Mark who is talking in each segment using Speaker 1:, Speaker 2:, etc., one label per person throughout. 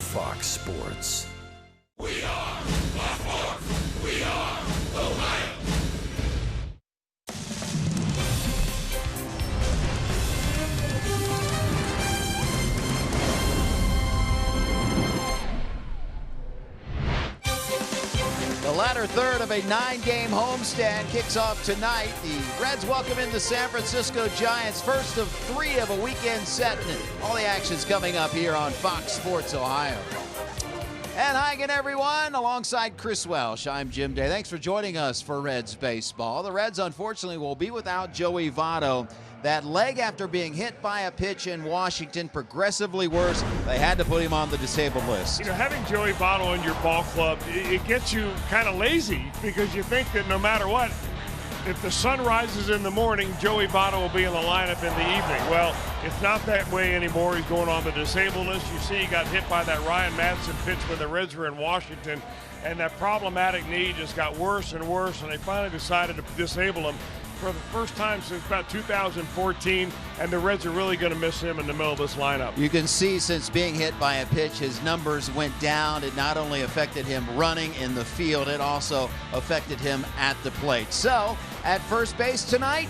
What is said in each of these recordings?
Speaker 1: Fox Sports.
Speaker 2: We are walkoff. We are Ohio.
Speaker 3: The latter third of a 9-game homestand kicks off tonight. The Reds welcome in the San Francisco Giants, first of 3 of a weekend set. And all the action's coming up here on Fox Sports Ohio. And hi again, everyone. Alongside Chris Welsh, I'm Jim Day. Thanks for joining us for Reds baseball. The Reds, unfortunately, will be without Joey Votto. That leg, after being hit by a pitch in Washington, progressively worse. They had to put him on the disabled list.
Speaker 4: You know, having Joey Votto in your ball club, it gets you kind of lazy because you think that no matter what, if the sun rises in the morning, Joey Votto will be in the lineup in the evening. Well, it's not that way anymore. He's going on the disabled list. You see he got hit by that Ryan Madson pitch when the Reds were in Washington, and that problematic knee just got worse and worse, and they finally decided to disable him for the first time since about 2014, and the Reds are really going to miss him in the middle of this lineup.
Speaker 3: You can see since being hit by a pitch, his numbers went down. It not only affected him running in the field, it also affected him at the plate. So, at first base tonight,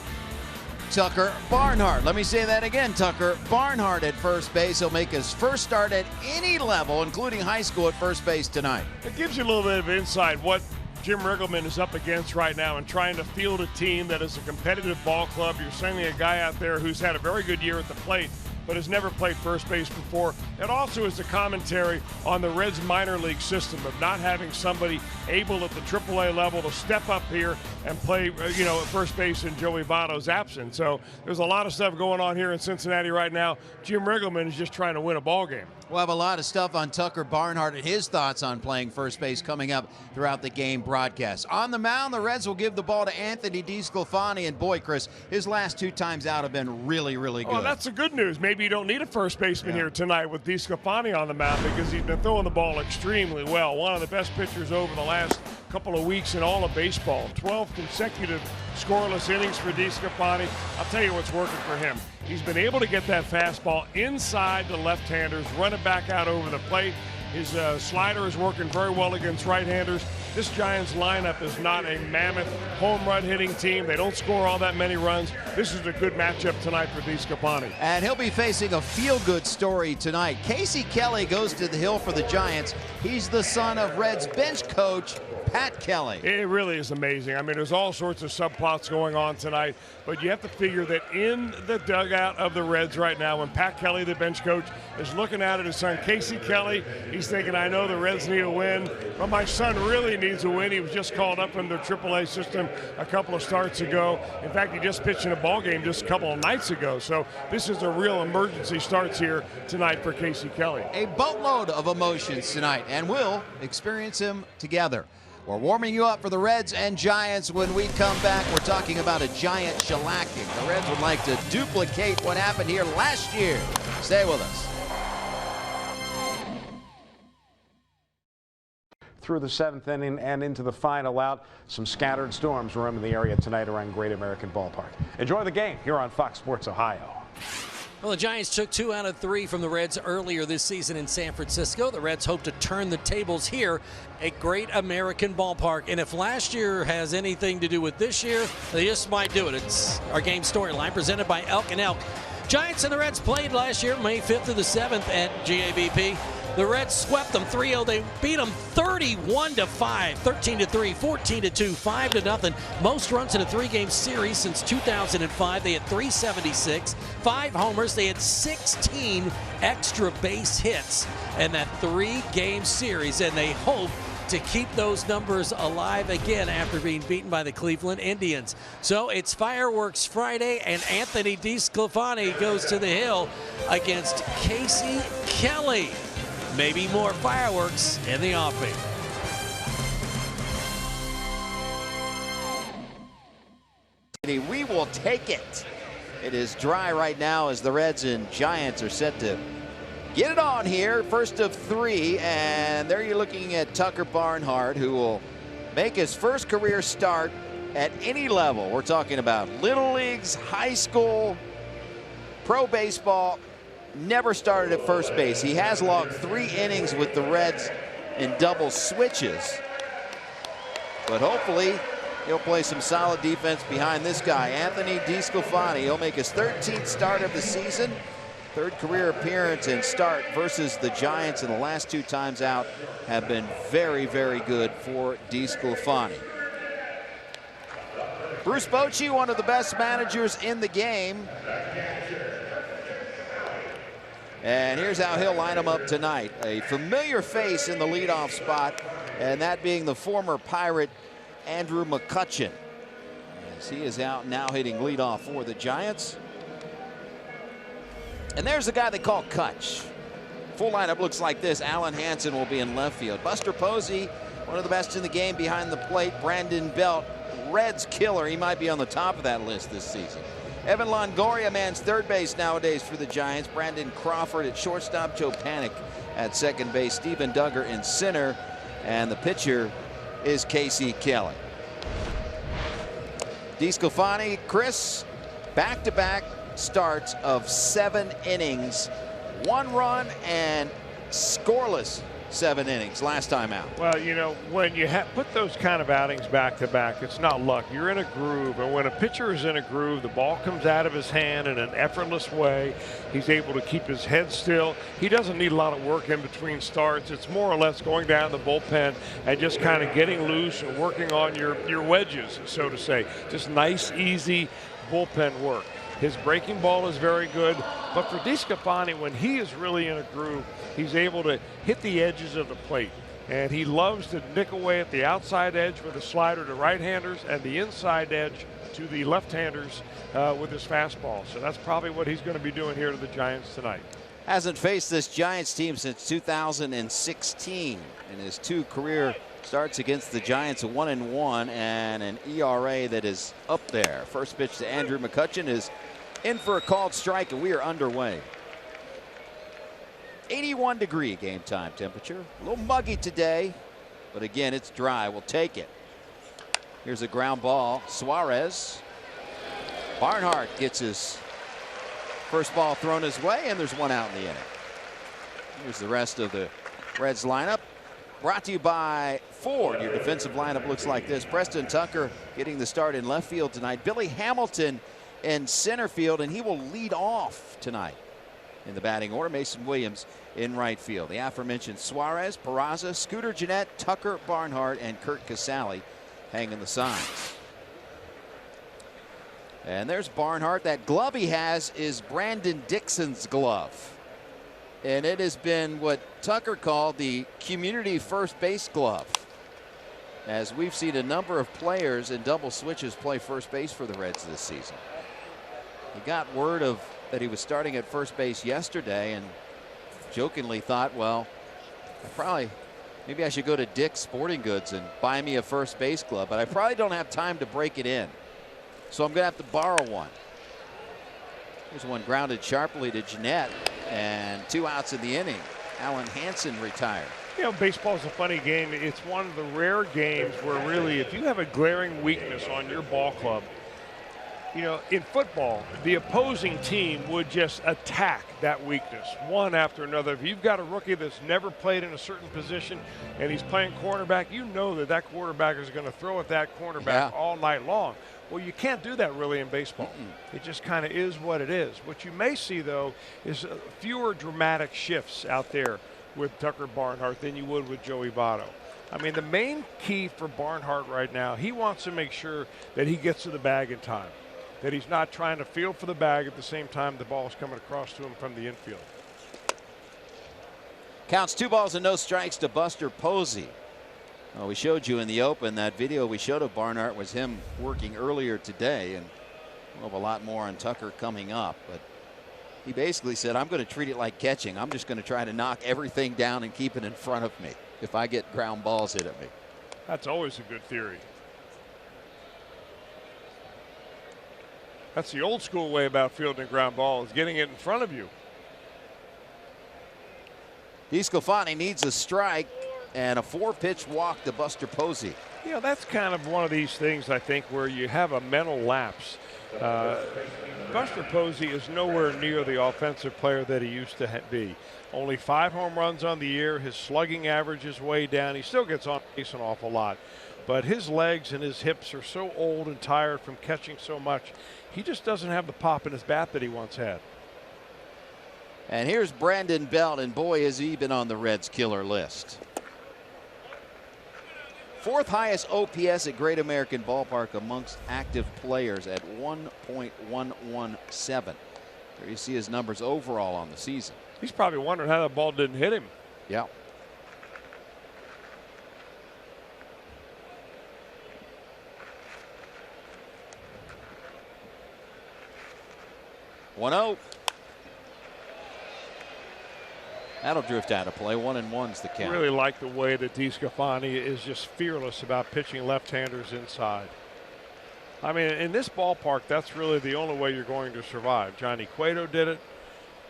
Speaker 3: Tucker Barnhart. Let me say that again, Tucker Barnhart at first base. He'll make his first start at any level, including high school, at first base tonight.
Speaker 4: It gives you a little bit of insight what Jim Riggleman is up against right now and trying to field a team that is a competitive ball club. You're sending a guy out there who's had a very good year at the plate, but has never played first base before. It also is a commentary on the Reds minor league system of not having somebody able at the AAA level to step up here and play, at first base in Joey Votto's absence. So there's a lot of stuff going on here in Cincinnati right now. Jim Riggleman is just trying to win a ball game.
Speaker 3: We'll have a lot of stuff on Tucker Barnhart and his thoughts on playing first base coming up throughout the game broadcast. On the mound, the Reds will give the ball to Anthony DeSclafani, and boy, Chris, his last 2 times out have been really, really good.
Speaker 4: Oh, that's the good news. Maybe you don't need a first baseman here tonight with DeSclafani on the mound because he's been throwing the ball extremely well. One of the best pitchers over the last couple of weeks in all of baseball. 12 consecutive scoreless innings for DeSclafani. I'll tell you what's working for him. He's been able to get that fastball inside the left-handers, run it back out over the plate. His slider is working very well against right-handers. This Giants lineup is not a mammoth home run hitting team. They don't score all that many runs. This is a good matchup tonight for DeSclafani.
Speaker 3: And he'll be facing a feel-good story tonight. Casey Kelly goes to the hill for the Giants. He's the son of Reds bench coach Pat Kelly.
Speaker 4: It really is amazing. I mean, there's all sorts of subplots going on tonight, but you have to figure that in the dugout of the Reds right now, when Pat Kelly, the bench coach, is looking out at his son Casey Kelly, he's thinking, I know the Reds need a win, but my son really needs a win. He was just called up from the AAA system a couple of starts ago. In fact, he just pitched in a ball game just a couple of nights ago. So this is a real emergency starts here tonight for Casey Kelly.
Speaker 3: A boatload of emotions tonight, and we'll experience him together. We're warming you up for the Reds and Giants. When we come back, we're talking about a Giant shellacking. The Reds would like to duplicate what happened here last year. Stay with us.
Speaker 5: Through the 7th inning and into the final out, some scattered storms roaming the area tonight around Great American Ballpark. Enjoy the game here on Fox Sports Ohio.
Speaker 6: Well, the Giants took 2 out of 3 from the Reds earlier this season in San Francisco. The Reds hope to turn the tables here at Great American Ballpark. And if last year has anything to do with this year, they just might do it. It's our game storyline presented by Elk and Elk. Giants and the Reds played last year, May 5th through the 7th at GABP. The Reds swept them 3-0. They beat them 31-5, 13-3, 14-2, 5-0. Most runs in a 3-game series since 2005. They had 376, 5 homers. They had 16 extra base hits in that 3-game series, and they hope to keep those numbers alive again after being beaten by the Cleveland Indians. So it's Fireworks Friday, and Anthony DeSclafani goes to the hill against Casey Kelly. Maybe more fireworks in the offing.
Speaker 3: We will take it. It is dry right now as the Reds and Giants are set to get it on here. First of 3, and there you're looking at Tucker Barnhart, who will make his first career start at any level. We're talking about little leagues, high school, pro baseball. never started at first base. He has logged 3 innings with the Reds in double switches. But hopefully he'll play some solid defense behind this guy, Anthony DeSclafani. He'll make his 13th start of the season. 3rd career appearance and start versus the Giants, and the last 2 times out have been very, very good for DeSclafani. Bruce Bochy, one of the best managers in the game. And here's how he'll line them up tonight. A familiar face in the leadoff spot, and that being the former Pirate Andrew McCutchen, as he is out now hitting leadoff for the Giants. And there's the guy they call Kutch. Full lineup looks like this. Alan Hansen will be in left field. Buster Posey, one of the best in the game behind the plate. Brandon Belt, Reds killer. He might be on the top of that list this season. Evan Longoria mans third base nowadays for the Giants. Brandon Crawford at shortstop. Joe Panik at second base. Stephen Duggar in center. And the pitcher is Casey Kelly. DeSclafani, Chris, back-to-back starts of 7 innings, 1 run, and scoreless 7 innings last time out.
Speaker 4: Well, you know, when you put those kind of outings back to back, it's not luck. You're in a groove, and when a pitcher is in a groove, the ball comes out of his hand in an effortless way. He's able to keep his head still. He doesn't need a lot of work in between starts. It's more or less going down the bullpen and just kind of getting loose and working on your wedges, so to say. Just nice, easy bullpen work. His breaking ball is very good, but for DeSclafani, when he is really in a groove, he's able to hit the edges of the plate. And he loves to nick away at the outside edge with a slider to right-handers and the inside edge to the left-handers with his fastball. So that's probably what he's going to be doing here to the Giants tonight.
Speaker 3: Hasn't faced this Giants team since 2016. In his 2 career starts against the Giants, a 1-1 and an ERA that is up there. First pitch to Andrew McCutchen is in for a called strike, and we are underway. 81-degree game time temperature. A little muggy today, but again, it's dry. We'll take it. Here's a ground ball. Suarez. Barnhart gets his first ball thrown his way, and there's 1 out in the inning. Here's the rest of the Reds lineup. Brought to you by Ford. Your defensive lineup looks like this. Preston Tucker getting the start in left field tonight. Billy Hamilton in center field, and he will lead off tonight in the batting order. Mason Williams in right field. The aforementioned Suarez, Peraza, Scooter Gennett, Tucker, Barnhart, and Kurt Casale hanging the signs. And there's Barnhart. That glove he has is Brandon Dixon's glove. And it has been what Tucker called the community first base glove, as we've seen a number of players in double switches play first base for the Reds this season. He got word that he was starting at first base yesterday and jokingly thought, well, maybe I should go to Dick's Sporting Goods and buy me a first base glove, but I probably don't have time to break it in, so I'm going to have to borrow one. Here's one grounded sharply to Gennett, and 2 outs in the inning. Alan Hansen retired.
Speaker 4: You know, baseball's a funny game. It's one of the rare games where really, if you have a glaring weakness on your ball club, you know, in football, the opposing team would just attack that weakness one after another. If you've got a rookie that's never played in a certain position and he's playing cornerback, you know that quarterback is going to throw at that cornerback all night long. Well, you can't do that really in baseball. It just kind of is what it is. What you may see, though, is fewer dramatic shifts out there with Tucker Barnhart than you would with Joey Votto. I mean, the main key for Barnhart right now, he wants to make sure that he gets to the bag in time, that he's not trying to feel for the bag at the same time the ball is coming across to him from the infield.
Speaker 3: Counts 2 balls and no strikes to Buster Posey. Well, we showed you in the open that video we showed of Barnhart was him working earlier today, and we'll have a lot more on Tucker coming up. But he basically said, I'm going to treat it like catching. I'm just going to try to knock everything down and keep it in front of me if I get ground balls hit at me.
Speaker 4: That's always a good theory. That's the old school way about fielding a ground ball, is getting it in front of you.
Speaker 3: DeSclafani needs a strike and a 4-pitch walk to Buster Posey.
Speaker 4: You know, that's kind of one of these things, I think, where you have a mental lapse. Buster Posey is nowhere near the offensive player that he used to be. Only 5 home runs on the year. His slugging average is way down. He still gets on base an awful lot. But his legs and his hips are so old and tired from catching so much. He just doesn't have the pop in his bat that he once had.
Speaker 3: And here's Brandon Belt, and boy, has he been on the Reds killer list. 4th highest OPS at Great American Ballpark amongst active players at 1.117. There you see his numbers overall on the season.
Speaker 4: He's probably wondering how that ball didn't hit him.
Speaker 3: Yeah. One-0. That'll drift out of play. 1-1's the count.
Speaker 4: I really like the way that DeSclafani is just fearless about pitching left-handers inside. I mean, in this ballpark, that's really the only way you're going to survive. Johnny Cueto did it.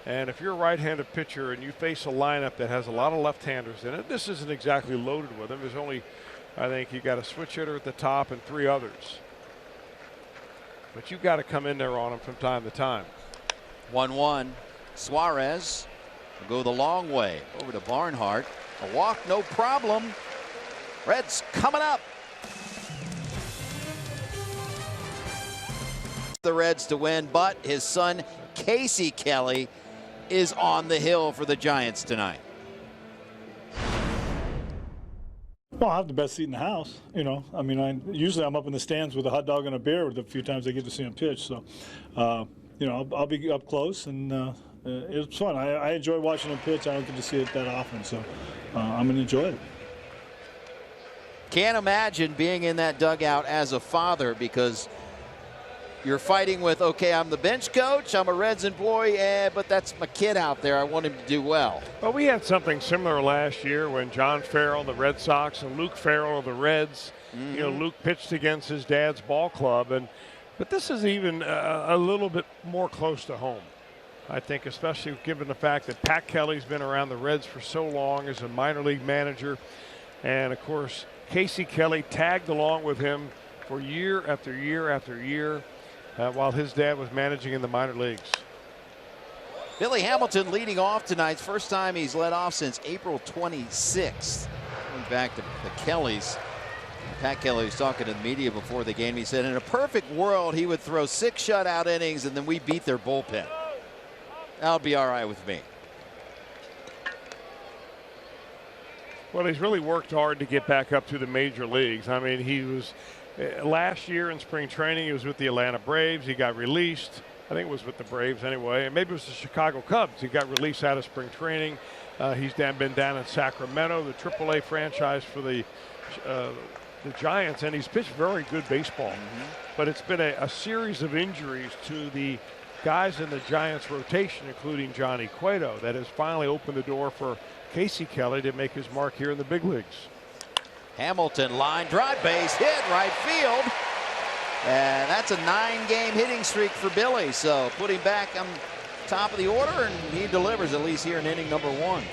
Speaker 4: And if you're a right-handed pitcher and you face a lineup that has a lot of left-handers in it, this isn't exactly loaded with them. There's only, I think, you got a switch hitter at the top and 3 others. But you've got to come in there on them from time to time.
Speaker 3: 1-1. Suarez will go the long way over to Barnhart. A walk, no problem. Reds coming up. The Reds to win, but his son Casey Kelly is on the hill for the Giants tonight.
Speaker 1: Well, I have the best seat in the house, you know. I mean, usually I'm up in the stands with a hot dog and a beer the few times I get to see him pitch. So, you know, I'll be up close, and it's fun. I enjoy watching him pitch. I don't get to see it that often, so I'm going to enjoy it.
Speaker 3: Can't imagine being in that dugout as a father, because you're fighting with, okay, I'm the bench coach, I'm a Reds employee, but that's my kid out there. I want him to do well.
Speaker 4: Well, we had something similar last year when John Farrell, the Red Sox, and Luke Farrell of the Reds, you know, Luke pitched against his dad's ball club. But this is even a little bit more close to home, I think, especially given the fact that Pat Kelly's been around the Reds for so long as a minor league manager. And, of course, Casey Kelly tagged along with him for year after year after year. While his dad was managing in the minor leagues.
Speaker 3: Billy Hamilton leading off tonight. First time he's led off since April 26th. Going back to the Kellys. Pat Kelly was talking to the media before the game. He said in a perfect world he would throw 6 shutout innings and then we beat their bullpen. That would be all right with me.
Speaker 4: Well, he's really worked hard to get back up to the major leagues. I mean, he was last year in spring training, he was with the Atlanta Braves. He got released. I think it was with the Braves anyway. And maybe it was the Chicago Cubs. He got released out of spring training. He's been down in Sacramento, the AAA franchise for the Giants, and he's pitched very good baseball. But it's been a series of injuries to the guys in the Giants rotation, including Johnny Cueto, that has finally opened the door for Casey Kelly to make his mark here in the big leagues.
Speaker 3: Hamilton line drive, base hit, right field. And that's a 9-game hitting streak for Billy. So put him back on top of the order, and he delivers at least here in inning number 1.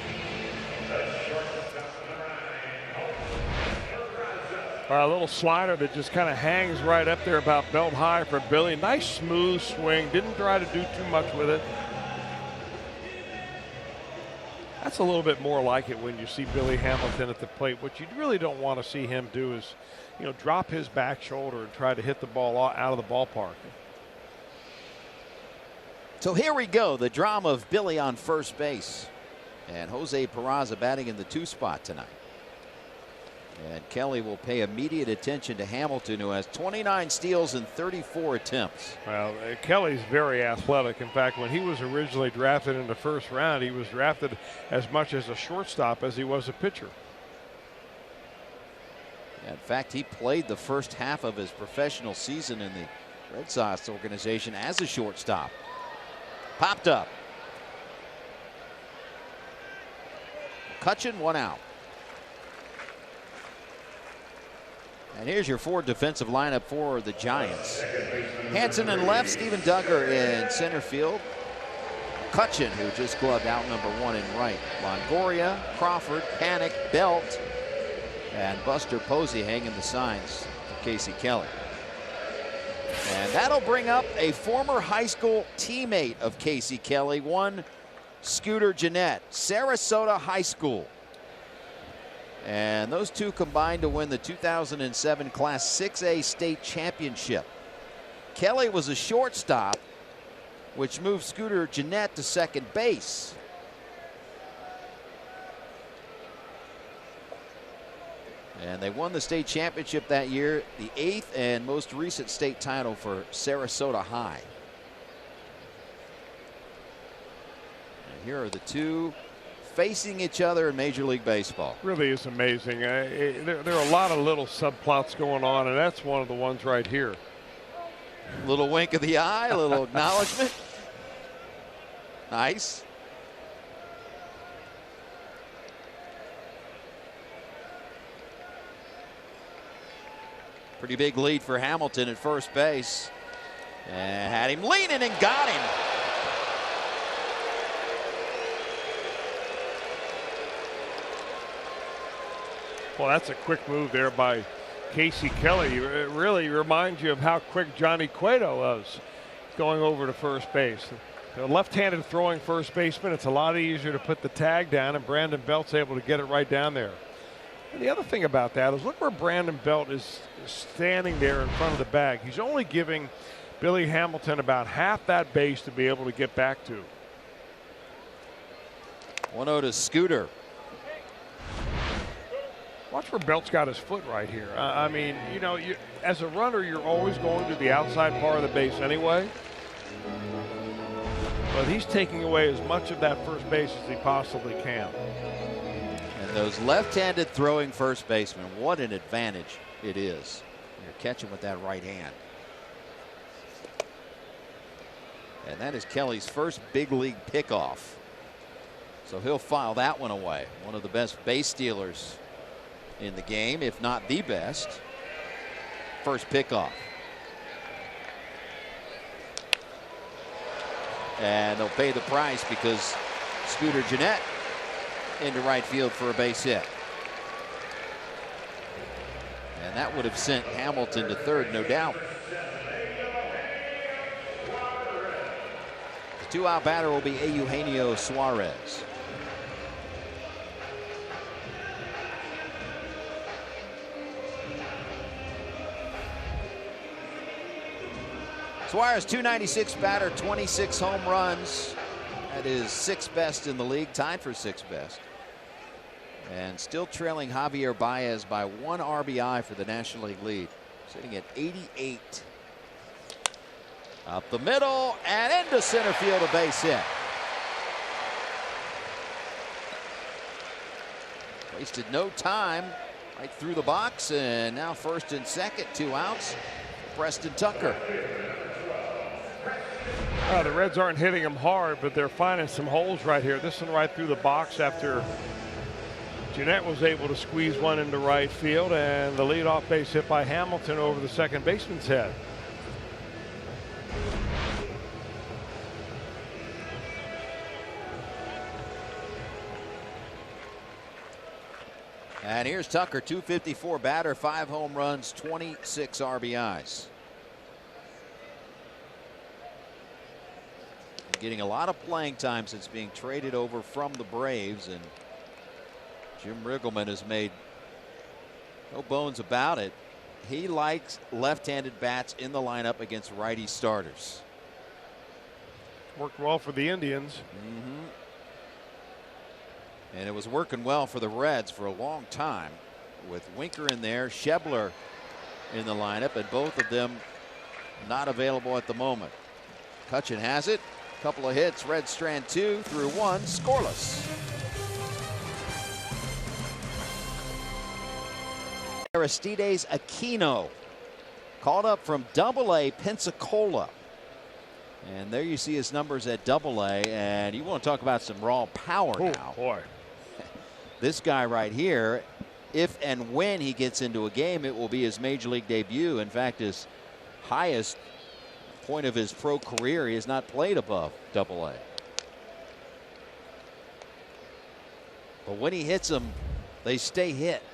Speaker 4: A little slider that just kind of hangs right up there about belt high for Billy. Nice smooth swing. Didn't try to do too much with it. That's a little bit more like it when you see Billy Hamilton at the plate. What you really don't want to see him do is, you know, drop his back shoulder and try to hit the ball out of the ballpark.
Speaker 3: So here we go, the drama of Billy on first base. And Jose Peraza batting in the 2 spot tonight. And Kelly will pay immediate attention to Hamilton, who has 29 steals and 34 attempts.
Speaker 4: Well, Kelly's very athletic. In fact, when he was originally drafted in the first round, he was drafted as much as a shortstop as he was a pitcher.
Speaker 3: In fact, he played the first half of his professional season in the Red Sox organization as a shortstop. Popped up. McCutchen, 1 out. And here's your 4 defensive lineup for the Giants. Hanson in left, Steven Duggar in center field. McCutchen, who just gloved out number 1 in right. Longoria, Crawford, Panic, Belt. And Buster Posey hanging the signs for Casey Kelly. And that'll bring up a former high school teammate of Casey Kelly, one Scooter Gennett, Sarasota High School. And those two combined to win the 2007 Class 6A state championship. Kelly was a shortstop, which moved Scooter Gennett to second base. And they won the state championship that year, the 8th and most recent state title for Sarasota High. And here are the two facing each other in Major League Baseball.
Speaker 4: Really is amazing. There are a lot of little subplots going on, and that's one of the ones right here.
Speaker 3: Little wink of the eye, a little acknowledgement. Nice. Pretty big lead for Hamilton at first base. And had him leaning and got him.
Speaker 4: Well, that's a quick move there by Casey Kelly. It really reminds you of how quick Johnny Cueto was going over to first base. The left-handed throwing first baseman, it's a lot easier to put the tag down, and Brandon Belt's able to get it right down there. And the other thing about that is look where Brandon Belt is standing there in front of the bag. He's only giving Billy Hamilton about half that base to be able to get back to.
Speaker 3: 1-0 to Scooter.
Speaker 4: Watch where Belt's got his foot right here. I mean, you know, as a runner, you're always going to the outside part of the base anyway. But he's taking away as much of that first base as he possibly can.
Speaker 3: And those left-handed throwing first basemen, what an advantage it is. You're catching with that right hand. And that is Kelly's first big league pickoff. So he'll file that one away. One of the best base stealers in the game, if not the best. First pickoff. And they'll pay the price because Scooter Gennett into right field for a base hit. And that would have sent Hamilton to third, no doubt. The two-out batter will be Eugenio Suarez. Suarez, 296 batter, 26 home runs. That is sixth best in the league, tied for sixth best. And still trailing Javier Baez by 1 RBI for the National League lead. Sitting at 88. Up the middle and into center field, a base hit. Wasted no time, right through the box, and now first and second, 2 outs. Preston Tucker.
Speaker 4: The Reds aren't hitting him hard, but they're finding some holes right here. This one right through the box after Gennett was able to squeeze one into right field, and the leadoff base hit by Hamilton over the second baseman's head.
Speaker 3: And here's Tucker, 254 batter, 5 home runs, 26 RBIs. Getting a lot of playing time since being traded over from the Braves, and Jim Riggleman has made no bones about it. He likes left-handed bats in the lineup against righty starters.
Speaker 4: Worked well for the Indians.
Speaker 3: And it was working well for the Reds for a long time with Winker in there, Schebler in the lineup, and both of them not available at the moment. Cutchin has it. Couple of hits. Reds strand 2 through 1, scoreless. Aristides Aquino called up from Double-A Pensacola. And there you see his numbers at Double-A, and you want to talk about some raw power now.
Speaker 4: Boy.
Speaker 3: This guy right here, if and when he gets into a game, it will be his major league debut. In fact, his highest point of his pro career, he has not played above Double-A. But when he hits them, they stay hit.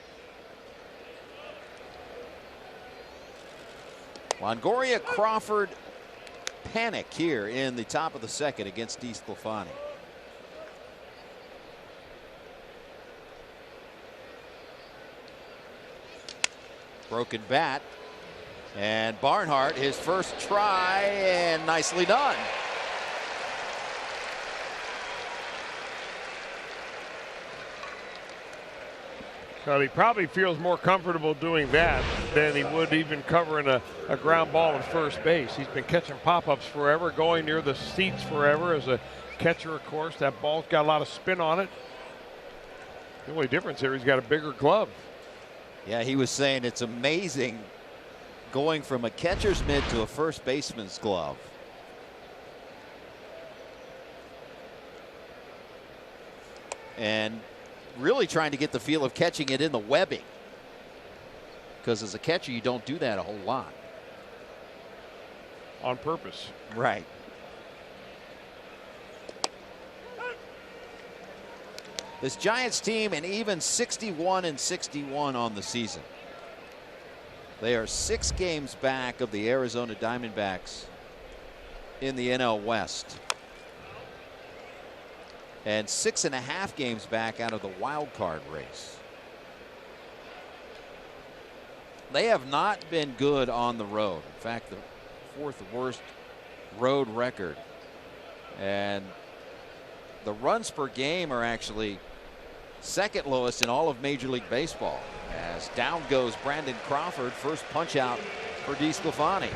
Speaker 3: Longoria, Crawford, panic here in the top of the second against DeSclafani. Broken bat. And Barnhart, his first try, and nicely done.
Speaker 4: Well, he probably feels more comfortable doing that than he would even covering a ground ball at first base. He's been catching pop-ups forever, going near the seats forever as a catcher, of course. That ball's got a lot of spin on it. The only difference here, he's got a bigger glove.
Speaker 3: Yeah, he was saying it's amazing going from a catcher's mitt to a first baseman's glove. And really trying to get the feel of catching it in the webbing, because as a catcher you don't do that a whole lot.
Speaker 4: On purpose.
Speaker 3: Right. This Giants team an even 61-61 on the season. They are 6 games back of the Arizona Diamondbacks in the NL West, and 6.5 games back out of the wild card race. They have not been good on the road. In fact, the 4th worst road record. And the runs per game are actually 2nd lowest in all of Major League Baseball. As down goes Brandon Crawford, first punch out for DeSclafani.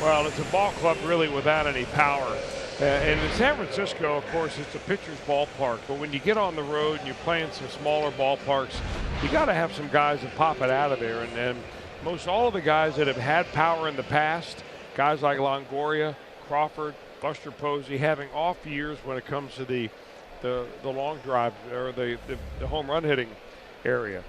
Speaker 4: Well, it's a ball club really without any power. And in San Francisco, of course, it's a pitcher's ballpark. But when you get on the road and you're playing some smaller ballparks, you got to have some guys that pop it out of there. And most all of the guys that have had power in the past, guys like Longoria, Crawford, Buster Posey, having off years when it comes to the long drive or the home run hitting area.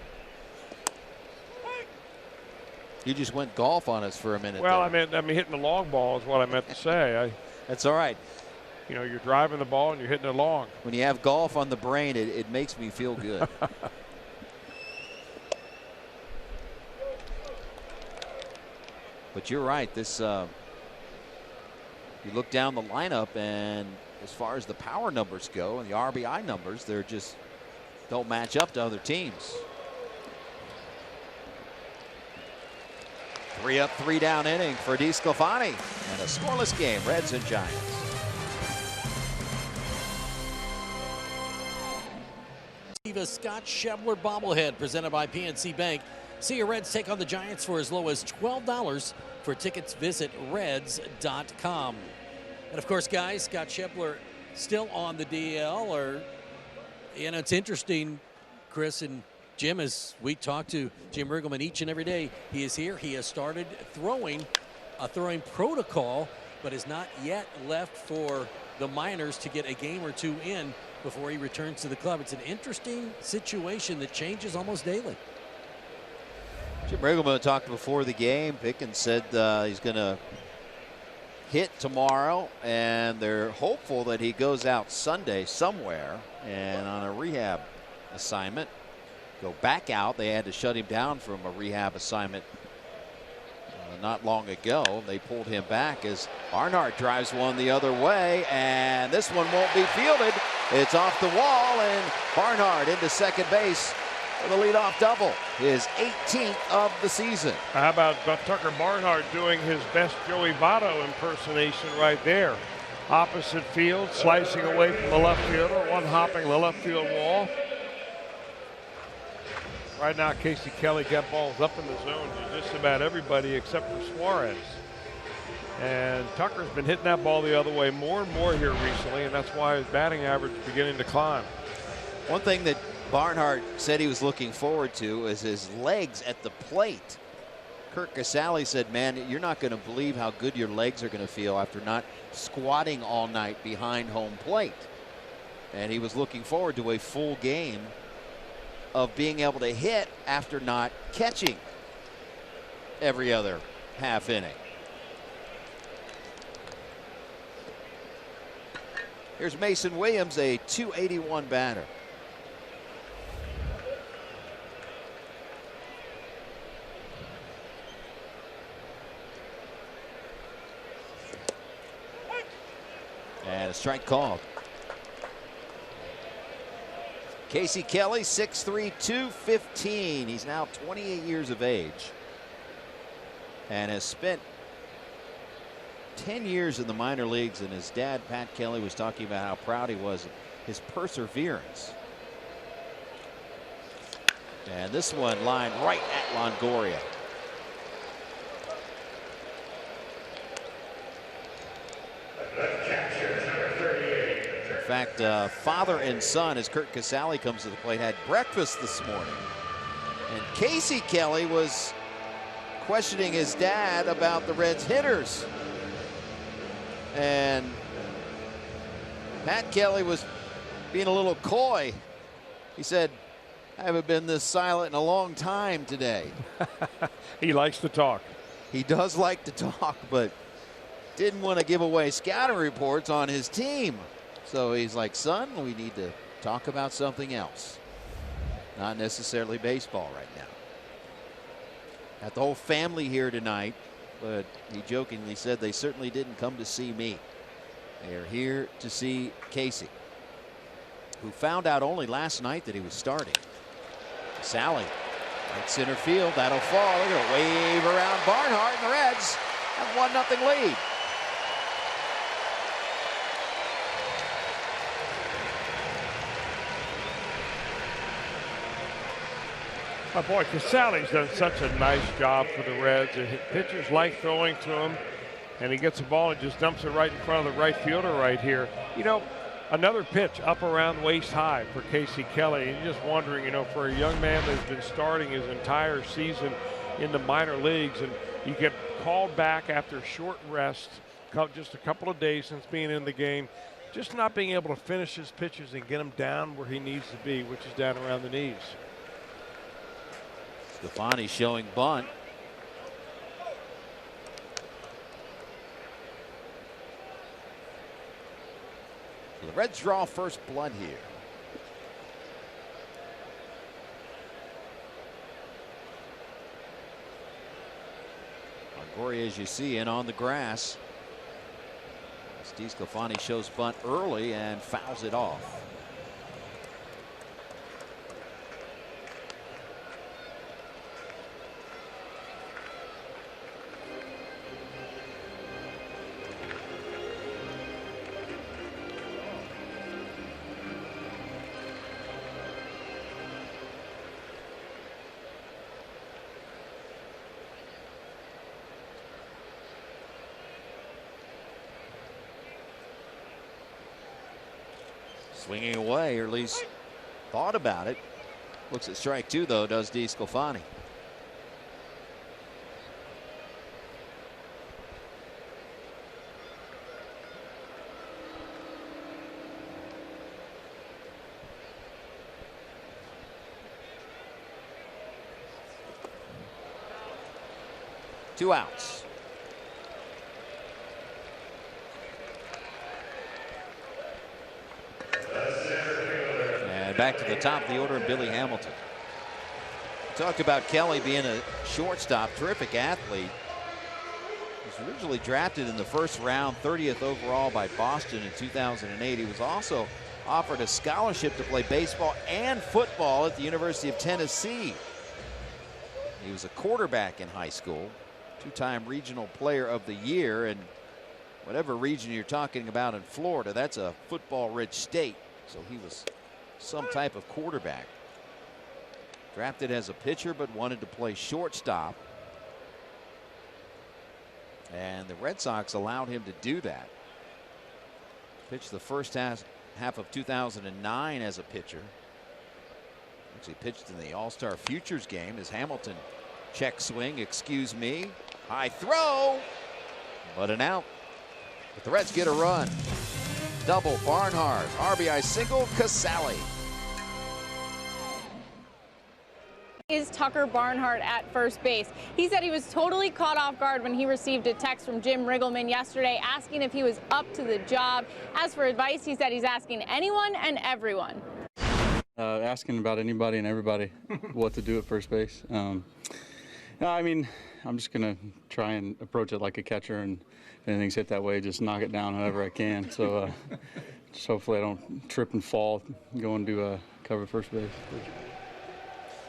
Speaker 3: You just went golf on us for a minute.
Speaker 4: Well,
Speaker 3: there.
Speaker 4: I mean hitting the long ball is what I meant to say.
Speaker 3: That's all right.
Speaker 4: You know, you're driving the ball and you're hitting it long.
Speaker 3: When you have golf on the brain, it makes me feel good. But you're right. This you look down the lineup, and as far as the power numbers go and the RBI numbers, they're just don't match up to other teams. 3 up, 3 down inning for DeSclafani, and a scoreless game, Reds and Giants.
Speaker 6: Scott Schebler bobblehead presented by PNC Bank. See your Reds take on the Giants for as low as $12. For tickets, visit reds.com. And of course, guys, Scott Schebler still on the DL. Or, you know, it's interesting, Chris and Jim, as we talk to Jim Riggleman each and every day, he is here. He has started throwing a throwing protocol, but is not yet left for the minors to get a game or two in before he returns to the club. It's an interesting situation that changes almost daily.
Speaker 3: Jim Riggleman talked before the game. Pickens said he's going to hit tomorrow, and they're hopeful that he goes out Sunday somewhere and on a rehab assignment. Go back out. They had to shut him down from a rehab assignment not long ago. They pulled him back as Barnhart drives one the other way, and this one won't be fielded. It's off the wall, and Barnhart into second base for the leadoff double, his 18th of the season.
Speaker 4: How about Tucker Barnhart doing his best Joey Votto impersonation right there? Opposite field, slicing away from the left fielder, one hopping the left field wall. Right now, Casey Kelly got balls up in the zone to just about everybody except for Suarez. And Tucker's been hitting that ball the other way more and more here recently, and that's why his batting average is beginning to climb.
Speaker 3: One thing that Barnhart said he was looking forward to is his legs at the plate. Kirk Casale said, man, you're not going to believe how good your legs are going to feel after not squatting all night behind home plate. And he was looking forward to a full game of being able to hit after not catching every other half inning. Here's Mason Williams, a .281 batter. strike called. Casey Kelly, 6'3", 215. He's now 28 years of age and has spent 10 years in the minor leagues, and his dad, Pat Kelly, was talking about how proud he was of his perseverance. And this one lined right at Longoria. In fact, father and son, as Curt Casale comes to the plate, had breakfast this morning. And Casey Kelly was questioning his dad about the Reds hitters. And Pat Kelly was being a little coy. He said, "I haven't been this silent in a long time today."
Speaker 4: He likes to talk.
Speaker 3: He does like to talk, but didn't want to give away scouting reports on his team. So he's like, "Son, we need to talk about something else. Not necessarily baseball right now." Got the whole family here tonight, but he jokingly said they certainly didn't come to see me. They are here to see Casey, who found out only last night that he was starting. Sally, right center field, that'll fall. They're going to wave around Barnhart, and the Reds have 1-0 lead.
Speaker 4: My boy Casale's done such a nice job for the Reds. The pitchers like throwing to him, and he gets the ball and just dumps it right in front of the right fielder right here. You know, another pitch up around waist high for Casey Kelly. And you're just wondering, you know, for a young man that's been starting his entire season in the minor leagues, and you get called back after a short rest, just a couple of days since being in the game, just not being able to finish his pitches and get him down where he needs to be, which is down around the knees.
Speaker 3: DeSclafani showing bunt. So the Reds draw first blood here. Longoria, as you see, in on the grass. DeSclafani shows bunt early and fouls it off. Swinging away, or at least thought about it. Looks at strike two, though, does DeSclafani. Two outs. Back to the top of the order, Billy Hamilton. Talked about Kelly being a shortstop, terrific athlete. He was originally drafted in the first round, 30th overall by Boston in 2008. He was also offered a scholarship to play baseball and football at the University of Tennessee. He was a quarterback in high school, two-time regional player of the year, and whatever region you're talking about in Florida, that's a football-rich state. So he was some type of quarterback. Drafted as a pitcher, but wanted to play shortstop. And the Red Sox allowed him to do that. Pitched the first half of 2009 as a pitcher. Actually pitched in the All-Star Futures game as Hamilton check swing, excuse me. High throw, but an out. But the Reds get a run. Double Barnhart, RBI single Casale.
Speaker 7: Is Tucker Barnhart at first base. He said he was totally caught off guard when he received a text from Jim Riggleman yesterday asking if he was up to the job. As for advice, he said he's asking anyone and everyone.
Speaker 8: Asking about anybody and everybody what to do at first base. No, I mean, I'm just going to try and approach it like a catcher, and if anything's hit that way, just knock it down however I can. So just hopefully I don't trip and fall going to cover first base.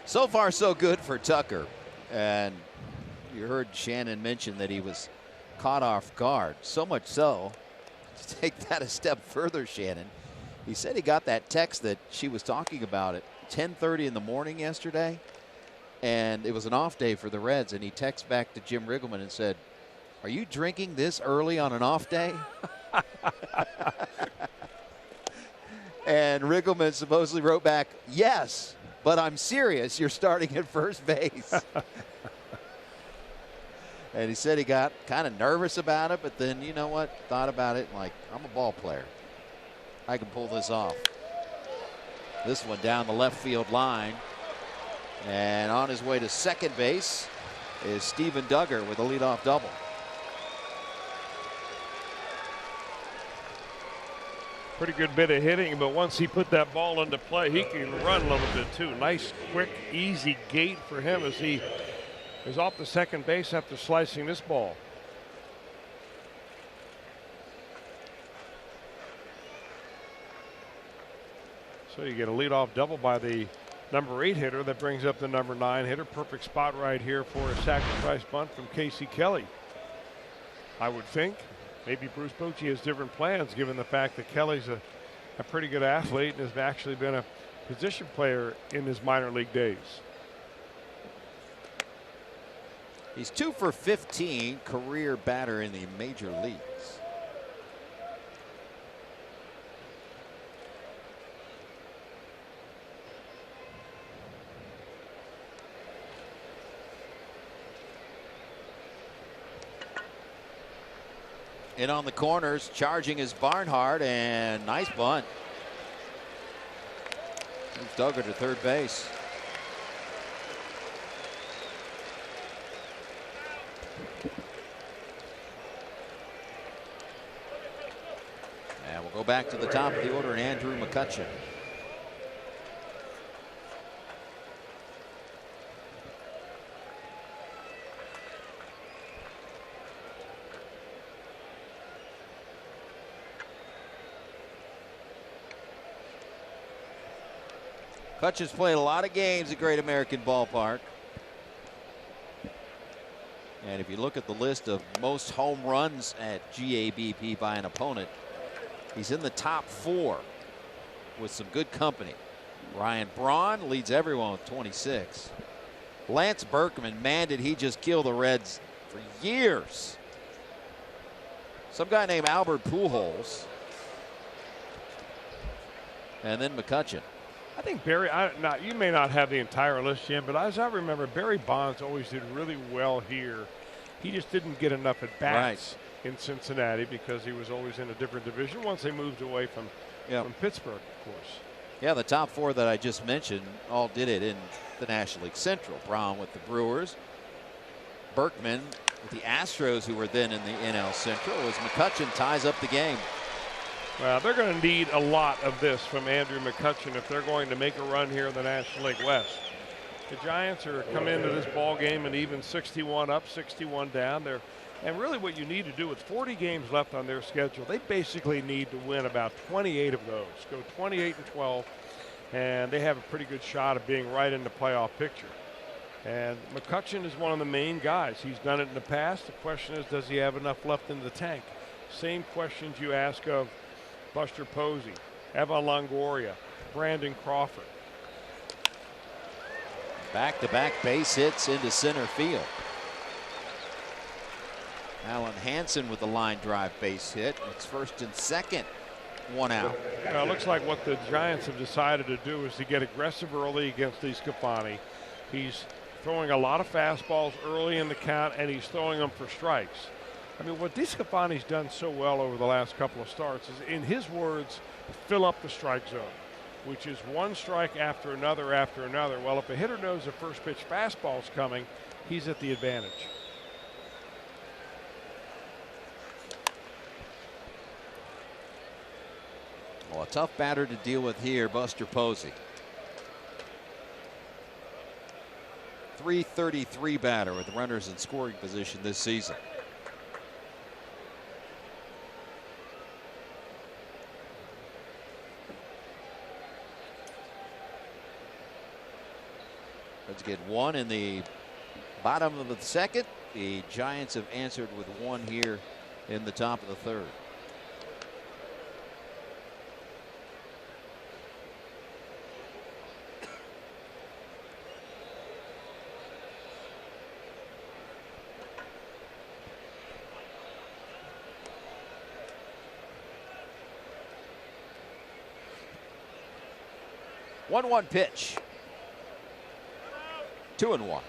Speaker 3: So far, so good for Tucker. And you heard Shannon mention that he was caught off guard. So much so, to take that a step further, Shannon, he said he got that text that she was talking about at 10:30 in the morning yesterday. And it was an off day for the Reds. And he texted back to Jim Riggleman and said, "Are you drinking this early on an off day?" And Riggleman supposedly wrote back, "Yes, but I'm serious. You're starting at first base." And he said he got kind of nervous about it, but then, you know what, thought about it like, I'm a ball player. I can pull this off. This one down the left field line. And on his way to second base is Steven Duggar with a leadoff double.
Speaker 4: Pretty good bit of hitting, but once he put that ball into play, he can run a little bit too. Nice, quick, easy gait for him as he is off the second base after slicing this ball. So you get a leadoff double by the number 8 hitter that brings up the number 9 hitter. Perfect spot right here for a sacrifice bunt from Casey Kelly. I would think maybe Bruce Bochy has different plans given the fact that Kelly's a pretty good athlete and has actually been a position player in his minor league days.
Speaker 3: He's 2 for 15, career batter in the major leagues. In on the corners, charging is Barnhart, and nice bunt. Moves Duggar to third base. And we'll go back to the top of the order and Andrew McCutchen. Hutchins played a lot of games at Great American Ballpark. And if you look at the list of most home runs at GABP by an opponent, he's in the top 4 with some good company. Ryan Braun leads everyone with 26. Lance Berkman, man, did he just kill the Reds for years. Some guy named Albert Pujols. And then McCutchen.
Speaker 4: I think Barry, you may not have the entire list, Jim, but as I remember, Barry Bonds always did really well here. He just didn't get enough at bats in Cincinnati because he was always in a different division once they moved away from Pittsburgh, of course.
Speaker 3: Yeah, the top 4 that I just mentioned all did it in the National League Central. Brown with the Brewers, Berkman with the Astros, who were then in the NL Central, as McCutchen ties up the game.
Speaker 4: Well, they're going to need a lot of this from Andrew McCutchen if they're going to make a run here in the National League West. The Giants are coming into this ball game and even 61 up, 61 down. And really what you need to do with 40 games left on their schedule, they basically need to win about 28 of those. Go 28-12, and they have a pretty good shot of being right in the playoff picture. And McCutchen is one of the main guys. He's done it in the past. The question is, does he have enough left in the tank? Same questions you ask of Buster Posey, Evan Longoria, Brandon Crawford.
Speaker 3: Back-to-back base hits into center field. Alan Hansen with the line drive base hit. It's first and second, 1 out.
Speaker 4: Now, it looks like what the Giants have decided to do is to get aggressive early against DeSclafani. He's throwing a lot of fastballs early in the count, and he's throwing them for strikes. I mean, what DeSclafani's done so well over the last couple of starts is, in his words, fill up the strike zone, which is one strike after another after another. Well, if a hitter knows the first pitch fastball's coming, he's at the advantage.
Speaker 3: Well, a tough batter to deal with here, Buster Posey. .333 batter with runners in scoring position this season. Let's get one in the bottom of the second. The Giants have answered with one here in the top of the third. One pitch. 2-1.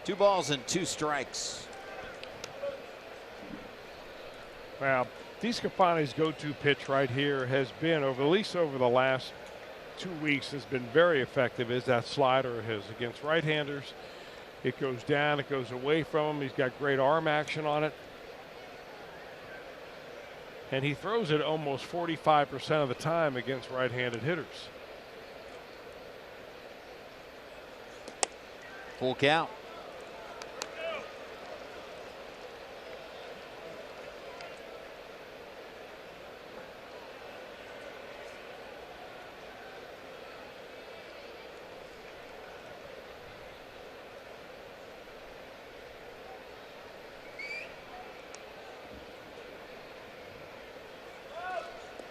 Speaker 3: Two balls and two strikes.
Speaker 4: Well, DeSclafani's go-to pitch right here has been, at least over the last 2 weeks, has been very effective, is that slider of his against right-handers. It goes down, it goes away from him. He's got great arm action on it. And he throws it almost 45% of the time against right-handed hitters.
Speaker 3: Full count.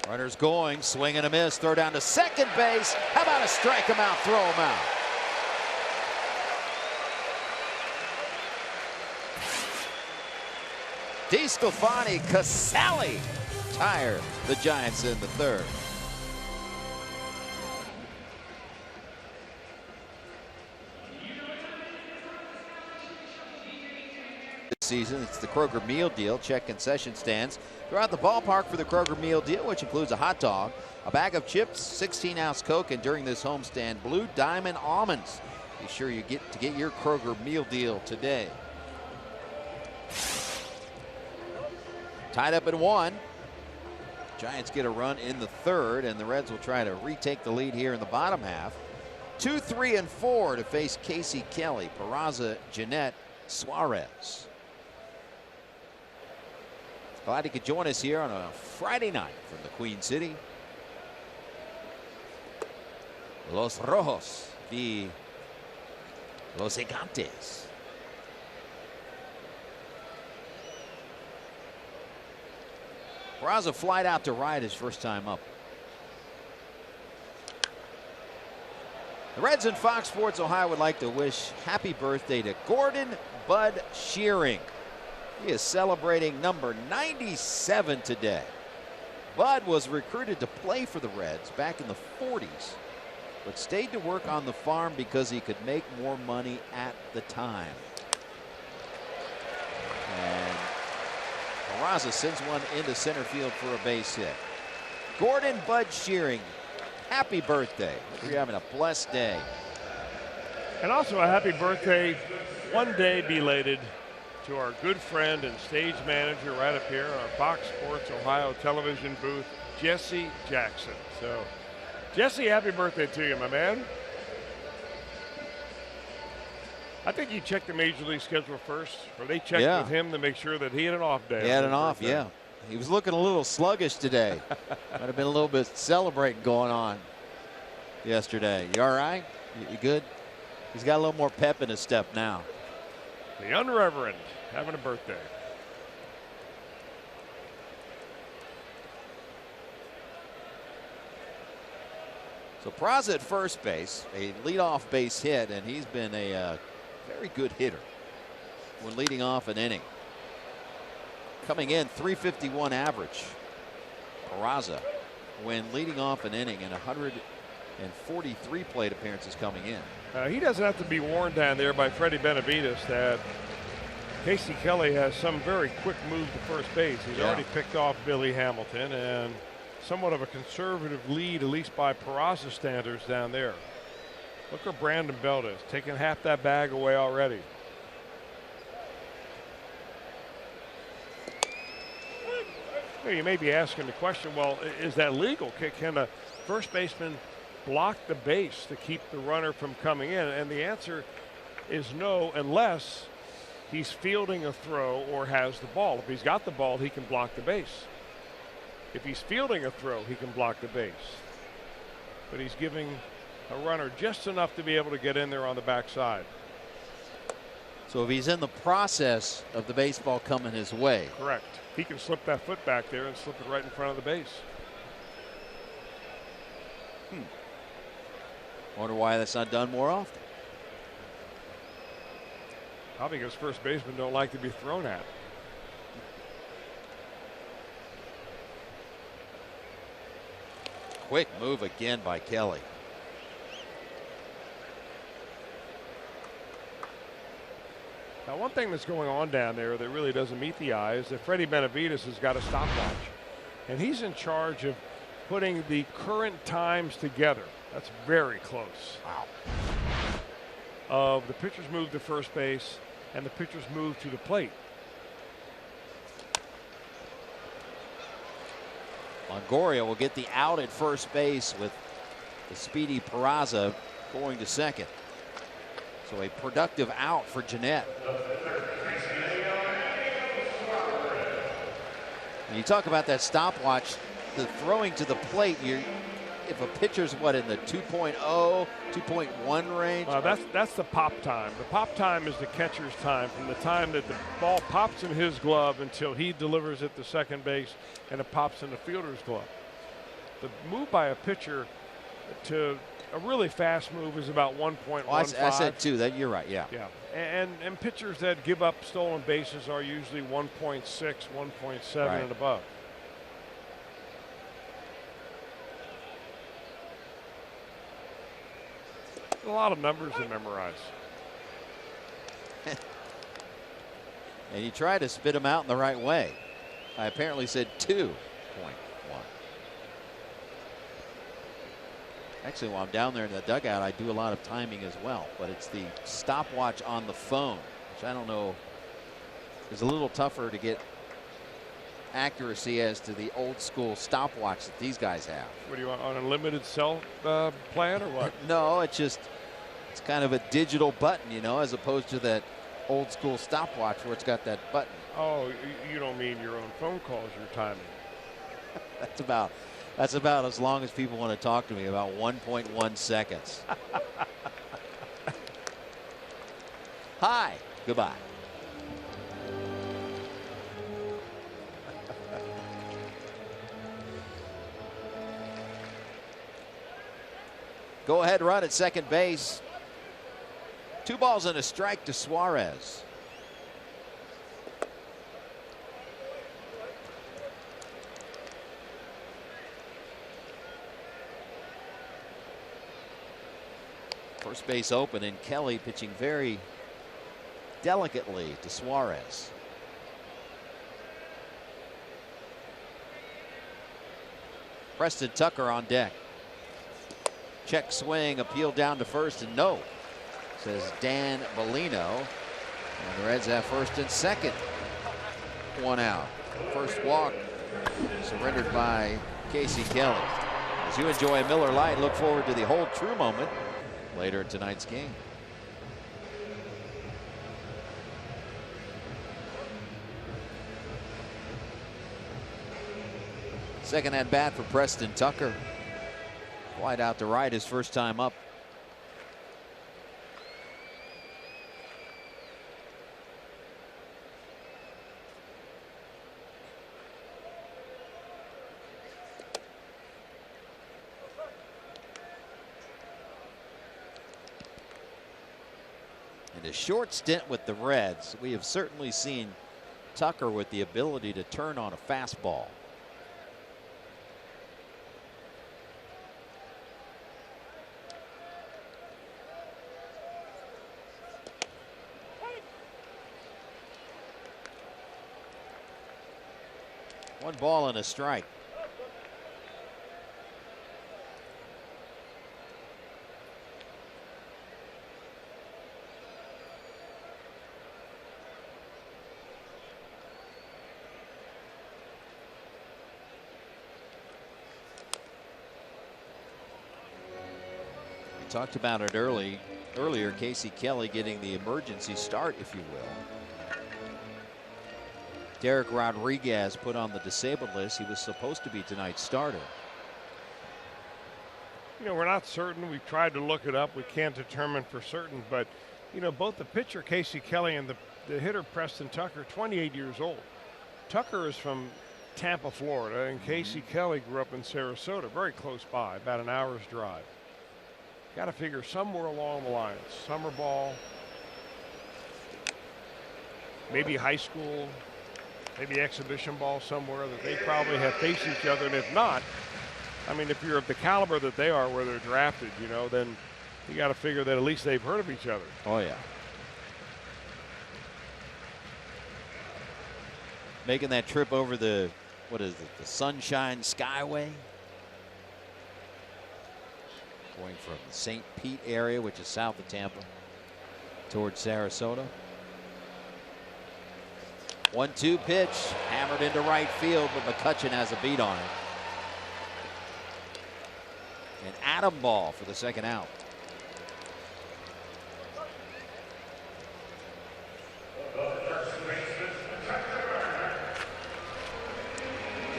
Speaker 3: Runners going, swing and a miss, throw down to second base. How about a strike him out, throw him out? DeSclafani, Casali tire the Giants in the third. Season. It's the Kroger meal deal. Check concession stands throughout the ballpark for the Kroger meal deal, which includes a hot dog, a bag of chips, 16-ounce Coke, and during this homestand, Blue Diamond almonds. Be sure you get your Kroger meal deal today. Tied up at 1. Giants get a run in the third, and the Reds will try to retake the lead here in the bottom half. 2, 3, and 4 to face Casey Kelly, Peraza, Gennett, Suarez. Glad he could join us here on a Friday night from the Queen City. Los Rojos v. Los Gigantes. Peraza flied out to right his first time up. The Reds and Fox Sports Ohio would like to wish happy birthday to Gordon Bud Shearing. He is celebrating number 97 today. Bud was recruited to play for the Reds back in the 40s, but stayed to work on the farm because he could make more money at the time. And Peraza sends one into center field for a base hit. Gordon Bud Shearing, happy birthday. You're having a blessed day.
Speaker 4: And also a happy birthday, one day belated, to our good friend and stage manager right up here on our Fox Sports Ohio television booth, Jesse Jackson. So, Jesse, happy birthday to you, my man. I think you checked the Major League schedule first, or they checked with him to make sure that he had an off day.
Speaker 3: He had an off, yeah. He was looking a little sluggish today. Might have been a little bit celebrating going on yesterday. You all right? You good? He's got a little more pep in his step now.
Speaker 4: The Unreverend having a birthday.
Speaker 3: So Peraza at first base, a leadoff base hit, and he's been a very good hitter when leading off an inning. Coming in, .351 average. Peraza when leading off an inning, and 143 plate appearances coming in.
Speaker 4: He doesn't have to be worn down there by Freddie Benavides to have Casey Kelly has some very quick move to first base. He's already picked off Billy Hamilton, and somewhat of a conservative lead, at least by Peraza standards down there. Look where Brandon Belt is, taking half that bag away already. You may be asking the question, well, is that legal? Can a first baseman block the base to keep the runner from coming in? And the answer is no, unless he's fielding a throw or has the ball. If he's got the ball, he can block the base. If he's fielding a throw, he can block the base. But he's giving a runner just enough to be able to get in there on the backside.
Speaker 3: So if he's in the process of the baseball coming his way.
Speaker 4: Correct. He can slip that foot back there and slip it right in front of the base.
Speaker 3: Wonder why that's not done more often.
Speaker 4: Probably because first basemen don't like to be thrown at.
Speaker 3: Quick move again by Kelly.
Speaker 4: Now, one thing that's going on down there that really doesn't meet the eye is that Freddie Benavides has got a stopwatch, and he's in charge of putting the current times together. That's very close.
Speaker 3: Wow.
Speaker 4: Of the pitcher's move to first base and the pitcher's move to the plate.
Speaker 3: Longoria will get the out at first base with the speedy Peraza going to second. So a productive out for Gennett. And you talk about that stopwatch, the throwing to the plate, if a pitcher's in the 2.0, 2.1 range.
Speaker 4: That's the pop time. The pop time is the catcher's time from the time that the ball pops in his glove until he delivers it to second base and it pops in the fielder's glove. The move by a pitcher to a really fast move is about 1.15.
Speaker 3: I said two. That you're right. Yeah.
Speaker 4: Yeah. And pitchers that give up stolen bases are usually 1.6, 1.7 and above. A lot of numbers to memorize.
Speaker 3: And you try to spit them out in the right way. I apparently said 2.1. Actually, while I'm down there in the dugout, I do a lot of timing as well, but it's the stopwatch on the phone, which I don't know is a little tougher to get accuracy as to the old school stopwatch that these guys have.
Speaker 4: What do you want, on a limited cell plan or what?
Speaker 3: No, it's kind of a digital button, as opposed to that old school stopwatch where it's got that button.
Speaker 4: Oh, you don't mean your own phone calls, your timing.
Speaker 3: That's about as long as people want to talk to me, about 1.1 seconds. Hi, goodbye. Go ahead run at second base. 2 balls and a strike to Suarez. First base open, and Kelly pitching very delicately to Suarez. Preston Tucker on deck. Check swing, appeal down to first, and no, says Dan Bellino. And the Reds have first and second. 1 out. First walk surrendered by Casey Kelly. As you enjoy a Miller Lite, look forward to the Hold True moment later in tonight's game. Second at bat for Preston Tucker. Wide out to right his first time up. In a short stint with the Reds, we have certainly seen Tucker with the ability to turn on a fastball. 1 ball and a strike. We talked about it earlier. Casey Kelly getting the emergency start, if you will. Derek Rodriguez put on the disabled list. He was supposed to be tonight's starter.
Speaker 4: You know, we're not certain. We've tried to look it up. We can't determine for certain. But, you know, both the pitcher, Casey Kelly, and the hitter, Preston Tucker, 28 years old. Tucker is from Tampa, Florida, and Casey Kelly grew up in Sarasota, very close by, about an hour's drive. Got to figure somewhere along the line. Summer ball, maybe high school, maybe exhibition ball somewhere that they probably have faced each other. And if not, I mean, if you're of the caliber that they are where they're drafted, you know, then you got to figure that at least they've heard of each other.
Speaker 3: Oh, yeah. Making that trip over the, what is it, the Sunshine Skyway? Going from the St. Pete area, which is south of Tampa, towards Sarasota. 1-2 pitch, hammered into right field, but McCutchen has a beat on it. An Adam ball for the second out.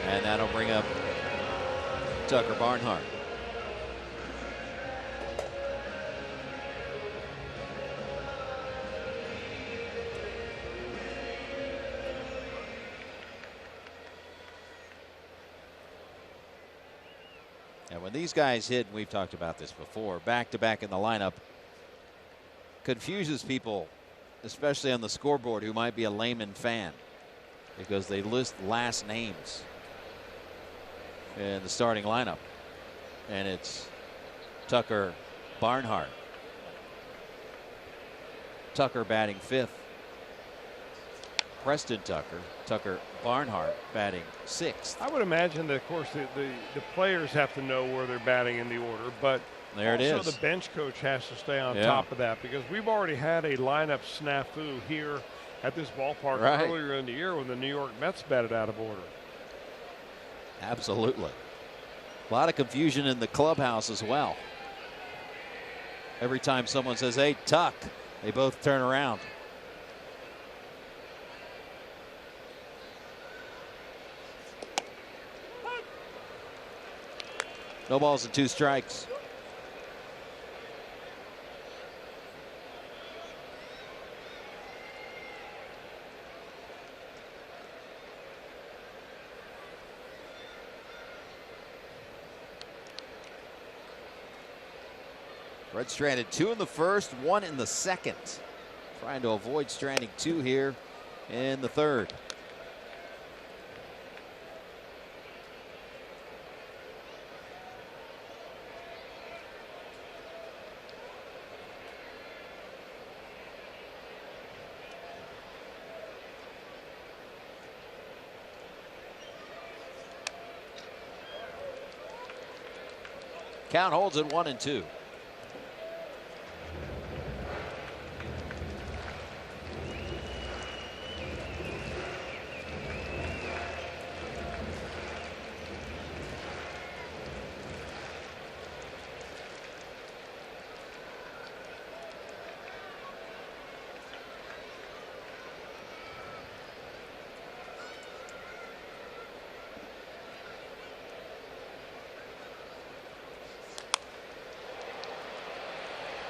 Speaker 3: And that'll bring up Tucker Barnhart. And when these guys hit, and we've talked about this before, back-to-back in the lineup, confuses people, especially on the scoreboard, who might be a layman fan, because they list last names in the starting lineup. And it's Tucker Barnhart. Tucker batting 5th. Preston Tucker. Tucker Barnhart batting 6th.
Speaker 4: I would imagine that, of course, the players have to know where they're batting in the order, but
Speaker 3: there it is.
Speaker 4: Also the bench coach has to stay on top of that, because we've already had a lineup snafu here at this ballpark earlier in the year when the New York Mets batted out of order.
Speaker 3: Absolutely. A lot of confusion in the clubhouse as well. Every time someone says, "Hey, Tuck," they both turn around. No balls and 2 strikes. Red stranded 2 in the first, 1 in the second. Trying to avoid stranding 2 here in the third. Count holds at 1-2.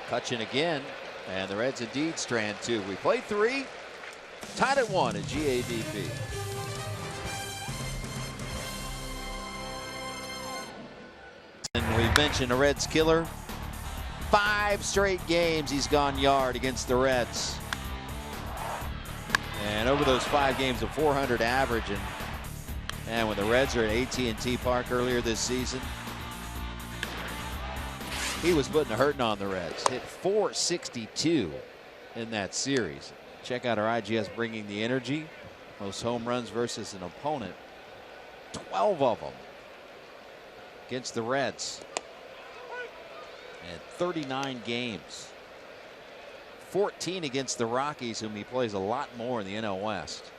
Speaker 3: McCutchen again, and the Reds indeed strand 2. We played 3, tied at 1 at GABP. And we've mentioned a Reds killer. 5 straight games he's gone yard against the Reds. And over those 5 games, a .400 average. And when the Reds are at AT&T Park earlier this season, he was putting a hurting on the Reds. Hit .462 in that series. Check out our IGS Bringing the Energy. Most home runs versus an opponent 12 of them against the Reds. And 39 games. 14 against the Rockies, whom he plays a lot more in the NL West.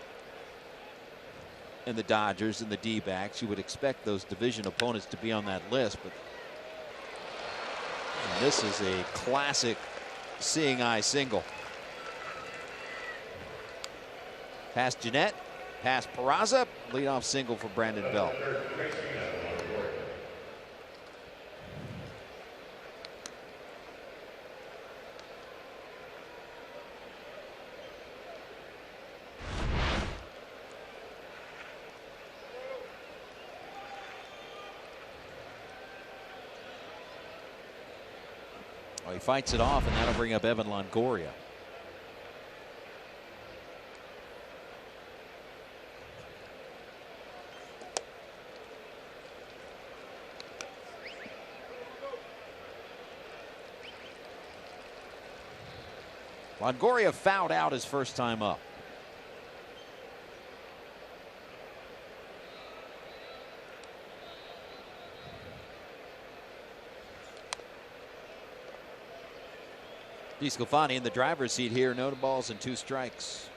Speaker 3: And the Dodgers and the D-backs. You would expect those division opponents to be on that list, but this is a classic seeing eye single. Past Gennett, past Peraza, leadoff single for Brandon Belt. Oh, he fights it off, and that'll bring up Evan Longoria. Longoria fouled out his first time up. DeSclafani in the driver's seat here. No balls and 2 strikes.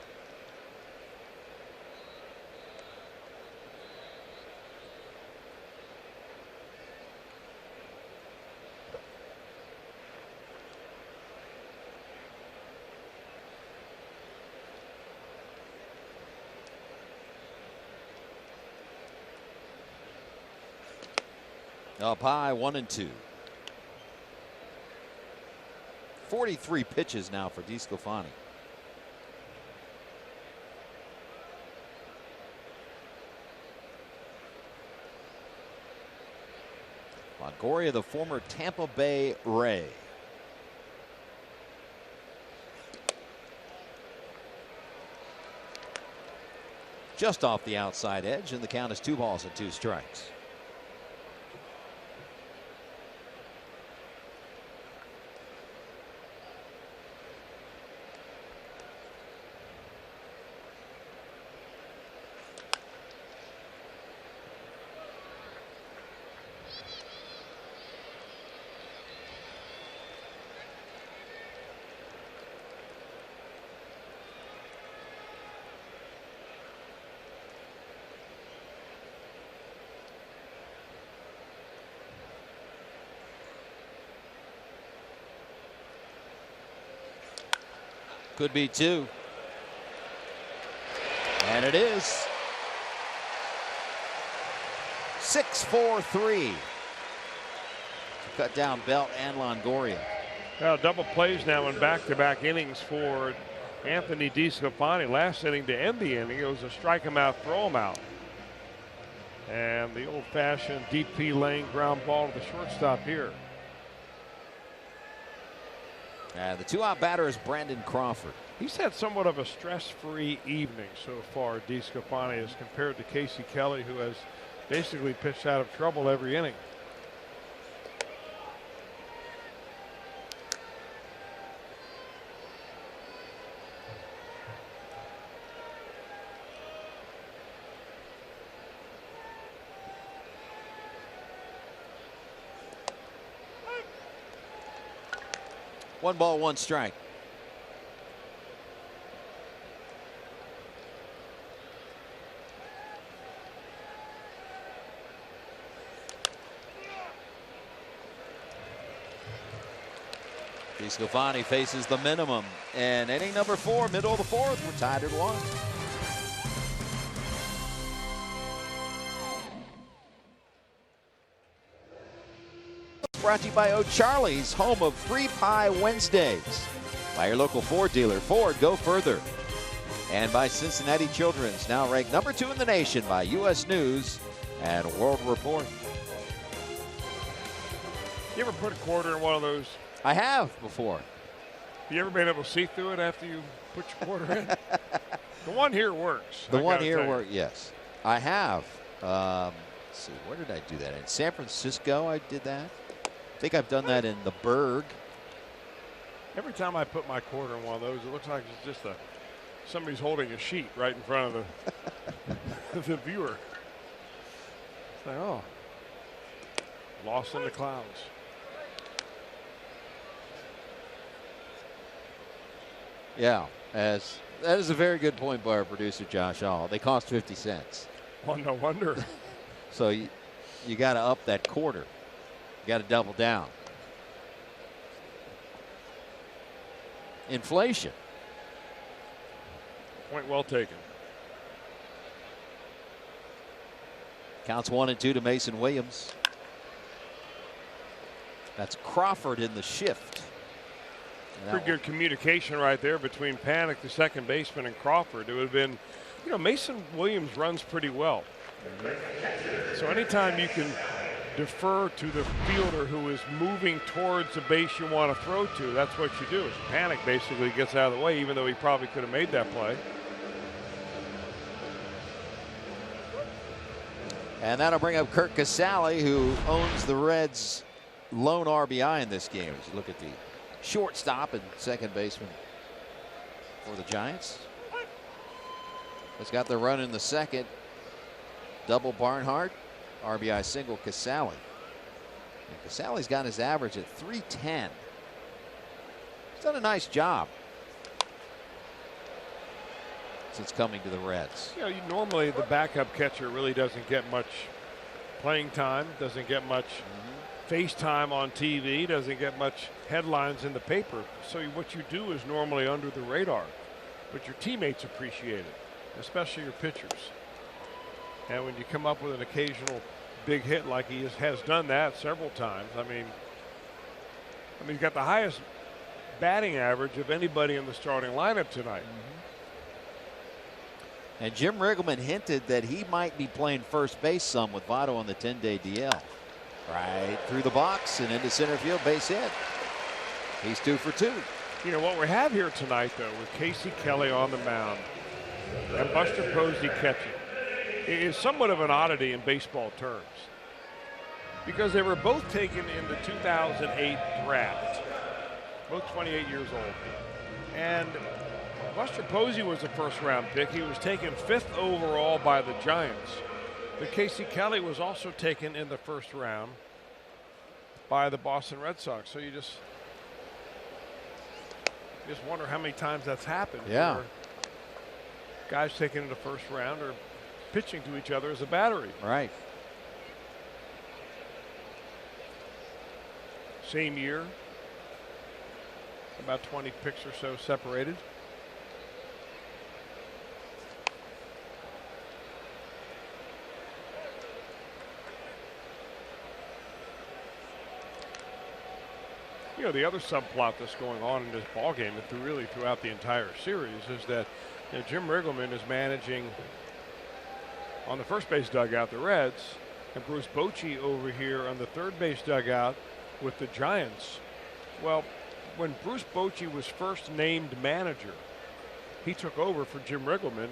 Speaker 3: Up high, 1-2. 43 pitches now for DeSclafani. Longoria, the former Tampa Bay Ray. Just off the outside edge, and the count is 2 balls and 2 strikes. Could be 2. And it is. 6-4-3. Cut down Belt and Longoria.
Speaker 4: Now double plays now in back-to-back innings for Anthony DeSclafani. Last inning to end the inning, it was a strike him out, throw him out. And the old-fashioned DP lane ground ball to the shortstop here.
Speaker 3: And the 2-out batter is Brandon Crawford.
Speaker 4: He's had somewhat of a stress-free evening so far, DeSclafani, as compared to Casey Kelly, who has basically pitched out of trouble every inning.
Speaker 3: One ball, 1 strike. DeSclafani faces the minimum, and inning number 4, middle of the 4th, we're tied at 1. Brought to you by O'Charlie's, home of Free Pie Wednesdays. By your local Ford dealer. Ford, go further. And by Cincinnati Children's, now ranked number 2 in the nation by U.S. News and World Report.
Speaker 4: You ever put a quarter in one of those?
Speaker 3: I have before.
Speaker 4: You ever been able to see through it after you put your quarter in? The one here works.
Speaker 3: The one here works, yes. I have. Let's see, where did I do that? In San Francisco, I did that. I think I've done that in the Berg.
Speaker 4: Every time I put my quarter in one of those, it looks like it's just somebody's holding a sheet right in front of the, the viewer. Oh, lost in the clouds.
Speaker 3: Yeah, that is a very good point by our producer Josh Hall. They cost 50 cents.
Speaker 4: Well, no wonder.
Speaker 3: So you got to up that quarter. You got to double down. Inflation.
Speaker 4: Point well taken.
Speaker 3: Counts 1 and 2 to Mason Williams. That's Crawford in the shift.
Speaker 4: Pretty good communication right there between Panic, the second baseman, and Crawford. It would have been, you know, Mason Williams runs pretty well. So anytime you can defer to the fielder who is moving towards the base you want to throw to, that's what you do. Panic basically gets out of the way, even though he probably could have made that play.
Speaker 3: And that'll bring up Kirk Casale, who owns the Reds' lone RBI in this game. As you look at the shortstop and second baseman for the Giants. Has got the run in the second. Double Barnhart, RBI single Casale. And Casale's got his average at 310. He's done a nice job since coming to the Reds.
Speaker 4: You know, normally the backup catcher really doesn't get much playing time, doesn't get much face time on TV, doesn't get much headlines in the paper. So what you do is normally under the radar, but your teammates appreciate it, especially your pitchers. And when you come up with an occasional big hit like he has done that several times, I mean he's got the highest batting average of anybody in the starting lineup tonight.
Speaker 3: And Jim Riggleman hinted that he might be playing first base some with Votto on the 10-day DL. Right through the box and into center field, base hit. He's 2 for 2.
Speaker 4: You know what we have here tonight, though, with Casey Kelly on the mound and Buster Posey catching, is somewhat of an oddity in baseball terms, because they were both taken in the 2008 draft, both 28 years old. And Buster Posey was a first-round pick. He was taken 5th overall by the Giants. But Casey Kelly was also taken in the first round by the Boston Red Sox. So you just wonder how many times that's happened.
Speaker 3: Yeah.
Speaker 4: Where guys taken in the first round are pitching to each other as a battery.
Speaker 3: Right.
Speaker 4: Same year. About 20 picks or so separated. You know, the other subplot that's going on in this ballgame, and really throughout the entire series, is that, you know, Jim Riggleman is managing on the first base dugout the Reds, and Bruce Bochy over here on the third base dugout with the Giants. Well, when Bruce Bochy was first named manager, he took over for Jim Riggleman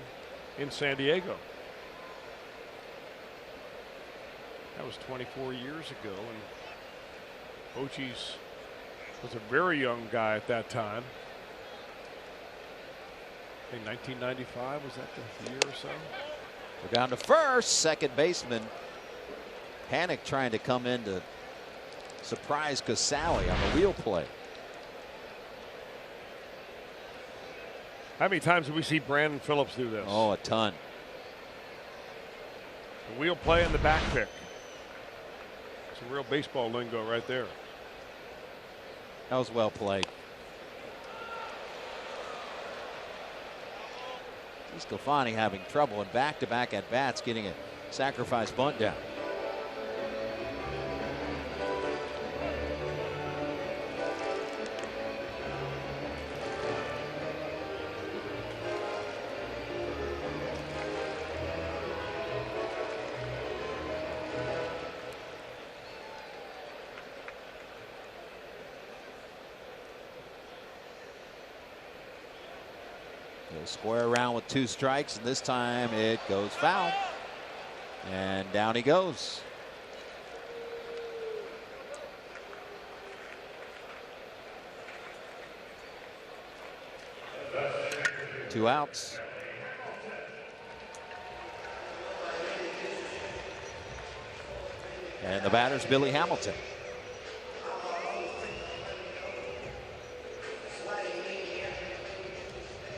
Speaker 4: in San Diego. That was 24 years ago, and Bochy's was a very young guy at that time. In 1995, was that the year or so?
Speaker 3: We're down to first. Second baseman Panic trying to come in to surprise Casale on the wheel play.
Speaker 4: How many times do we see Brandon Phillips do this?
Speaker 3: Oh, a ton.
Speaker 4: The wheel play and the back pick. Some real baseball lingo right there.
Speaker 3: That was well played. DeSclafani having trouble in back-to-back at bats, getting a sacrifice bunt down. Square around with 2 strikes, and this time it goes foul. And down he goes. Two outs. And the batter's Billy Hamilton.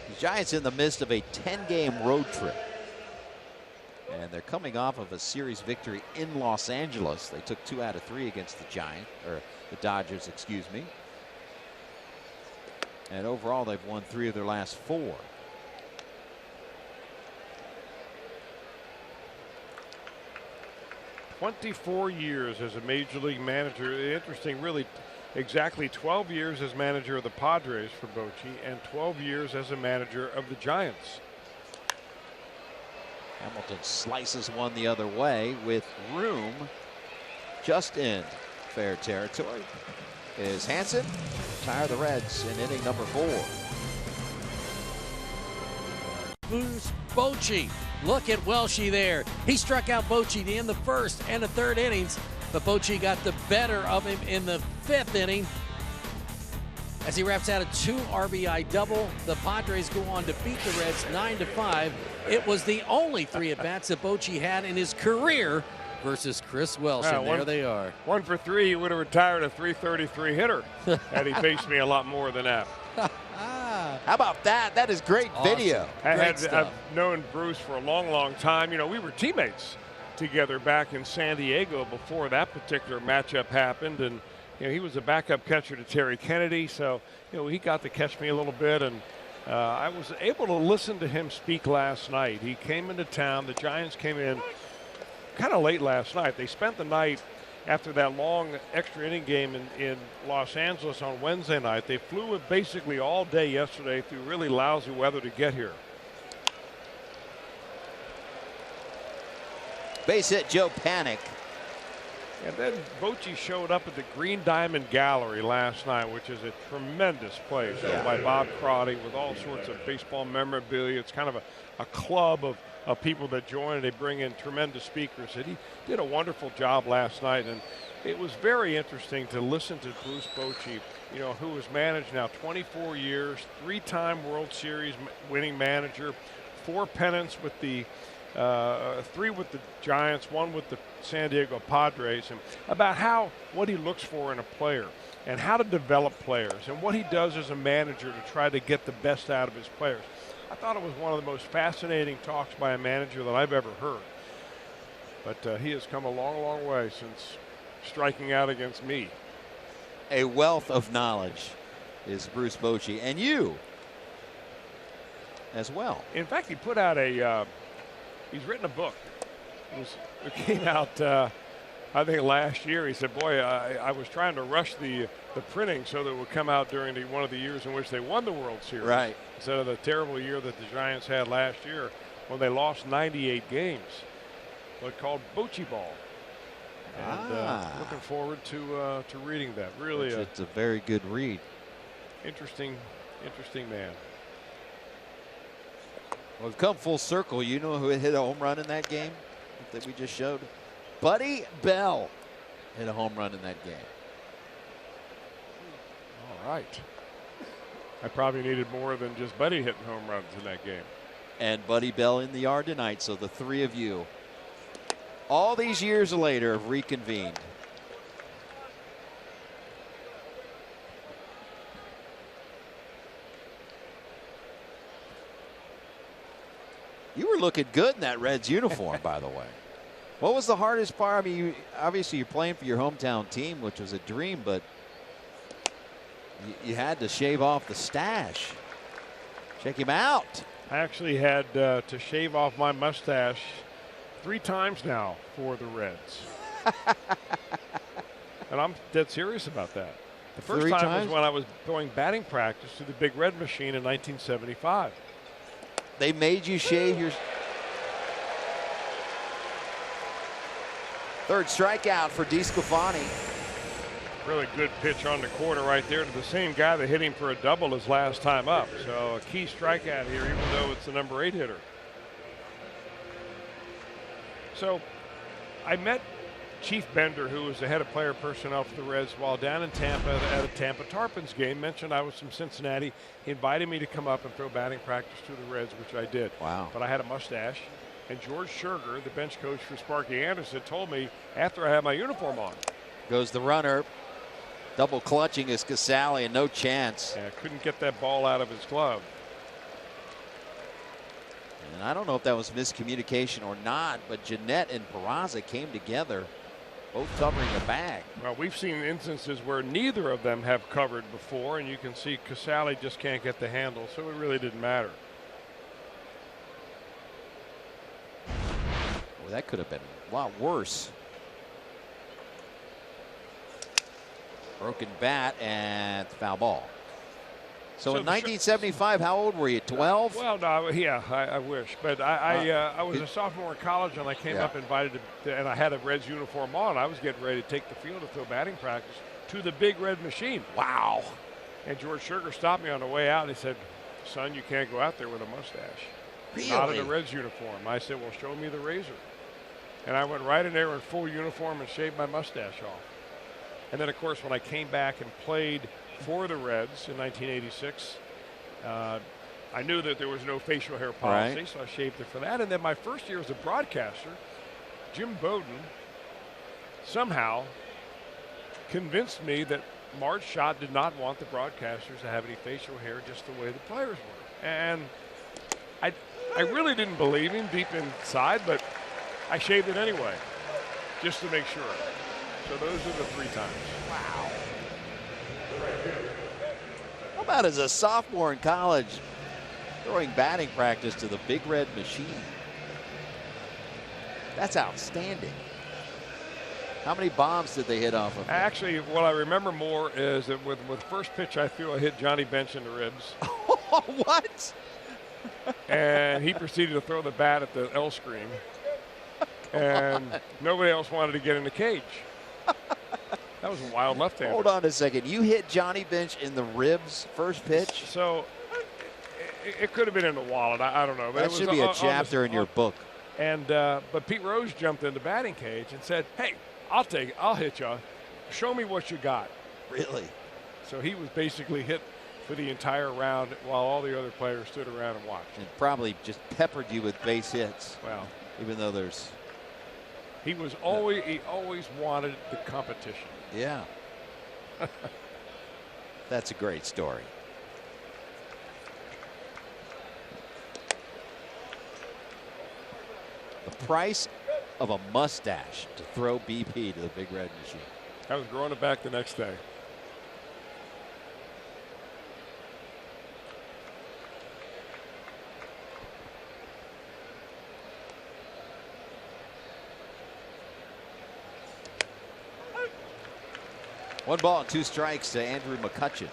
Speaker 3: The Giants in the midst of a 10-game road trip. And they're coming off of a series victory in Los Angeles. They took 2 out of 3 against the Dodgers, excuse me. And overall, they've won 3 of their last 4.
Speaker 4: "24 years as a major league manager." Interesting, really, exactly 12 years as manager of the Padres for Bochy and 12 years as a manager of the Giants.
Speaker 3: Hamilton slices one the other way with room just in fair territory. Is Hansen retire the Reds in inning number 4.
Speaker 6: Bruce Bochy. Look at Welshie there. He struck out Bochy in the first and the third innings, but Bochy got the better of him in the 5th inning. As he wraps out a 2 RBI double, the Padres go on to beat the Reds 9-5. It was the only 3 at-bats that Bochy had in his career versus Chris Welsh, and there they are.
Speaker 4: 1 for 3, he would have retired a .333 hitter had he faced me a lot more than that.
Speaker 3: How about that? That is great video.
Speaker 4: I've known Bruce for a long, long time. You know, we were teammates together back in San Diego before that particular matchup happened, and you know, he was a backup catcher to Terry Kennedy, so you know, he got to catch me a little bit, and I was able to listen to him speak last night. He came into town. The Giants came in kind of late last night. They spent the night after that long extra inning game in Los Angeles on Wednesday night. They flew it basically all day yesterday through really lousy weather to get here.
Speaker 3: Base hit Joe Panic.
Speaker 4: And then Bochy showed up at the Green Diamond Gallery last night, which is a tremendous place owned by Bob Crotty with all sorts of baseball memorabilia. It's kind of a club of people that join, and they bring in tremendous speakers. And he did a wonderful job last night, and it was very interesting to listen to Bruce Bochy, you know, who has managed now 24 years, 3-time World Series winning manager, 4 pennants with the 3 with the Giants, 1 with the San Diego Padres, and about what he looks for in a player and how to develop players and what he does as a manager to try to get the best out of his players. I thought it was one of the most fascinating talks by a manager that I've ever heard. But he has come a long, long way since striking out against me.
Speaker 3: A wealth of knowledge is Bruce Bochy, and you as well.
Speaker 4: In fact, he put out he's written a book. It came out, I think, last year. He said, boy, I was trying to rush the printing so that it would come out during one of the years in which they won the World Series.
Speaker 3: Right.
Speaker 4: Instead of the terrible year that the Giants had last year when they lost 98 games. But called Bochy Ball. And looking forward to reading that. Really,
Speaker 3: it's a very good read.
Speaker 4: Interesting man.
Speaker 3: Well, we've come full circle. You know who hit a home run in that game that we just showed? Buddy Bell hit a home run in that game.
Speaker 4: All right. I probably needed more than just Buddy hitting home runs in that game.
Speaker 3: And Buddy Bell in the yard tonight. So the 3 of you, all these years later, have reconvened. You were looking good in that Reds uniform, by the way. What was the hardest part? I mean, obviously you're playing for your hometown team, which was a dream, but you had to shave off the stash. Check him out.
Speaker 4: I actually had to shave off my mustache 3 times now for the Reds. And I'm dead serious about that. The first
Speaker 3: 3
Speaker 4: time
Speaker 3: times?
Speaker 4: was when I was going batting practice to the Big Red Machine in 1975.
Speaker 3: They made you shave your... Third strikeout for DeSclafani.
Speaker 4: Really good pitch on the corner right there to the same guy that hit him for a double his last time up. So a key strikeout here, even though it's the number 8 hitter. So I met Chief Bender, who was the head of player personnel for the Reds, while down in Tampa at a Tampa Tarpons game. Mentioned I was from Cincinnati. He invited me to come up and throw batting practice to the Reds, which I did.
Speaker 3: Wow.
Speaker 4: But I had a mustache. And George Scherger, the bench coach for Sparky Anderson, told me after I had my uniform on.
Speaker 3: Goes the runner. Double clutching is Casale, and no chance.
Speaker 4: Yeah, couldn't get that ball out of his glove.
Speaker 3: And I don't know if that was miscommunication or not, but Gennett and Peraza came together, both covering the bag.
Speaker 4: Well, we've seen instances where neither of them have covered before, and you can see Casale just can't get the handle, so it really didn't matter.
Speaker 3: Well, that could have been a lot worse. Broken bat and foul ball. So in 1975, how old were you? 12?
Speaker 4: Well, no, yeah, I wish. But I was a sophomore in college, and I came up invited to, and I had a Reds uniform on. I was getting ready to take the field to throw batting practice to the Big Red Machine.
Speaker 3: Wow.
Speaker 4: And George Scherger stopped me on the way out, and he said, son, you can't go out there with a mustache.
Speaker 3: Really?
Speaker 4: Not in a Reds uniform. I said, well, show me the razor. And I went right in there in full uniform and shaved my mustache off. And then, of course, when I came back and played for the Reds in 1986, I knew that there was no facial hair policy, so I shaved it for that. And then my first year as a broadcaster, Jim Bowden somehow convinced me that Marge Schott did not want the broadcasters to have any facial hair, just the way the players were. And I really didn't believe him deep inside, but I shaved it anyway, just to make sure. So those are the 3 times.
Speaker 3: Wow. How about as a sophomore in college, throwing batting practice to the Big Red Machine? That's outstanding. How many bombs did they hit off of?
Speaker 4: Actually, what I remember more is that with first pitch, I feel I hit Johnny Bench in the ribs.
Speaker 3: What?
Speaker 4: And he proceeded to throw the bat at the L screen. And nobody else wanted to get in the cage. That was a wild left-hander.
Speaker 3: Hold on a second. You hit Johnny Bench in the ribs first pitch?
Speaker 4: So it could have been in the wallet. I don't know. But
Speaker 3: that
Speaker 4: it
Speaker 3: should
Speaker 4: was
Speaker 3: be a chapter in your book.
Speaker 4: And but Pete Rose jumped in the batting cage and said, hey, I'll take it. I'll hit you. Show me what you got.
Speaker 3: Really?
Speaker 4: So he was basically hit for the entire round while all the other players stood around and watched.
Speaker 3: And probably just peppered you with base hits.
Speaker 4: Well,
Speaker 3: even though there's.
Speaker 4: He always wanted the competition.
Speaker 3: Yeah. That's a great story. The price of a mustache to throw BP to the Big Red Machine.
Speaker 4: I was growing it back the next day.
Speaker 3: One ball and 2 strikes to Andrew McCutcheon.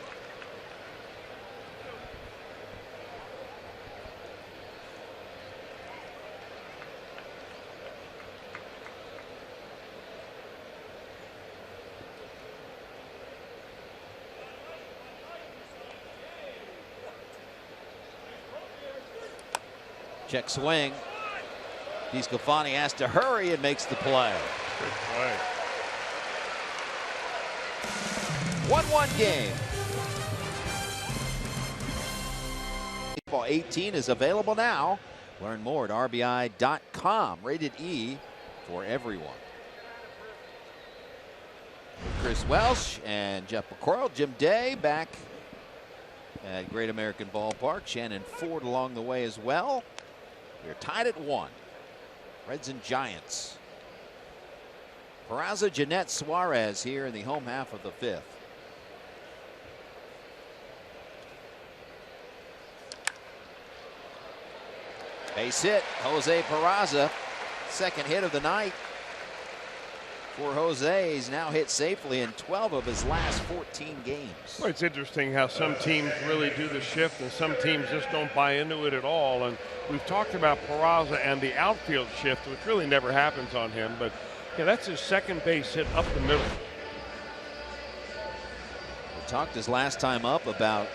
Speaker 3: Check swing. DeSclafani has to hurry and makes the play.
Speaker 4: Good play.
Speaker 3: 1-1 game. Baseball 18 is available now. Learn more at RBI.com. Rated E for everyone. Chris Welsh and Jeff McCorrell. Jim Day back at Great American Ballpark. Shannon Ford along the way as well. We're tied at 1. Reds and Giants. Peraza, Gennett, Suarez here in the home half of the 5th. Base hit, Jose Peraza. Second hit of the night for Jose. He's now hit safely in 12 of his last 14 games.
Speaker 4: Well, it's interesting how some teams really do the shift and some teams just don't buy into it at all. And we've talked about Peraza and the outfield shift, which really never happens on him. But yeah, that's his second base hit up the middle.
Speaker 3: We talked his last time up about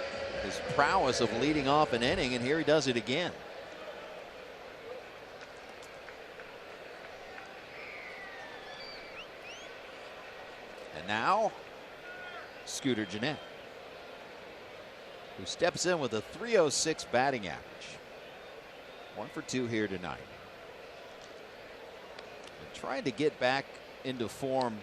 Speaker 3: his prowess of leading off an inning, and here he does it again. And now, Scooter Gennett, who steps in with a .306 batting average. 1 for 2 here tonight. trying to get back into form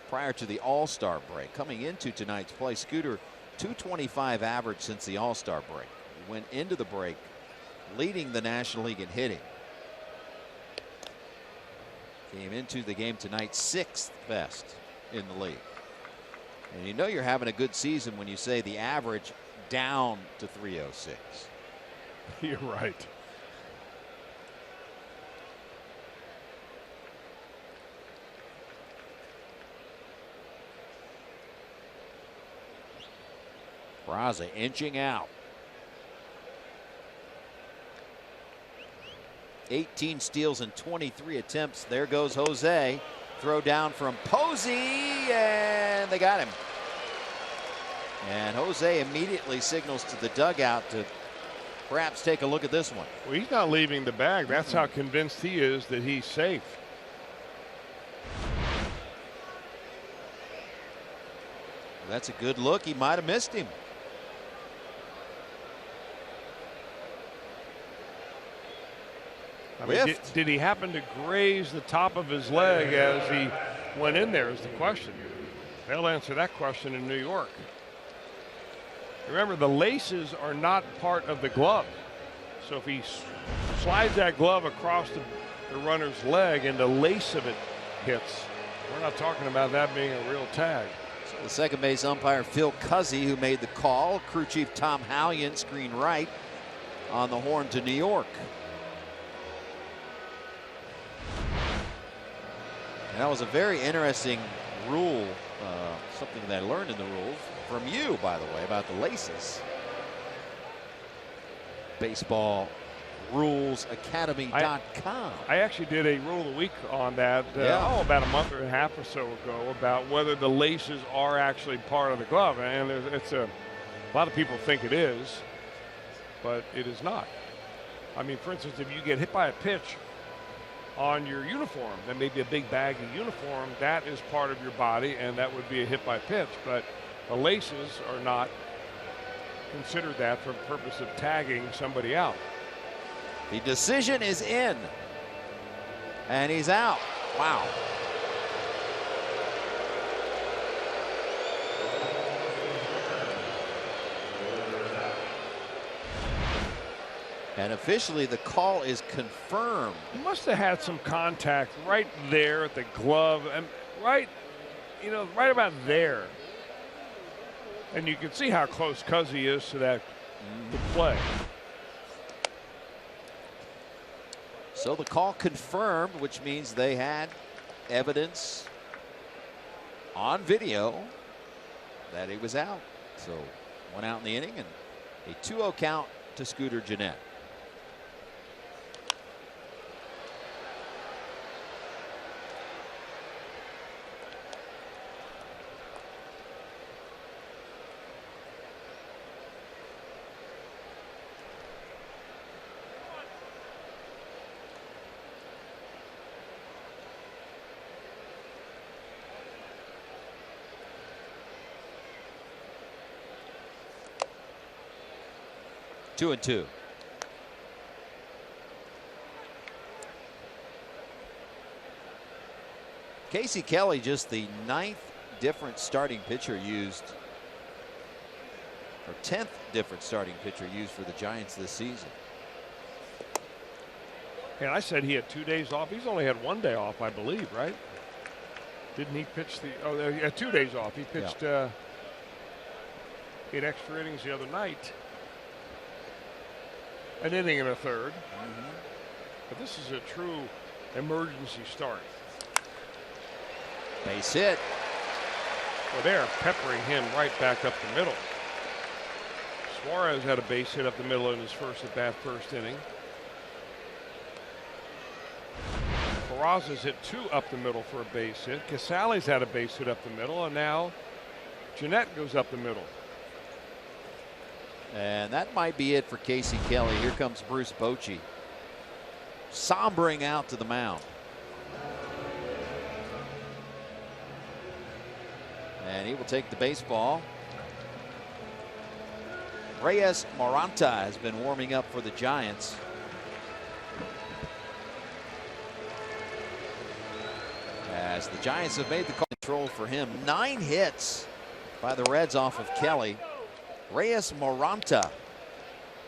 Speaker 3: prior to the All-Star break. Coming into tonight's play, Scooter 225 average since the All-Star break. He went into the break leading the National League in hitting. Came into the game tonight 6th best in the league. And you know you're having a good season when you say the average down to 306.
Speaker 4: You're right.
Speaker 3: Peraza inching out. 18 steals and 23 attempts. There goes Jose. Throw down from Posey, and they got him. And Jose immediately signals to the dugout to perhaps take a look at this one.
Speaker 4: Well, he's not leaving the bag. That's how convinced he is that he's safe.
Speaker 3: That's a good look. He might have missed him.
Speaker 4: I mean, did he happen to graze the top of his leg as he went in there is the question. They'll answer that question in New York. Remember, the laces are not part of the glove. So if he slides that glove across the runner's leg and the lace of it hits, we're not talking about that being a real tag.
Speaker 3: So the second base umpire, Phil Cuzzy, who made the call. Crew chief Tom Hallion, screen right on the horn to New York. And that was a very interesting rule, something that I learned in the rules from you, by the way, about the laces. BaseballRulesAcademy.com.
Speaker 4: I actually did a rule of the week on that about a month and a half or so ago about whether the laces are actually part of the glove, and a lot of people think it is, but it is not. I mean, for instance, if you get hit by a pitch on your uniform, then maybe a big baggy uniform, that is part of your body, and that would be a hit by pitch. But the laces are not considered that for the purpose of tagging somebody out.
Speaker 3: The decision is in, and he's out. Wow. And officially, the call is confirmed.
Speaker 4: He must have had some contact right there at the glove, and right about there. And you can see how close Cuzzy is to that the play.
Speaker 3: So the call confirmed, which means they had evidence on video that he was out. So one out in the inning and a 2-0 count to Scooter Gennett. Two and two. Casey Kelly, just the 9th different starting pitcher used, or 10th different starting pitcher used for the Giants this season.
Speaker 4: And I said he had 2 days off. He's only had 1 day off, I believe, right? Didn't he pitch he had 2 days off. He pitched 8 extra innings the other night. An inning and a third. But this is a true emergency start.
Speaker 3: Base hit.
Speaker 4: Well, they're peppering him right back up the middle. Suarez had a base hit up the middle in his first at bat, first inning. Peraza's hit 2 up the middle for a base hit. Casale's had a base hit up the middle, and now Gennett goes up the middle.
Speaker 3: And that might be it for Casey Kelly. Here comes Bruce Bochy, sombering out to the mound. And he will take the baseball. Reyes Moranta has been warming up for the Giants. as the Giants have made the control for him. 9 hits by the Reds off of Kelly. Reyes Moranta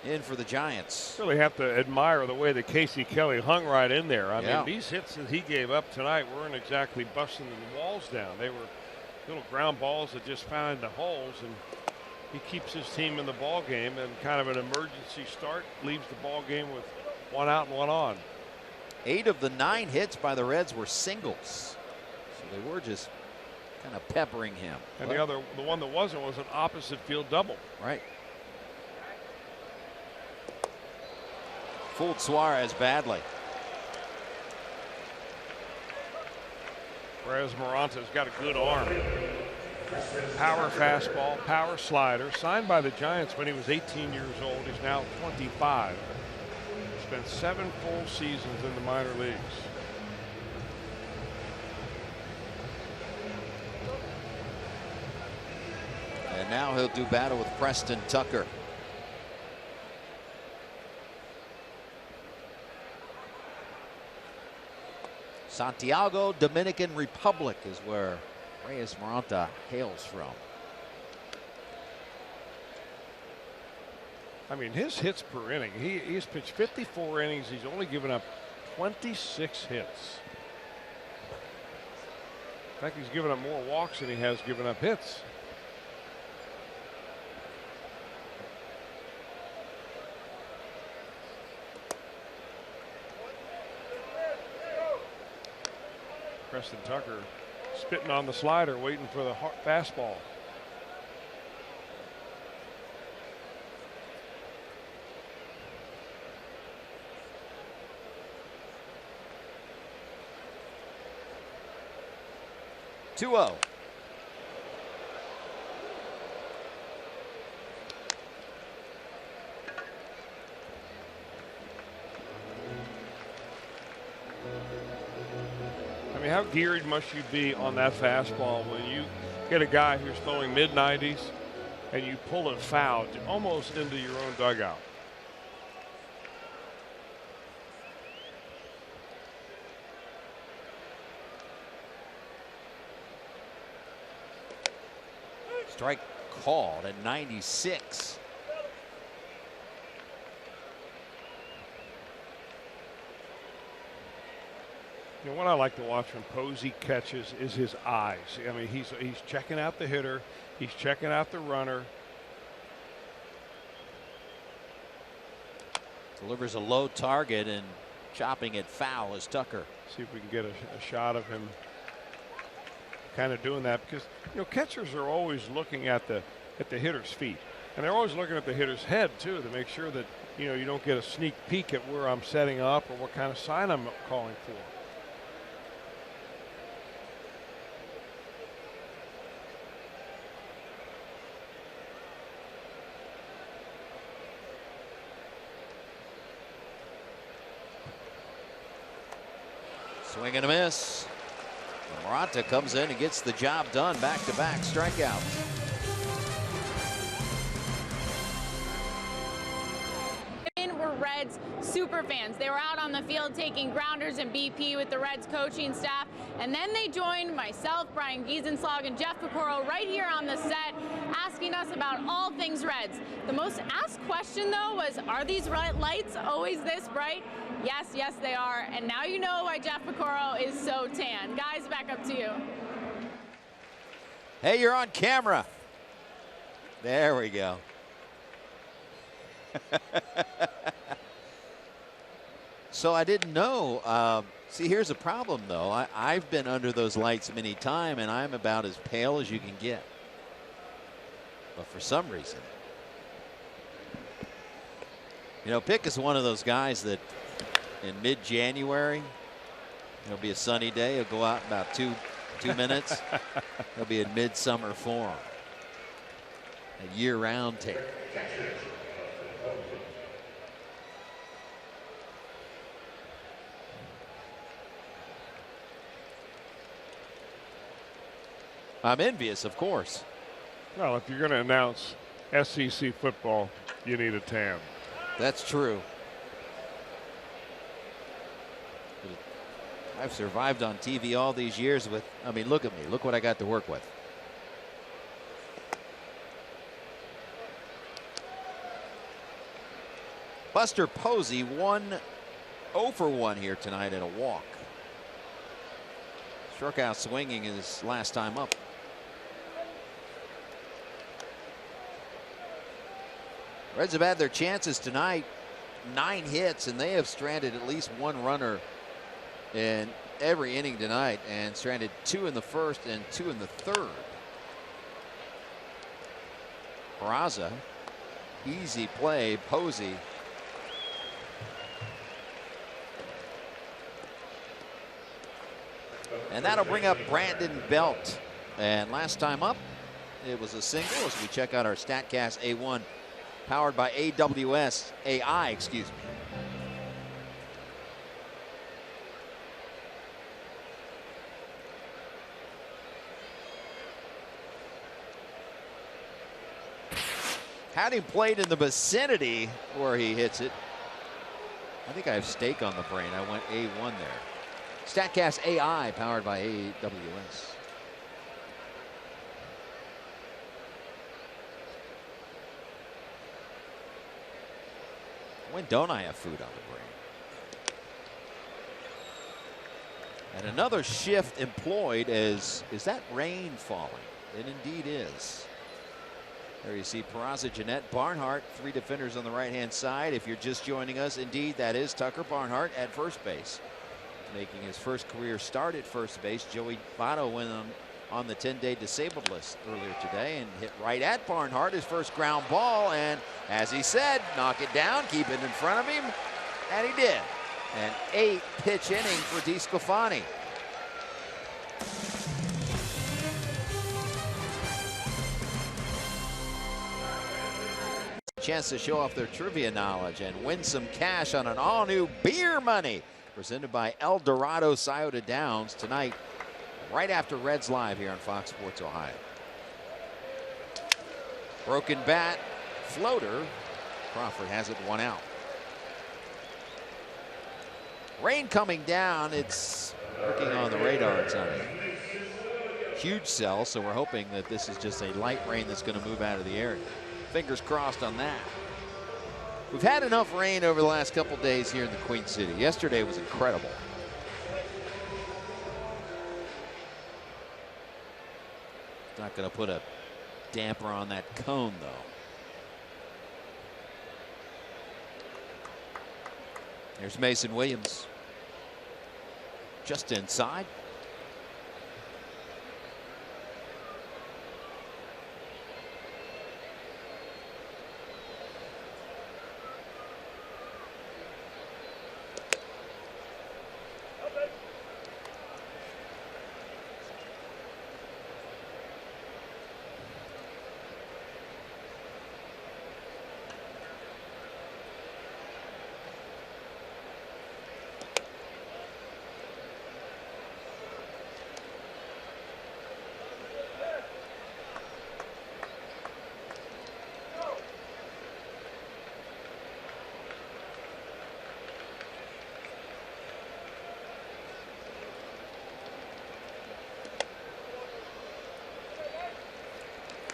Speaker 3: in for the Giants.
Speaker 4: Really have to admire the way that Casey Kelly hung right in there. I
Speaker 3: Yeah.
Speaker 4: mean, these hits that he gave up tonight weren't exactly busting the walls down. They were little ground balls that just found the holes, and he keeps his team in the ball game, and kind of an emergency start leaves the ball game with 1 out and 1 on.
Speaker 3: 8 of the 9 hits by the Reds were singles, so they were just kind of peppering him.
Speaker 4: And the one that wasn't was an opposite field double.
Speaker 3: Right. Fooled Suarez badly.
Speaker 4: Whereas Moranta's got a good arm. Power fastball, power slider. Signed by the Giants when he was 18 years old. He's now 25. Spent 7 full seasons in the minor leagues.
Speaker 3: And now he'll do battle with Preston Tucker. Santiago, Dominican Republic is where Reyes Moranta hails from.
Speaker 4: I mean, his hits per inning. He's pitched 54 innings. He's only given up 26 hits. In fact, he's given up more walks than he has given up hits. Preston Tucker spitting on the slider, waiting for the fastball.
Speaker 3: Two-0.
Speaker 4: I mean, how geared must you be on that fastball when you get a guy who's throwing mid-90s and you pull it foul almost into your own dugout?
Speaker 3: Strike called at 96.
Speaker 4: You know, what I like to watch when Posey catches is his eyes. I mean, he's checking out the hitter, he's checking out the runner.
Speaker 3: Delivers a low target and chopping it foul as Tucker.
Speaker 4: See if we can get a shot of him kind of doing that, because catchers are always looking at the hitter's feet, and they're always looking at the hitter's head too, to make sure that you don't get a sneak peek at where I'm setting up or what kind of sign I'm calling for.
Speaker 3: Swing and a miss. Moranta comes in and gets the job done. Back-to-back strikeouts.
Speaker 7: Were Reds super fans. They were out on the field taking grounders and BP with the Reds coaching staff, and then they joined myself, Brian Giesenslag, and Jeff Picoro right here on the set, asking us about all things Reds. The most asked question, though, was, are these lights always this bright? Yes, they are. And now you know why Jeff Picoro is so tan. Guys, back up to you.
Speaker 3: Hey, you're on camera. There we go. So I didn't know. See, here's a problem, though. I've been under those lights many times, and I'm about as pale as you can get. But for some reason, Pick is one of those guys that in mid-January, it'll be a sunny day. He'll go out in about two minutes. He'll be in midsummer form. A year-round tape. I'm envious, of course.
Speaker 4: Well, if you're going to announce SEC football, you need a tan.
Speaker 3: That's true. I've survived on TV all these years with, I mean, look at me. Look what I got to work with. Buster Posey 0 for 1 here tonight at a walk. Struck out swinging his last time up. Reds have had their chances tonight. 9 hits, and they have stranded at least 1 runner in every inning tonight, and stranded 2 in the first and 2 in the third. Peraza, easy play. Posey. And that'll bring up Brandon Belt. And last time up, it was a single as we check out our StatCast A1 powered by AWS AI, excuse me. Had he played in the vicinity where he hits it, I think I have steak on the brain. I went A1 there. StatCast AI powered by AWS. When don't I have food on the brain? And another shift employed is that rain falling? It indeed is. There you see Peraza, Gennett, Barnhart, 3 defenders on the right-hand side. If you're just joining us, indeed, that is Tucker Barnhart at first base. Making his first career start at first base. Joey Votto went on the 10-day disabled list earlier today and hit right at Barnhart, his first ground ball, and as he said, knock it down, keep it in front of him, and he did. An 8-pitch inning for DeSclafani. Chance to show off their trivia knowledge and win some cash on an all-new beer money presented by El Dorado Scioto Downs tonight, right after Reds Live here on Fox Sports Ohio. Broken bat, floater. Crawford has it 1 out. Rain coming down. It's working on the radar. It's not a huge cell, so we're hoping that this is just a light rain that's going to move out of the area. Fingers crossed on that. We've had enough rain over the last couple days here in the Queen City. Yesterday was incredible. Not going to put a damper on that cone, though. There's Mason Williams. Just inside.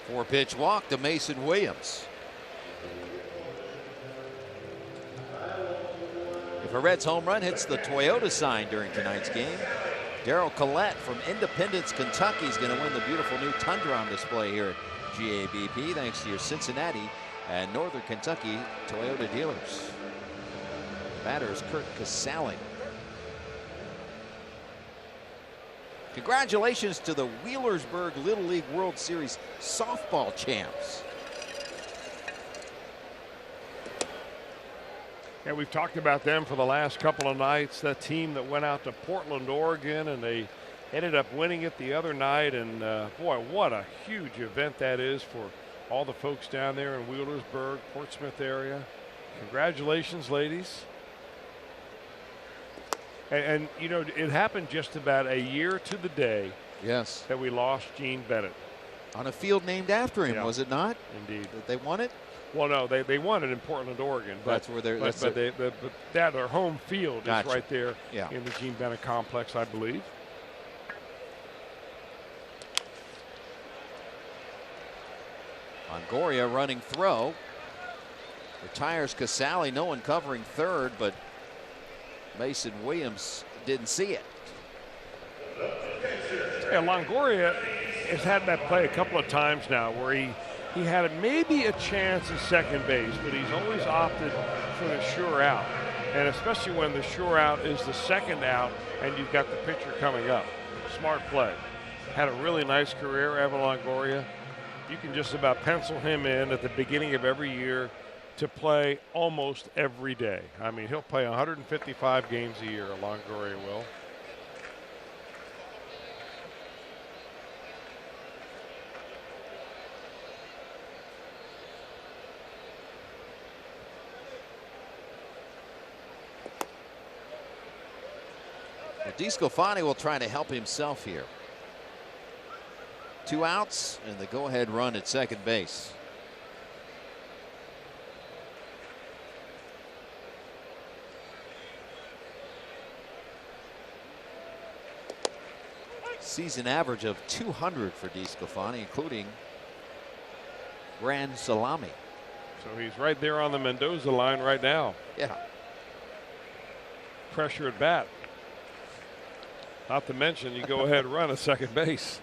Speaker 3: Four-pitch walk to Mason Williams. If a Reds home run hits the Toyota sign during tonight's game, Darryl Collette from Independence, Kentucky is going to win the beautiful new Tundra on display here at GABP thanks to your Cincinnati and Northern Kentucky Toyota dealers. Batter is Kurt Casale. Congratulations to the Wheelersburg Little League World Series softball champs.
Speaker 4: Yeah, we've talked about them for the last couple of nights. That team that went out to Portland, Oregon, and they ended up winning it the other night. And boy, what a huge event that is for all the folks down there in Wheelersburg, Portsmouth area. Congratulations, ladies. And you know, it happened just about a year to the day.
Speaker 3: Yes.
Speaker 4: That we lost Gene Bennett.
Speaker 3: On a field named after him,
Speaker 4: Yeah.
Speaker 3: was it not?
Speaker 4: Indeed.
Speaker 3: That they won it?
Speaker 4: Well, no, they won it in Portland, Oregon. But,
Speaker 3: That's where they're.
Speaker 4: but their home field
Speaker 3: Gotcha.
Speaker 4: is right there
Speaker 3: Yeah.
Speaker 4: in the Gene Bennett complex, I believe.
Speaker 3: Longoria running throw. Retires Casale. No one covering third, but Mason Williams didn't see it.
Speaker 4: Yeah, Longoria has had that play a couple of times now where he had maybe a chance at second base, but he's always opted for the sure out. And especially when the sure out is the second out and you've got the pitcher coming up. Smart play. Had a really nice career, Ervin Longoria. You can just about pencil him in at the beginning of every year to play almost every day. I mean, he'll play 155 games a year, Longoria will.
Speaker 3: DeSclafani will try to help himself here. 2 outs and the go-ahead run at second base. Season average of 200 for DeSclafani, including Grand Salami.
Speaker 4: So he's right there on the Mendoza line right now.
Speaker 3: Yeah.
Speaker 4: Pressure at bat. Not to mention you go ahead and run at second base.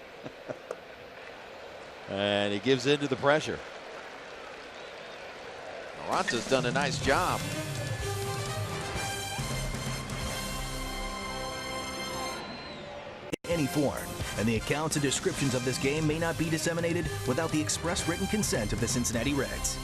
Speaker 3: And he gives in to the pressure. Aranta's done a nice job.
Speaker 9: Any form, and the accounts and descriptions of this game may not be disseminated without the express written consent of the Cincinnati Reds.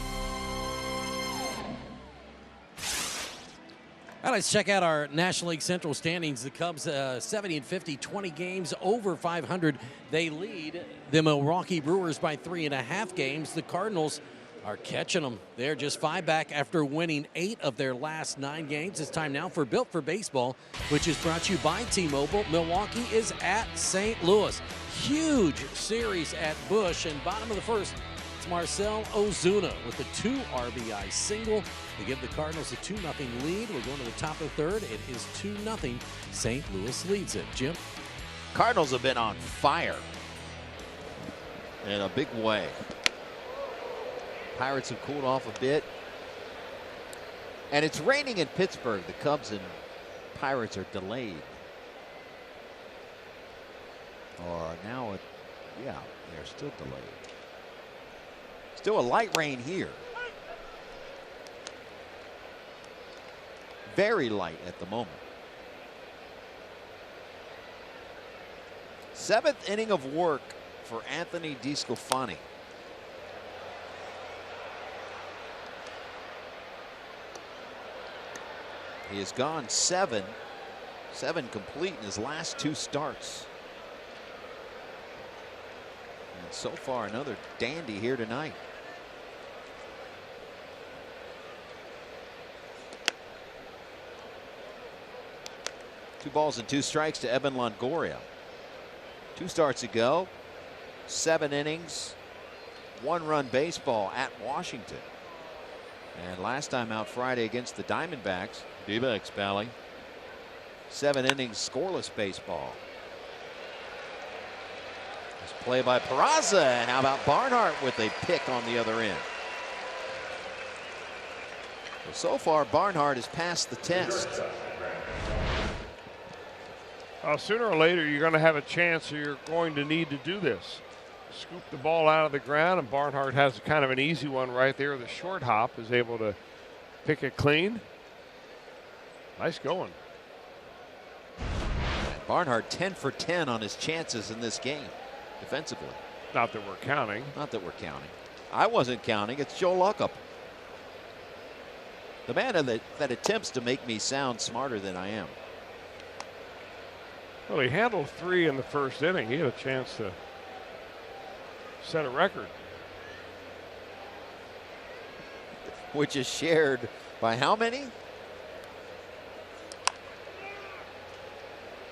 Speaker 6: All right, let's check out our National League Central standings. The Cubs 70-50, 20 games over 500. They lead the Milwaukee Brewers by 3.5 games. The Cardinals are catching them. They're just 5 back after winning 8 of their last 9 games. It's time now for Built for Baseball, which is brought to you by T-Mobile. Milwaukee is at St. Louis. Huge series at Busch, and bottom of the first, it's Marcell Ozuna with a 2 RBI single to give the Cardinals a 2-0 lead. We're going to the top of the third. It is 2-0. St. Louis leads it. Jim?
Speaker 3: Cardinals have been on fire in a big way. Pirates have cooled off a bit. And it's raining in Pittsburgh. The Cubs and Pirates are delayed. Or now, yeah, they're still delayed. Still a light rain here. Very light at the moment. 7th inning of work for Anthony DeSclafani. He has gone 7 complete in his last 2 starts. And so far, another dandy here tonight. Two balls and 2 strikes to Evan Longoria. 2 starts ago, 7 innings, 1-run baseball at Washington. And last time out Friday against the Diamondbacks, D-backs, Bally, 7 innings scoreless baseball. This play by Peraza, and how about Barnhart with a pick on the other end. Well, so far Barnhart has passed the test.
Speaker 4: Sooner or later you're going to have a chance, or you're going to need to do this. Scoop the ball out of the ground, and Barnhart has kind of an easy one right there. The short hop is able to pick it clean. Nice going.
Speaker 3: Barnhart 10 for 10 on his chances in this game defensively.
Speaker 4: Not that we're counting.
Speaker 3: Not that we're counting. I wasn't counting. It's Joe Luckham, the man that attempts to make me sound smarter than I am.
Speaker 4: Well, he handled 3 in the first inning. He had a chance to set a record,
Speaker 3: which is shared by how many?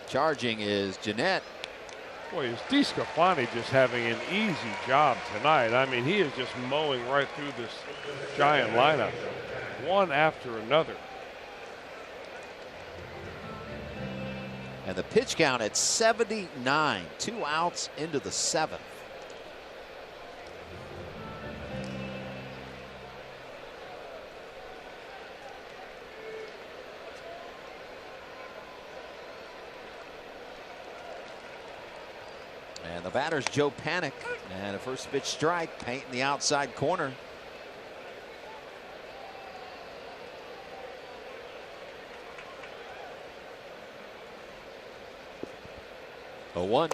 Speaker 3: Charging is Gennett.
Speaker 4: Boy, is DeSclafani just having an easy job tonight. I mean, he is just mowing right through this Giant lineup, one after another.
Speaker 3: And the pitch count at 79, 2 outs into the 7th. And the batter's Joe Panic, and a first pitch strike, painting the outside corner. A 1.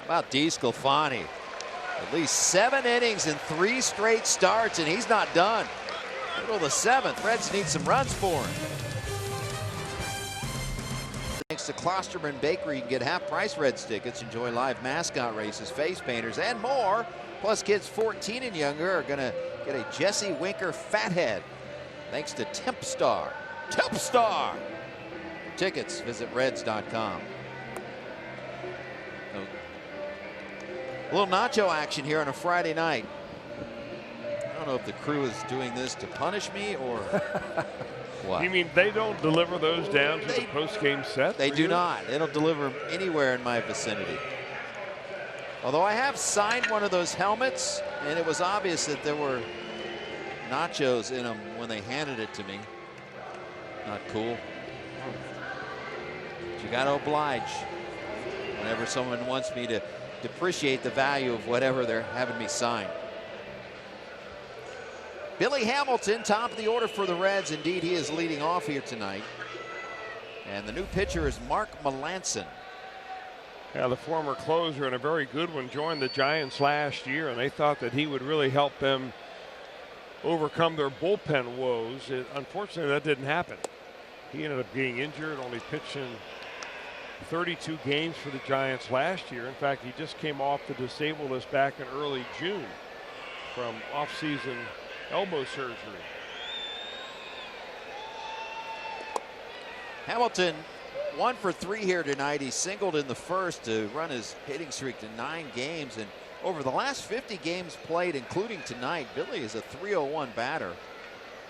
Speaker 3: How about DeSclafani? At least 7 innings and 3 straight starts, and he's not done. Middle of the 7th. Reds need some runs for him. Thanks to Klosterman Bakery, you can get half-price Reds tickets, enjoy live mascot races, face painters, and more. Plus, kids 14 and younger are going to get a Jesse Winker Fathead. Thanks to Tempstar. Tempstar! For tickets, visit Reds.com. A little nacho action here on a Friday night. I don't know if the crew is doing this to punish me or what.
Speaker 4: You mean they don't deliver those down to the post-game set?
Speaker 3: They do not. They don't deliver them anywhere in my vicinity. Although I have signed one of those helmets, and it was obvious that there were nachos in them when they handed it to me. Not cool. But you got to oblige whenever someone wants me to depreciate the value of whatever they're having me sign. Billy Hamilton, top of the order for the Reds. Indeed, he is leading off here tonight. And the new pitcher is Mark Melanson.
Speaker 4: Yeah, the former closer and a very good one, joined the Giants last year, and they thought that he would really help them overcome their bullpen woes. Unfortunately, that didn't happen. He ended up getting injured, only pitching 32 games for the Giants last year. In fact, he just came off the disabled list back in early June from off-season elbow surgery.
Speaker 3: Hamilton 1 for 3 here tonight. He singled in the first to run his hitting streak to 9 games, and over the last 50 games played, including tonight, Billy is a .301 batter,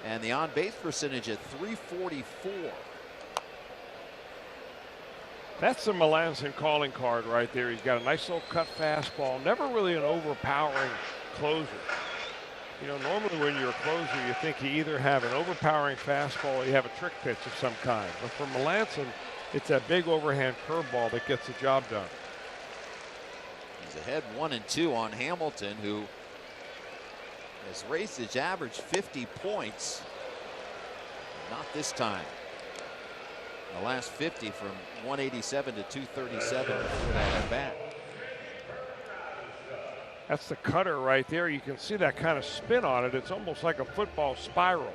Speaker 3: and the on-base percentage at .344.
Speaker 4: That's the Melanson calling card right there. He's got a nice little cut fastball, never really an overpowering closer. You know, normally when you're a closer, you think you either have an overpowering fastball or you have a trick pitch of some kind. But for Melanson, it's that big overhand curveball that gets the job done.
Speaker 3: He's ahead 1-2 on Hamilton, who has raised his average 50 points. Not this time. The last 50 from 187 to 237 for that at bat.
Speaker 4: That's the cutter right there. You can see that kind of spin on it. It's almost like a football spiral.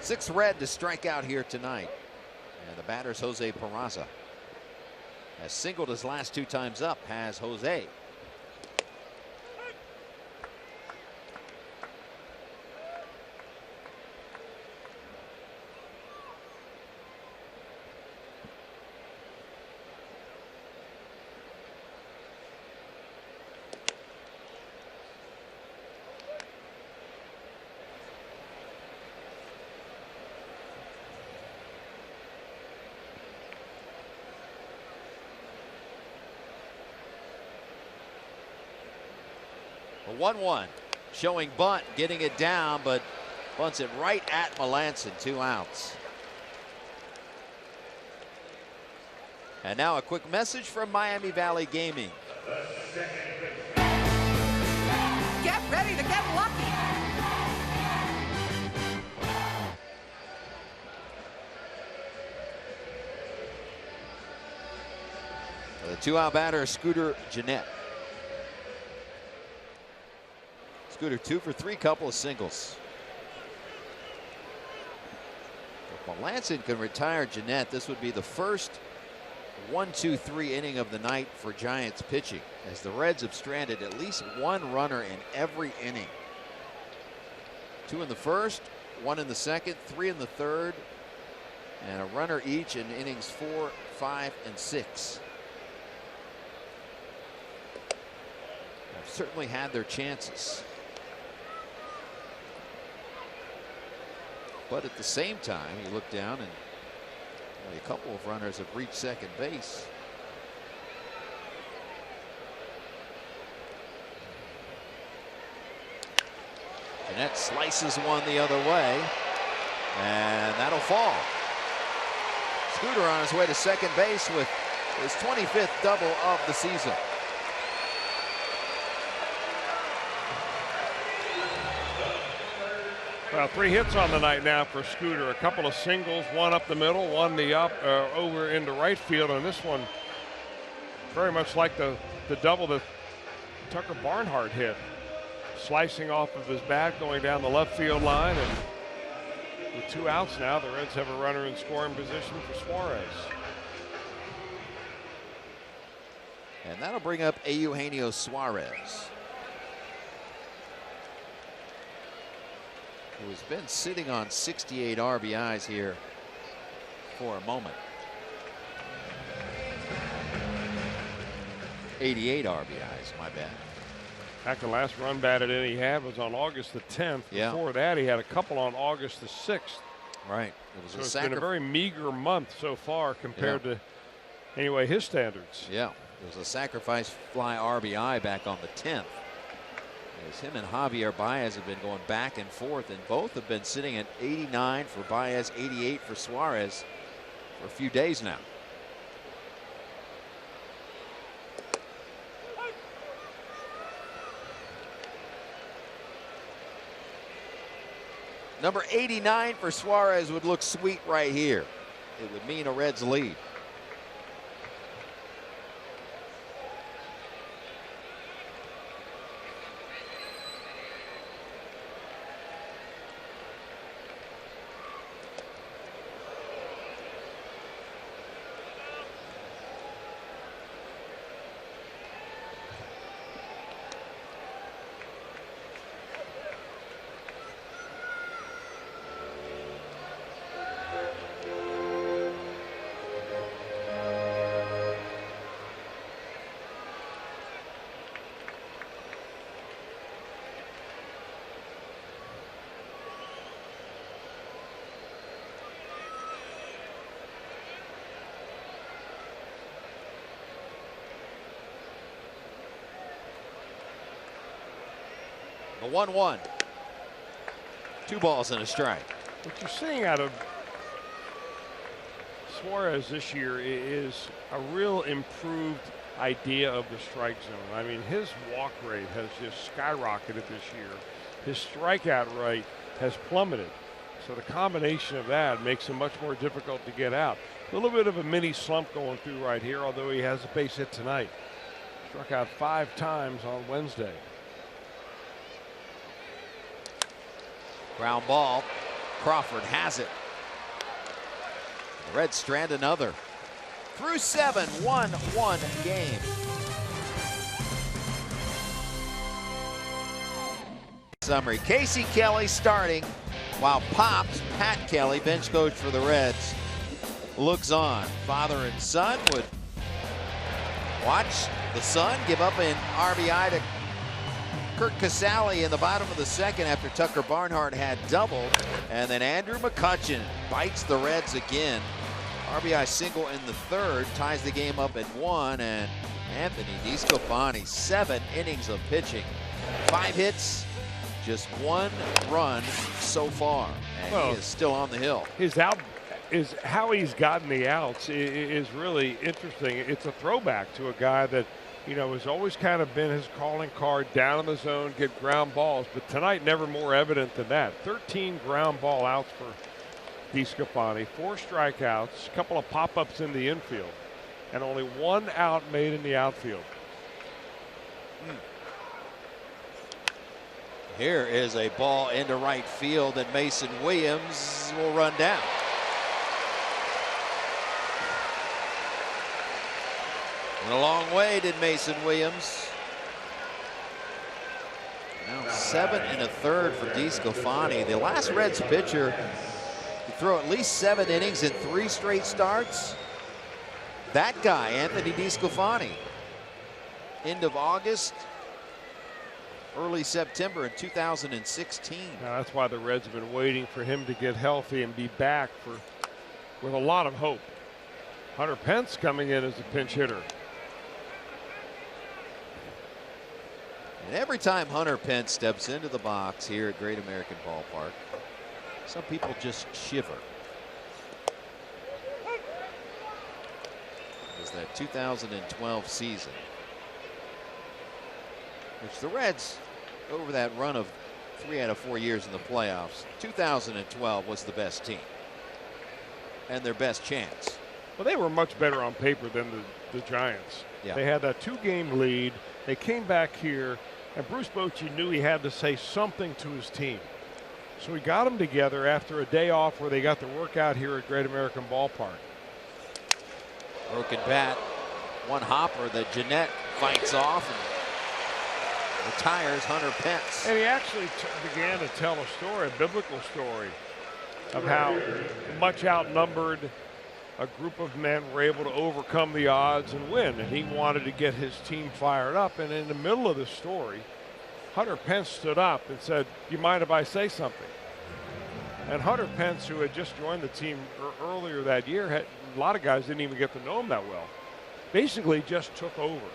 Speaker 3: Sixth Red to strike out here tonight. And the batter's Jose Peraza. Has singled his last 2 times up, has Jose. A 1-1 showing bunt, getting it down, but bunts it right at Melanson. 2 outs. And now a quick message from Miami Valley Gaming.
Speaker 10: Get ready to get lucky.
Speaker 3: The 2-out batter, Scooter Gennett. Scooter 2 for 3, couple of singles. Melanson can retire Gennett. This would be the first 1-2-3 inning of the night for Giants pitching, as the Reds have stranded at least one runner in every inning. 2 in the first, 1 in the second, 3 in the third, and a runner each in innings 4, 5, and 6. They've certainly had their chances. But at the same time, you look down and only a couple of runners have reached second base. Gennett slices one the other way, and that'll fall. Scooter on his way to second base with his 25th double of the season.
Speaker 4: Well, 3 hits on the night now for Scooter. A couple of singles, one up the middle, one over into right field, and this one very much like the double that Tucker Barnhart hit. Slicing off of his bat, going down the left field line, and with 2 outs now, the Reds have a runner in scoring position for Suarez.
Speaker 3: And that'll bring up Eugenio Suarez, who has been sitting on 68 RBIs here for a moment. 88 RBIs, my bad.
Speaker 4: Back the last run batted in he had was on August the 10th.
Speaker 3: Yeah.
Speaker 4: Before that, he had a couple on August the 6th.
Speaker 3: Right. It was
Speaker 4: so it's been a very meager month so far compared to, anyway, his standards.
Speaker 3: Yeah. It was a sacrifice fly RBI back on the 10th. As him and Javier Baez have been going back and forth, and both have been sitting at 89 for Baez, 88 for Suarez for a few days now. Number 89 for Suarez would look sweet right here. It would mean a Reds lead. A 1-1. 2 balls and a strike.
Speaker 4: What you're seeing out of Suarez this year is a real improved idea of the strike zone. I mean, his walk rate has just skyrocketed this year. His strikeout rate has plummeted. So the combination of that makes him much more difficult to get out. A little bit of a mini slump going through right here, although he has a base hit tonight. Struck out 5 times on Wednesday.
Speaker 3: Ground ball. Crawford has it. The Reds strand another. Through 7, 1-1 game. Summary. Casey Kelly starting, while Pops, Pat Kelly, bench coach for the Reds, looks on. Father and son would watch the son give up an RBI to Kurt Casale in the bottom of the second after Tucker Barnhart had doubled. And then Andrew McCutchen bites the Reds again. RBI single in the third, ties the game up at 1. And Anthony DeSclafani, 7 innings of pitching. 5 hits, just 1 run so far. And he is still on the hill.
Speaker 4: His out is how he's gotten the outs is really interesting. It's a throwback to a guy that, you know, has always kind of been his calling card, down in the zone, get ground balls. But tonight, never more evident than that. 13 ground ball outs for DeSclafani, 4 strikeouts, a couple of pop-ups in the infield, and only 1 out made in the outfield.
Speaker 3: Here is a ball into right field that Mason Williams will run down. Went a long way, did Mason Williams. Now 7 1/3 for DeSclafani. The last Reds pitcher to throw at least 7 innings in 3 straight starts. That guy, Anthony DeSclafani. End of August, early September in 2016.
Speaker 4: Now that's why the Reds have been waiting for him to get healthy and be back with a lot of hope. Hunter Pence coming in as a pinch hitter.
Speaker 3: And every time Hunter Pence steps into the box here at Great American Ballpark, some people just shiver. It was that 2012 season, which the Reds, over that run of 3 out of 4 years in the playoffs, 2012 was the best team and their best chance.
Speaker 4: Well, they were much better on paper than the Giants.
Speaker 3: Yeah.
Speaker 4: They had that 2-game lead. They came back here, and Bruce Bochy knew he had to say something to his team. So he got them together after a day off where they got to work out here at Great American Ballpark.
Speaker 3: Broken bat, one hopper that Gennett fights off and retires Hunter Pence.
Speaker 4: And he actually began to tell a story, a biblical story, of how much outnumbered a group of men were able to overcome the odds and win. And he wanted to get his team fired up. And in the middle of the story, Hunter Pence stood up and said, "You mind if I say something?" And Hunter Pence, who had just joined the team earlier that year, a lot of guys didn't even get to know him that well, basically just took over.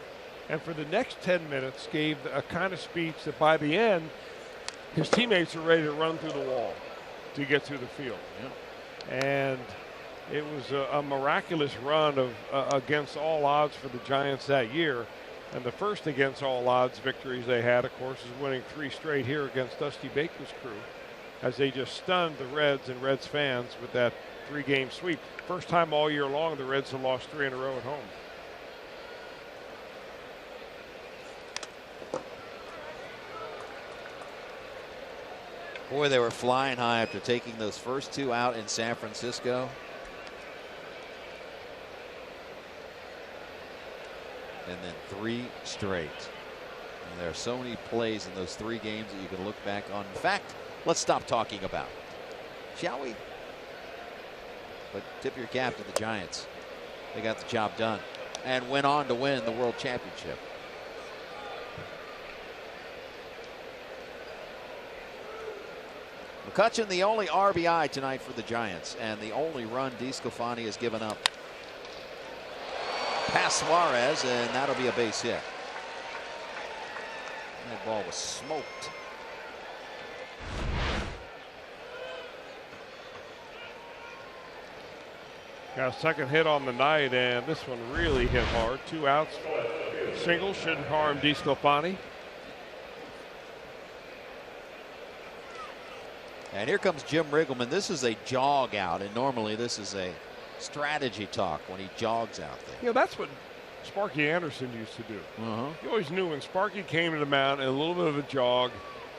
Speaker 4: And for the next 10 minutes gave a kind of speech that by the end, his teammates are ready to run through the wall to get through the field.
Speaker 3: Yeah.
Speaker 4: And it was a miraculous run of against all odds for the Giants that year. And the first against all odds victories they had, of course, is winning 3 straight here against Dusty Baker's crew, as they just stunned the Reds and Reds fans with that 3-game sweep. First time all year long the Reds have lost 3 in a row at home.
Speaker 3: Boy, they were flying high after taking those first 2 out in San Francisco. And then 3 straight. And there are so many plays in those 3 games that you can look back on. In fact, let's stop talking about it, shall we? But tip your cap to the Giants. They got the job done and went on to win the World Championship. McCutchen, the only RBI tonight for the Giants, and the only run DeSclafani has given up. Past Suarez, and that'll be a base hit. That ball was smoked.
Speaker 4: Got a second hit on the night, and this one really hit hard. 2 outs. Single shouldn't harm DeSclafani.
Speaker 3: And here comes Jim Riggleman. This is a jog out, and normally this is a strategy talk when he jogs out there.
Speaker 4: You know, that's what Sparky Anderson used to do. You always knew when Sparky came to the mound in a little bit of a jog,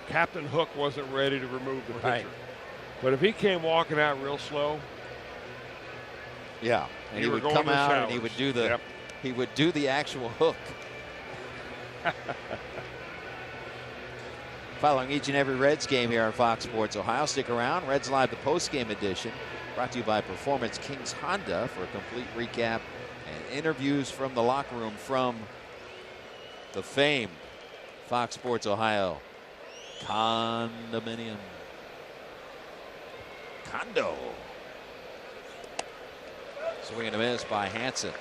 Speaker 4: Captain Hook wasn't ready to remove the pitcher.
Speaker 3: Right.
Speaker 4: But if he came walking out real slow,
Speaker 3: yeah, and he would come out and he would do the he would do the actual hook. Following each and every Reds game here on Fox Sports Ohio. Stick around. Reds Live, the post-game edition, brought to you by Performance Kings Honda, for a complete recap and interviews from the locker room from the famed Fox Sports Ohio condominium. Condo. Swing and a miss by Hansen.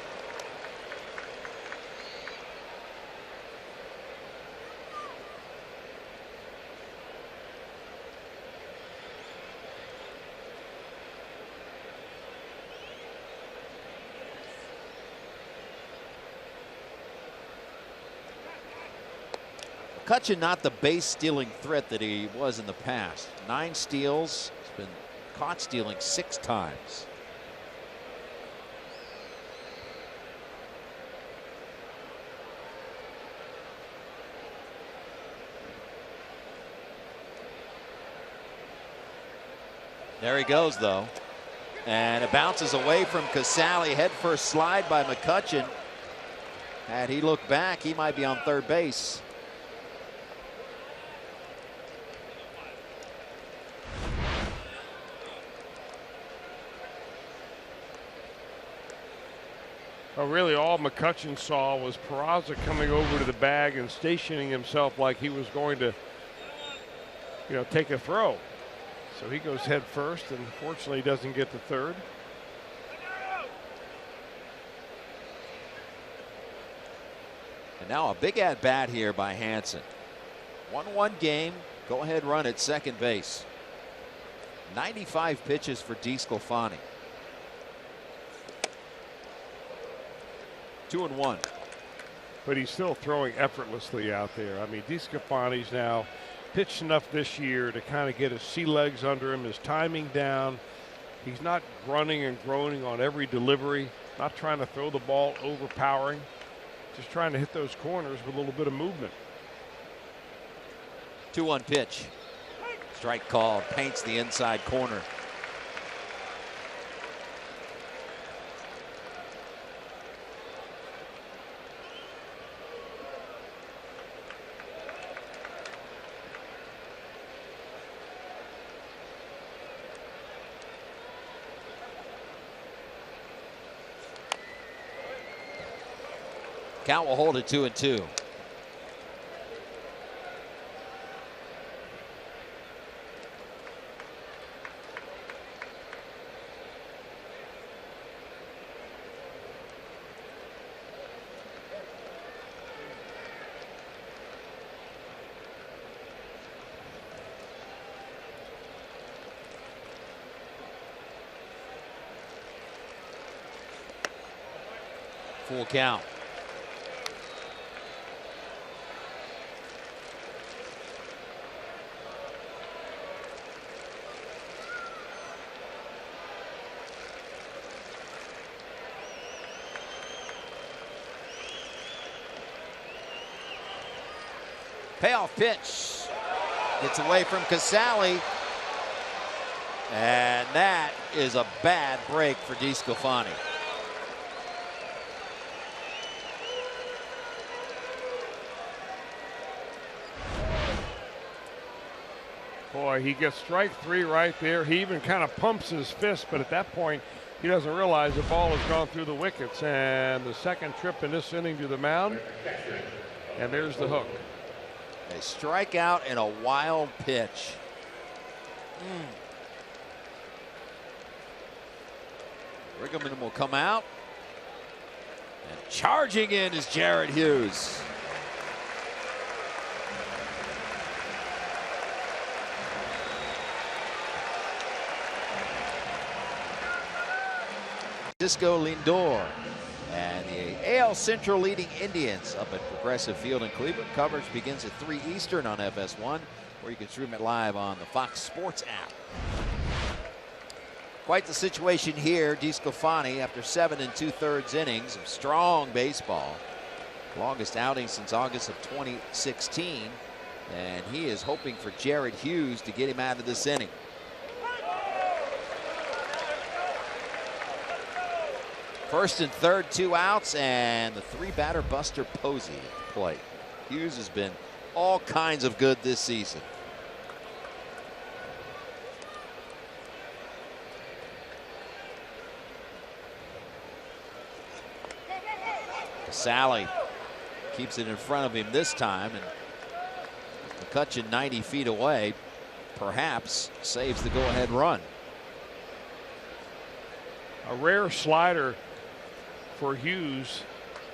Speaker 3: McCutchen not the base stealing threat that he was in the past. 9 steals. He's been caught stealing 6 times. There he goes, though. And it bounces away from Casale. Head first slide by McCutchen. Had he looked back, he might be on third base.
Speaker 4: Well, really all McCutchen saw was Peraza coming over to the bag and stationing himself like he was going to, take a throw. So he goes head first, and fortunately doesn't get to third.
Speaker 3: And now a big at bat here by Hansen. 1-1 game, go ahead run at second base. 95 pitches for DeSclafani. 2-1.
Speaker 4: But he's still throwing effortlessly out there. I mean, DeSclafani's now pitched enough this year to kind of get his sea legs under him, his timing down. He's not grunting and groaning on every delivery, not trying to throw the ball overpowering, just trying to hit those corners with a little bit of movement.
Speaker 3: 2-1 pitch. Strike called, paints the inside corner. Count will hold it 2-2. Full count. Payoff pitch. Gets away from Casale. And that is a bad break for DeSclafani.
Speaker 4: Boy, he gets strike three right there. He even kind of pumps his fist, but at that point, he doesn't realize the ball has gone through the wickets. And the second trip in this inning to the mound. And there's the hook.
Speaker 3: A strikeout and a wild pitch. Riggleman will come out. And charging in is Jared Hughes. Francisco Lindor and the AL Central leading Indians up at Progressive Field in Cleveland. Coverage begins at 3 Eastern on FS1, where you can stream it live on the Fox Sports app. Quite the situation here. DeSclafani, after 7 2/3 innings of strong baseball, longest outing since August of 2016, and he is hoping for Jared Hughes to get him out of this inning. First and third, 2 outs, and the 3-batter Buster Posey at the plate. Hughes has been all kinds of good this season. Casale keeps it in front of him this time, and McCutchen 90 feet away perhaps saves the go-ahead run.
Speaker 4: A rare slider for Hughes.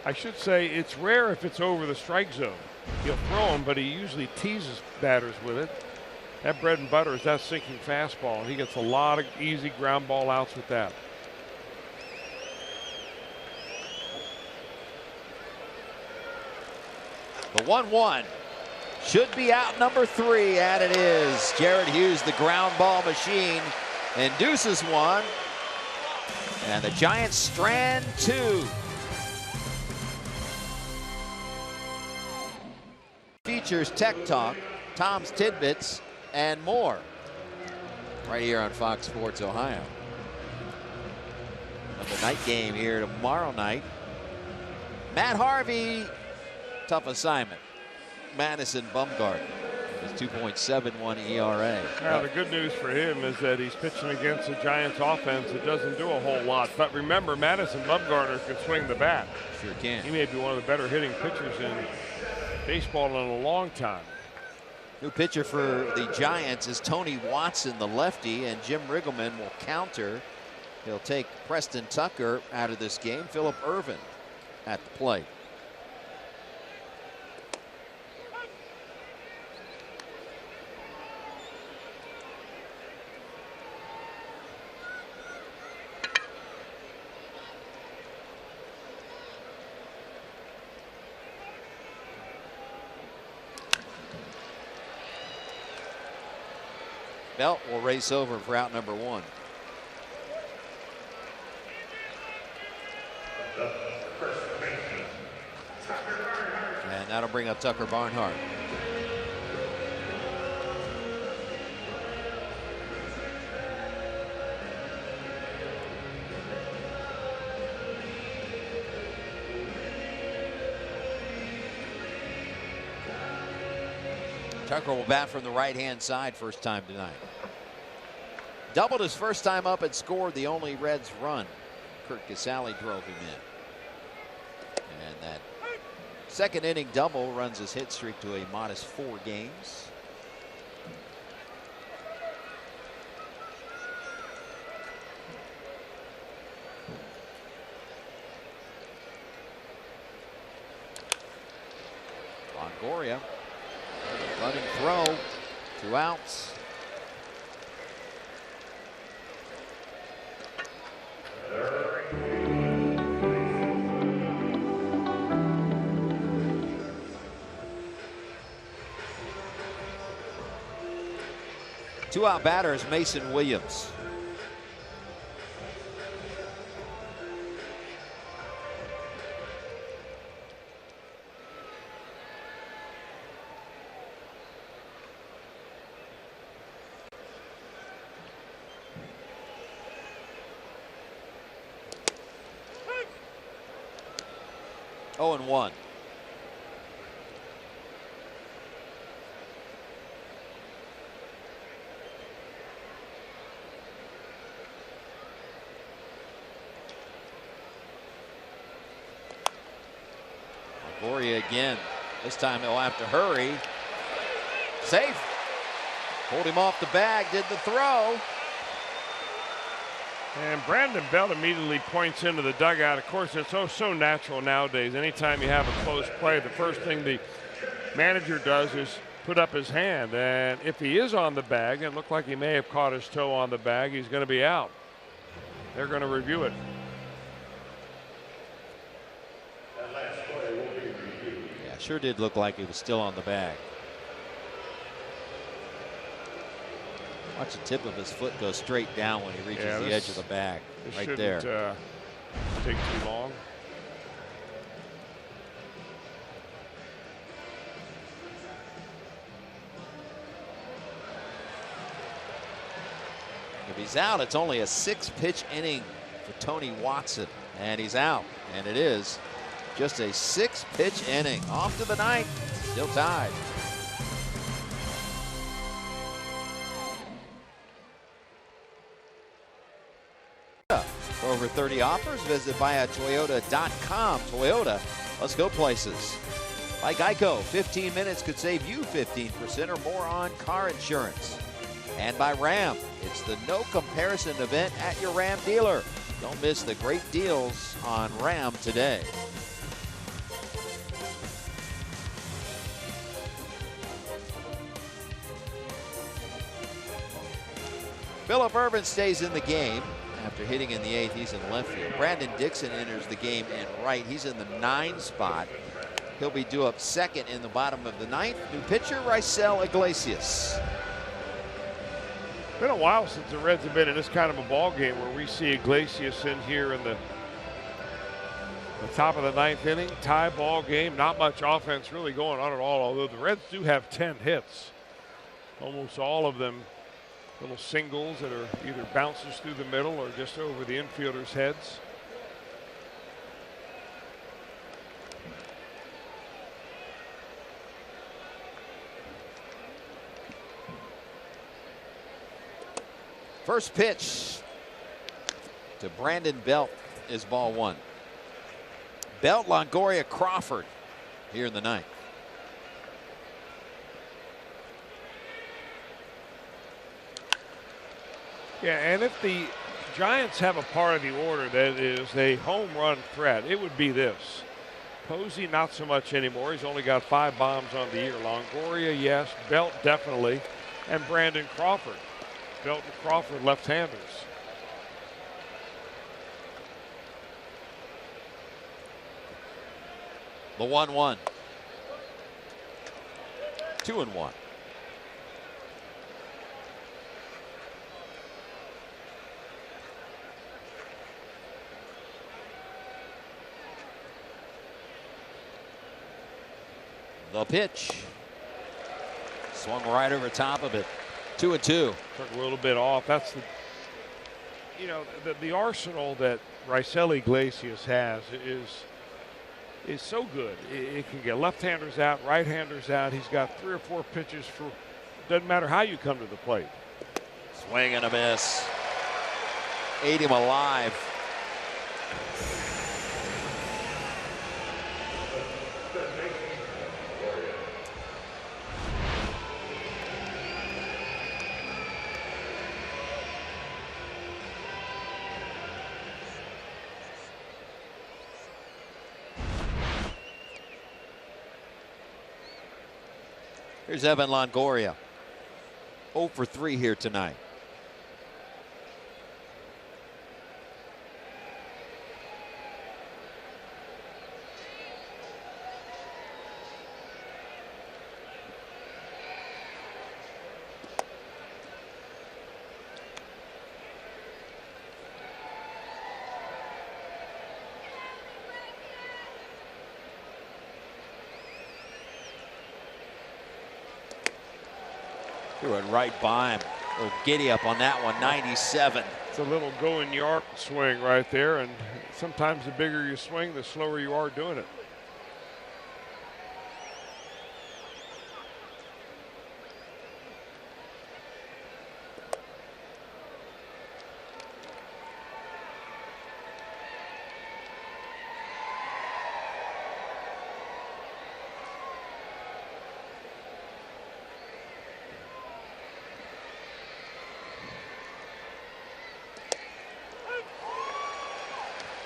Speaker 4: I should say it's rare if it's over the strike zone. He'll throw him, but he usually teases batters with it. That bread and butter is that sinking fastball, and he gets a lot of easy ground ball outs with that.
Speaker 3: The 1-1 should be out number 3, and it is. Jared Hughes, the ground ball machine, induces one. And the Giants strand 2. Features Tech Talk, Tom's Tidbits, and more. Right here on Fox Sports Ohio. And the night game here tomorrow night. Matt Harvey, tough assignment. Madison Bumgarner, his 2.71 ERA.
Speaker 4: Now, the good news for him is that he's pitching against the Giants offense that doesn't do a whole lot. But remember, Madison Bumgarner can swing the bat.
Speaker 3: Sure can.
Speaker 4: He may be one of the better hitting pitchers in baseball in a long time.
Speaker 3: New pitcher for the Giants is Tony Watson, the lefty, and Jim Riggleman will counter. He'll take Preston Tucker out of this game. Philip Ervin at the plate. Belt will race over for out number 1. And that'll bring up Tucker Barnhart. Tucker will bat from the right-hand side first time tonight. Doubled his first time up and scored the only Reds run. Kurt Casale drove him in. And that second inning double runs his hit streak to a modest 4 games. Longoria. Running throw, 2 outs. Two-out batter is Mason Williams. Oh, and 1. Longoria again. This time he'll have to hurry. Safe. Pulled him off the bag, did the throw.
Speaker 4: And Brandon Belt immediately points into the dugout. Of course, it's so natural nowadays. Anytime you have a close play, the first thing the manager does is put up his hand. And if he is on the bag, it looked like he may have caught his toe on the bag, he's going to be out. They're going to review it.
Speaker 3: Yeah, sure did look like he was still on the bag. Watch the tip of his foot go straight down when he reaches the edge of the bag. Right there.
Speaker 4: Take too long.
Speaker 3: If he's out, it's only a 6-pitch inning for Tony Watson. And he's out. And it is just a 6-pitch inning. Off to the 9th. Still tied. For over 30 offers, visit buyatoyota.com. Toyota, let's go places. By Geico, 15 minutes could save you 15% or more on car insurance. And by Ram, it's the no comparison event at your Ram dealer. Don't miss the great deals on Ram today. Philip Ervin stays in the game. After hitting in the 8th, he's in left field. Brandon Dixon enters the game in right. He's in the 9 spot. He'll be due up second in the bottom of the 9th. New pitcher, Raisel Iglesias.
Speaker 4: Been a while since the Reds have been in this kind of a ball game where we see Iglesias in here in the top of the 9th inning. Tie ball game. Not much offense really going on at all, although the Reds do have 10 hits. Almost all of them little singles that are either bounces through the middle or just over the infielders' heads.
Speaker 3: First pitch to Brandon Belt is ball one. Belt, Longoria, Crawford here in the ninth.
Speaker 4: Yeah, and if the Giants have a part of the order that is a home run threat, it would be this. Posey, not so much anymore. He's only got 5 bombs on the year. Longoria, yes. Belt, definitely. And Brandon Crawford. Belt and Crawford, left-handers.
Speaker 3: The 1-1. 2-1. The pitch. Swung right over top of it. 2-2.
Speaker 4: Took a little bit off. That's the, you know, the arsenal that Raisel Iglesias has is so good. It can get left-handers out, right-handers out. He's got 3 or 4 pitches for, doesn't matter how you come to the plate.
Speaker 3: Swing and a miss. Ate him alive. Here's Ervin Longoria. 0 for 3 here tonight. Threw it right by him. A little giddy up on that one, 97.
Speaker 4: It's a little going yard swing right there, and sometimes the bigger you swing, the slower you are doing it.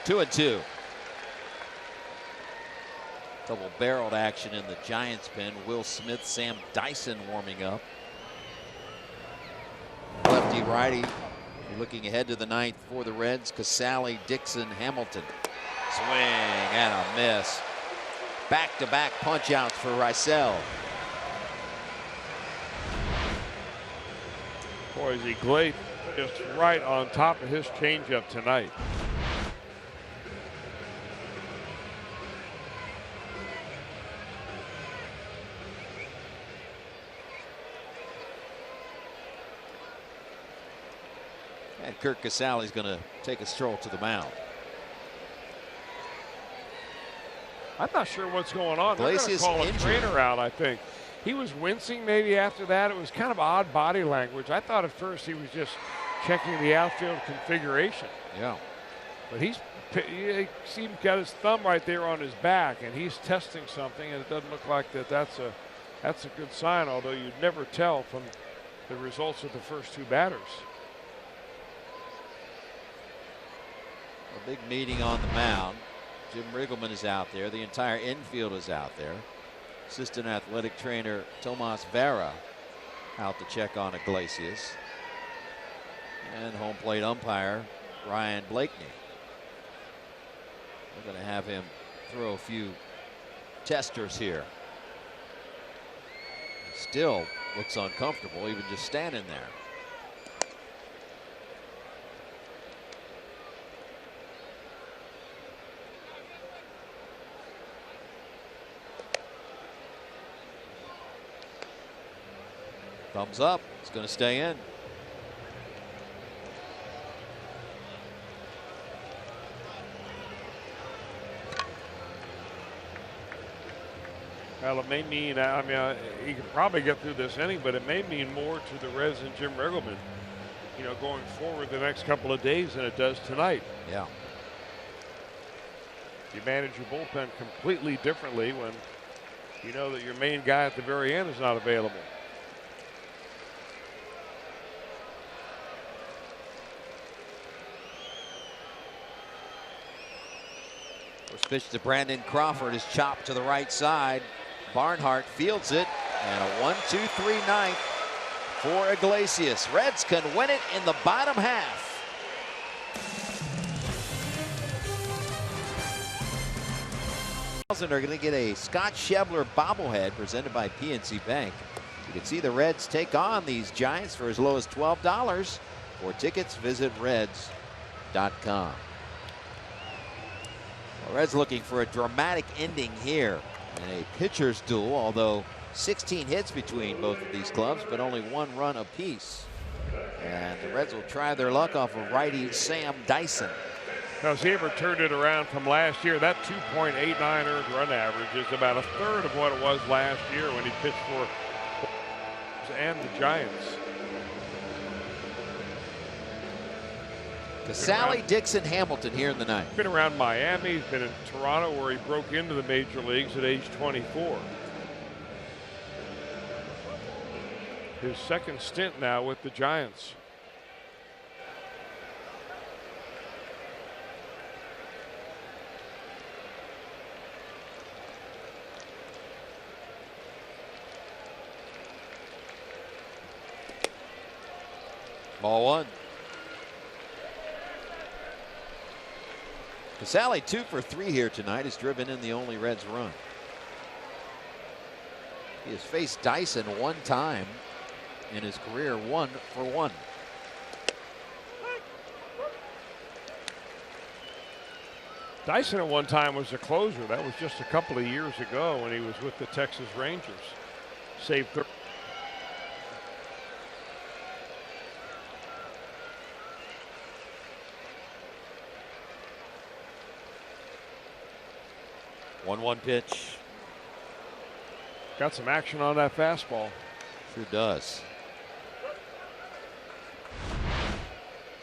Speaker 3: Two and two. Double barreled action in the Giants pen. Will Smith, Sam Dyson warming up. Lefty righty. Looking ahead to the ninth for the Reds. Casale, Dixon, Hamilton. Swing and a miss. Back-to-back punch outs for Raisel.
Speaker 4: Boy, is he Glade just right on top of his changeup tonight.
Speaker 3: And Kirk Casale's going to take a stroll to the mound.
Speaker 4: I'm not sure what's going on. They're going to
Speaker 3: Iglesias
Speaker 4: call a
Speaker 3: injured.
Speaker 4: trainer out, I think. He was wincing maybe after that. It was kind of odd body language. I thought at first he was just checking the outfield configuration.
Speaker 3: Yeah.
Speaker 4: But he seems got his thumb right there on his back, and he's testing something, and it doesn't look like that's a good sign, although you'd never tell from the results of the first 2 batters.
Speaker 3: A big meeting on the mound. Jim Riggleman is out there. The entire infield is out there. Assistant athletic trainer Tomas Vera out to check on Iglesias. And home plate umpire Ryan Blakeney. We're going to have him throw a few testers here. Still looks uncomfortable even just standing there. Thumbs up. It's going to stay in.
Speaker 4: Well, it may mean, I mean, he can probably get through this inning, but it may mean more to the Reds and Jim Riggleman. going forward the next couple of days than it does tonight.
Speaker 3: Yeah.
Speaker 4: You manage your bullpen completely differently when you know that your main guy at the very end is not available.
Speaker 3: First pitch to Brandon Crawford is chopped to the right side. Barnhart fields it, and a 1-2-3 ninth for Iglesias. Reds can win it in the bottom half. They're going to get a Scott Schebler bobblehead presented by PNC Bank. You can see the Reds take on these Giants for as low as $12. For tickets, visit Reds.com. The Reds looking for a dramatic ending here in a pitcher's duel, although 16 hits between both of these clubs, but only 1 run apiece. And the Reds will try their luck off of righty Sam Dyson.
Speaker 4: Now, has he ever turned it around from last year? That 2.89 earned run average is about a third of what it was last year when he pitched for and the Giants.
Speaker 3: Casale, Dixon, Hamilton here in the ninth.
Speaker 4: Been around Miami. He's been in Toronto, where he broke into the major leagues at age 24. His second stint now with the Giants.
Speaker 3: Ball 1. Casale 2 for 3 here tonight, has driven in the only Reds run. He has faced Dyson 1 time in his career, 1 for 1.
Speaker 4: Dyson at one time was a closer. That was just a couple of years ago when he was with the Texas Rangers. Saved 30.
Speaker 3: One pitch.
Speaker 4: Got some action on that fastball.
Speaker 3: Sure does.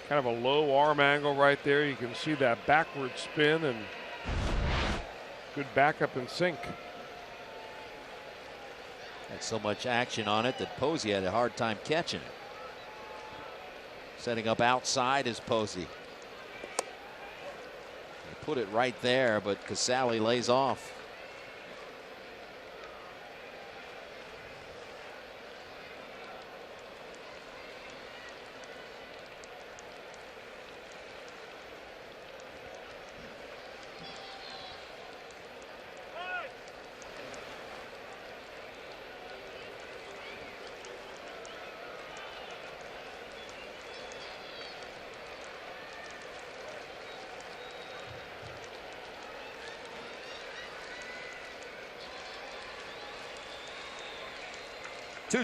Speaker 4: Kind of a low arm angle right there. You can see that backward spin and good backup and sink.
Speaker 3: Had so much action on it that Posey had a hard time catching it. Setting up outside is Posey. Put it right there, but Casale lays off.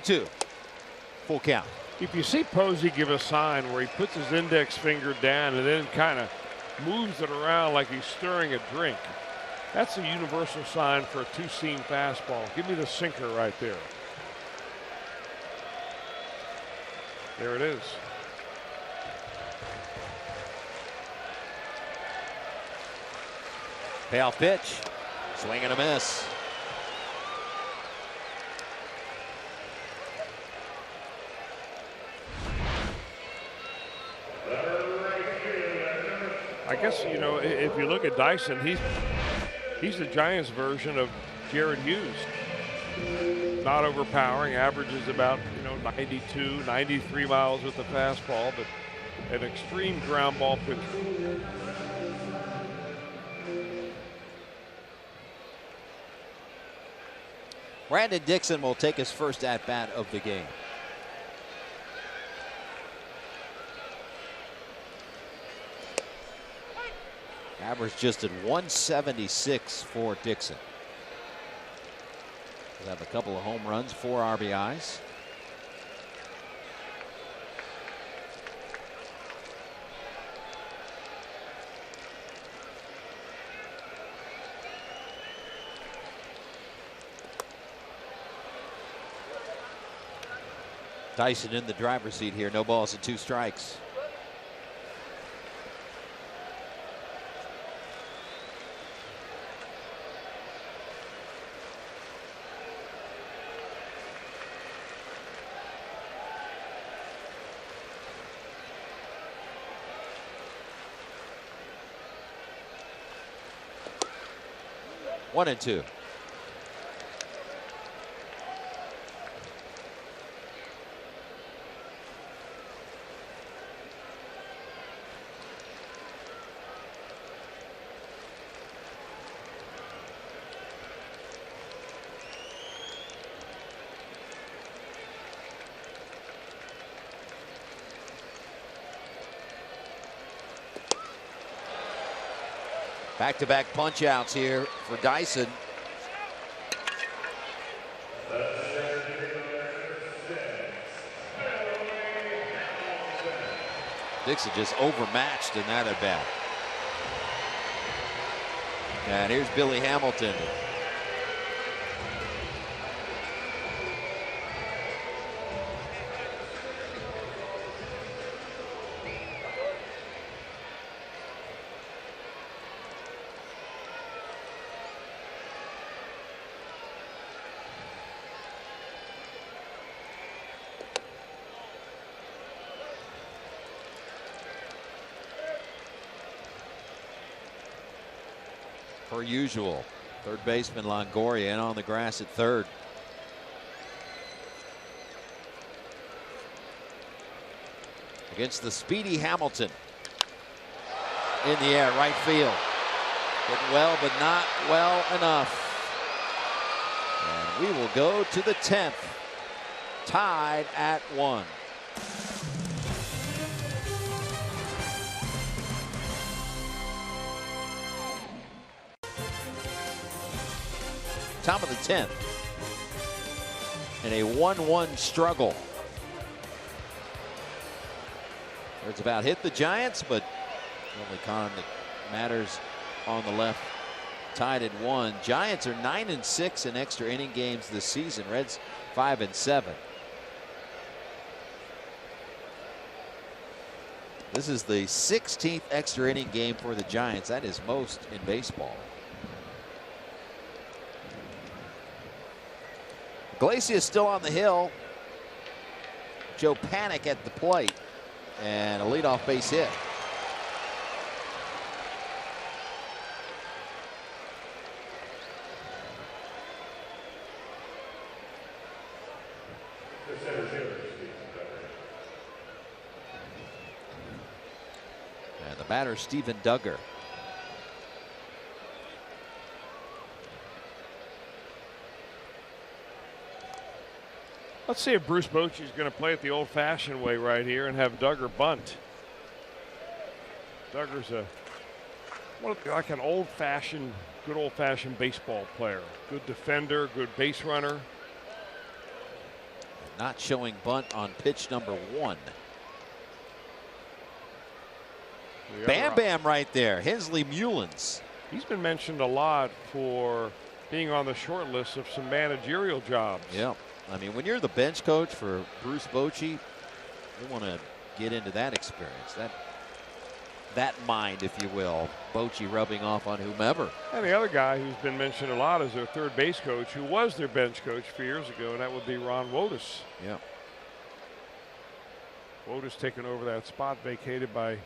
Speaker 3: Two. Full count.
Speaker 4: If you see Posey give a sign where he puts his index finger down and then kind of moves it around like he's stirring a drink, that's a universal sign for a 2-seam fastball. Give me the sinker right there. There it is.
Speaker 3: Payoff pitch. Swing and a miss.
Speaker 4: I guess, you know, if you look at Dyson, he's the Giants version of Jared Hughes. Not overpowering, averages about, 92, 93 miles with the fastball, but an extreme ground ball pitcher.
Speaker 3: Brandon Dixon will take his first at bat of the game. Average just at 176 for Dixon. He'll have a couple of home runs, 4 RBIs. Dyson in the driver's seat here. No balls and 2 strikes. One and 2. Back-to-back punch-outs here for Dyson. Dixon just overmatched in that at bat. And here's Billy Hamilton. Per usual, third baseman Longoria in on the grass at third. Against the speedy Hamilton. In the air, right field. Hit well, but not well enough. And we will go to the 10th. Tied at 1. Top of the 10th in a 1-1 struggle. It's about hit the Giants, but only con that matters on the left. Tied at 1. Giants are 9-6 in extra inning games this season. Reds 5-7. This is the 16th extra inning game for the Giants. That is most in baseball. Iglesias still on the hill. Joe Panic at the plate. And a leadoff base hit. And the batter, Stephen Duggar.
Speaker 4: Let's see if Bruce Bochy is going to play it the old-fashioned way right here and have Duggar bunt. Duggar's like an old-fashioned, good old-fashioned baseball player. Good defender, good base runner.
Speaker 3: Not showing bunt on pitch number 1. Bam Bam right there. Hensley Mullins.
Speaker 4: He's been mentioned a lot for being on the short list of some managerial jobs.
Speaker 3: Yeah. I mean, when you're the bench coach for Bruce Bochy, you want to get into that experience, that mind, if you will. Bochy rubbing off on whomever.
Speaker 4: And the other guy who's been mentioned a lot is their third base coach, who was their bench coach a few years ago, and that would be Ron Wotus.
Speaker 3: Yeah.
Speaker 4: Wotus taking over that spot vacated by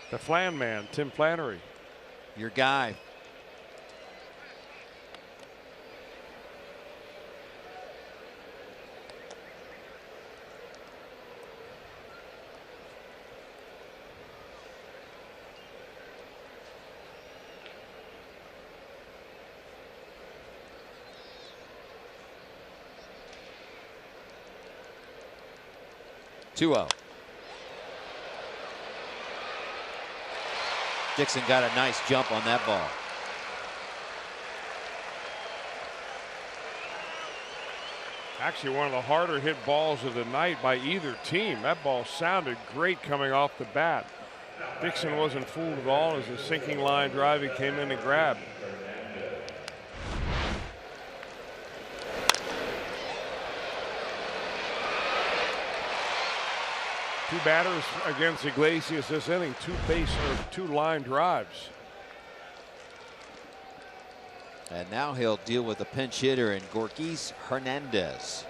Speaker 4: the Flan man, Tim Flannery.
Speaker 3: Your guy. Dixon got a nice jump on that ball.
Speaker 4: Actually, one of the harder hit balls of the night by either team. That ball sounded great coming off the bat. Dixon wasn't fooled at all as the sinking line drive he came in and grabbed. 2 batters against Iglesias this inning, 2 base or 2 line drives.
Speaker 3: And now he'll deal with a pinch hitter in Gorkis Hernandez.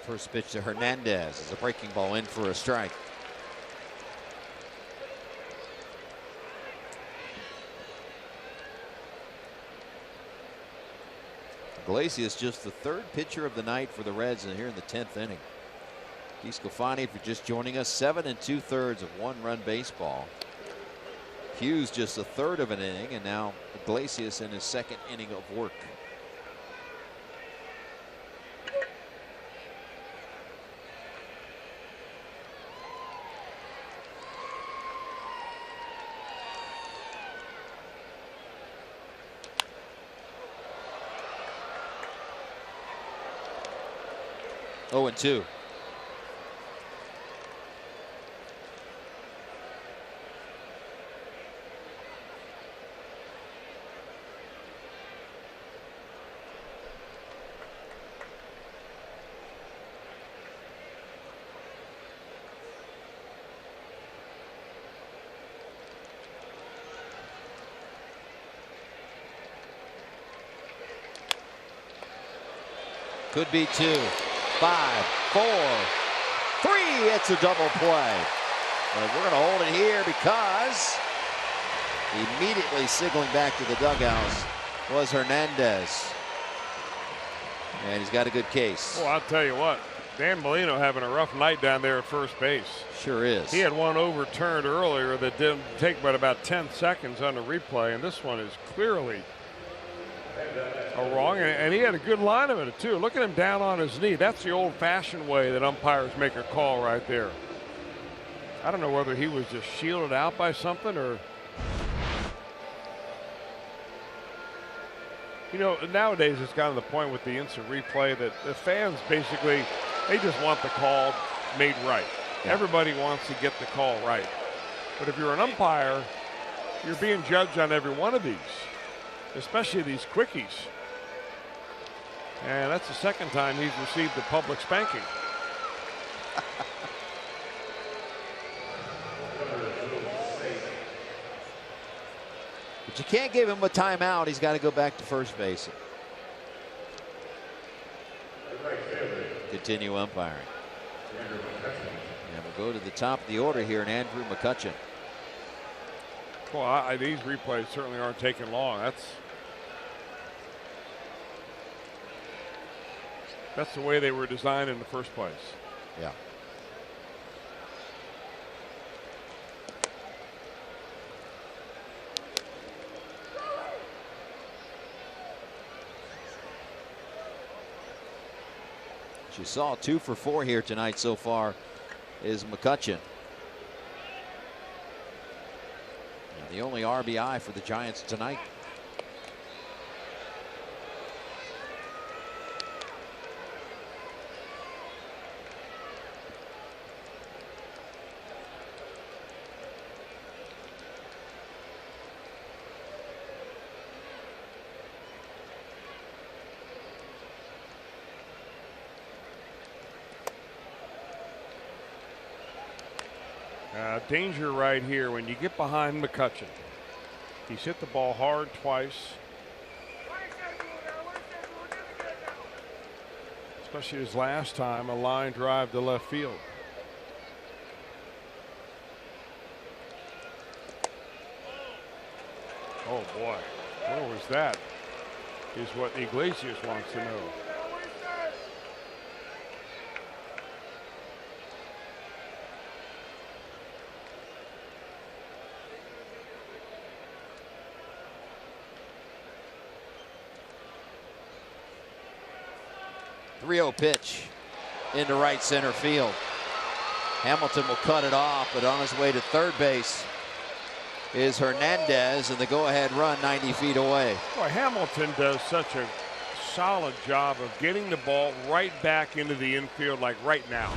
Speaker 3: First pitch to Hernandez is a breaking ball in for a strike. Iglesias just the 3rd pitcher of the night for the Reds, and here in the 10th inning. DeSclafani, if you're just joining us, 7 2/3 of 1-run baseball. Hughes just a 1/3 of an inning, and now Iglesias in his 2nd inning of work. Oh, and 2. Could be 2. 5, 4, 3. It's a double play. But we're going to hold it here because immediately signaling back to the dugouts was Hernandez. And he's got a good case.
Speaker 4: Well, I'll tell you what, Dan Molino having a rough night down there at first base.
Speaker 3: Sure is.
Speaker 4: He had one overturned earlier that didn't take but about 10 seconds on the replay, and this one is clearly wrong, and he had a good line of it too. Look at him down on his knee. That's the old-fashioned way that umpires make a call right there. I don't know whether he was just shielded out by something or, you know, nowadays it's gotten to the point with the instant replay that the fans basically, they just want the call made right. Yeah. Everybody wants to get the call right. But if you're an umpire, you're being judged on every one of these, especially these quickies. And that's the 2nd time he's received a public spanking.
Speaker 3: But you can't give him a timeout. He's got to go back to first base. Continue umpiring. And we'll go to the top of the order here in Andrew McCutchen.
Speaker 4: Well, these replays certainly aren't taking long. That's the way they were designed in the first place.
Speaker 3: Yeah. You saw 2 for 4 here tonight so far is McCutchen. And the only RBI for the Giants tonight.
Speaker 4: Danger right here when you get behind McCutchen. He's hit the ball hard twice. Especially his last time, a line drive to left field. Oh boy, where was that? Is what Iglesias wants to know.
Speaker 3: .30 pitch into right center field. Hamilton will cut it off, but on his way to third base is Hernandez, and the go-ahead run 90 feet away.
Speaker 4: Boy, Hamilton does such a solid job of getting the ball right back into the infield, like right now.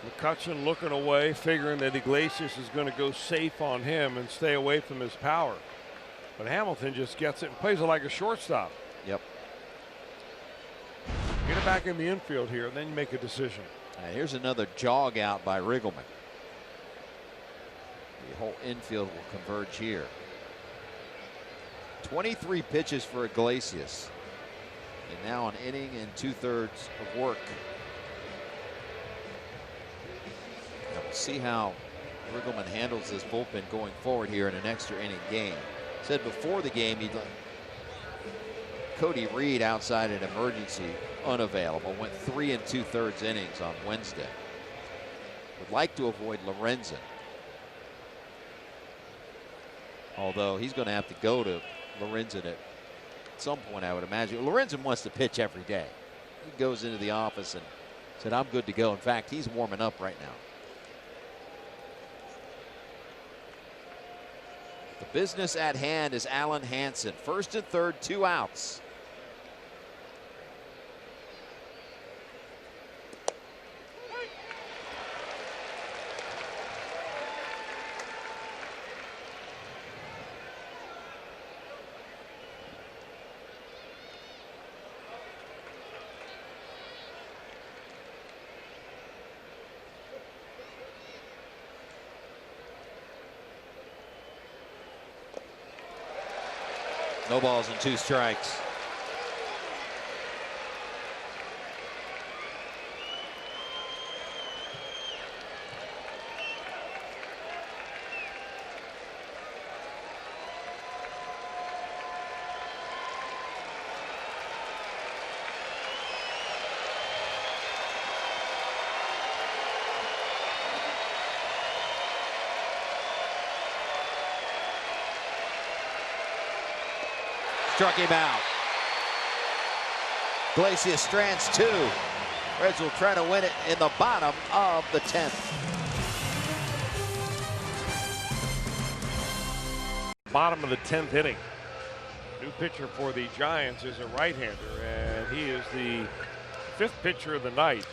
Speaker 4: McCutcheon looking away, figuring that Iglesias is going to go safe on him and stay away from his power. But Hamilton just gets it and plays it like a shortstop.
Speaker 3: Yep.
Speaker 4: Get it back in the infield here, and then you make a decision.
Speaker 3: And here's another jog out by Riggleman. The whole infield will converge here. 23 pitches for Iglesias. And now an inning and 2/3 of work. Now we'll see how Riggleman handles this bullpen going forward here in an extra inning game. Said before the game he'd let Cody Reed outside an emergency unavailable. Went 3 2/3 innings on Wednesday. Would like to avoid Lorenzen. Although he's going to have to go to Lorenzen at some point, I would imagine. Lorenzen wants to pitch every day. He goes into the office and said, I'm good to go. In fact, he's warming up right now. The business at hand is Allen Hansen. 1st and 3rd, 2 outs. No balls and 2 strikes. Struck him out. Iglesias strands 2. Reds will try to win it in the bottom of the 10th.
Speaker 4: Bottom of the 10th inning. New pitcher for the Giants is a right-hander, and he is the 5th pitcher of the night.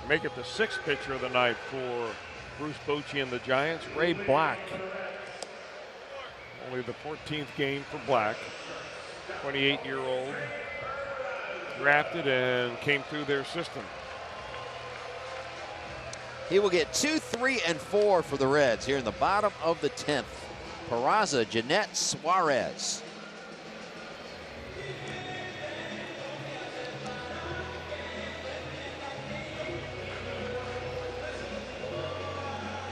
Speaker 4: Make it the 6th pitcher of the night for Bruce Bochy and the Giants, Ray Black. Only the 14th game for Black. 28-year-old. Drafted and came through their system.
Speaker 3: He will get 2, 3, and 4 for the Reds here in the bottom of the 10th. Peraza, Gennett, Suarez.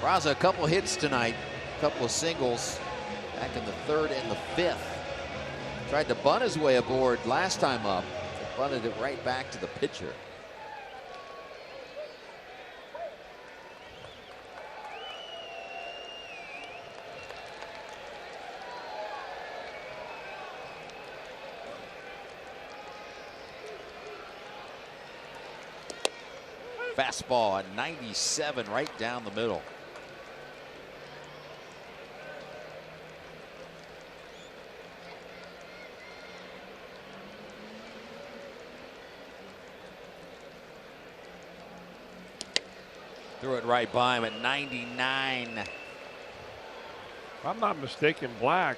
Speaker 3: Peraza, a couple hits tonight, a couple of singles. Back in the 3rd and the 5th. Tried to bunt his way aboard last time up. Bunted it right back to the pitcher. Fastball at 97 right down the middle. Threw it right by him at 99.
Speaker 4: If I'm not mistaken, Black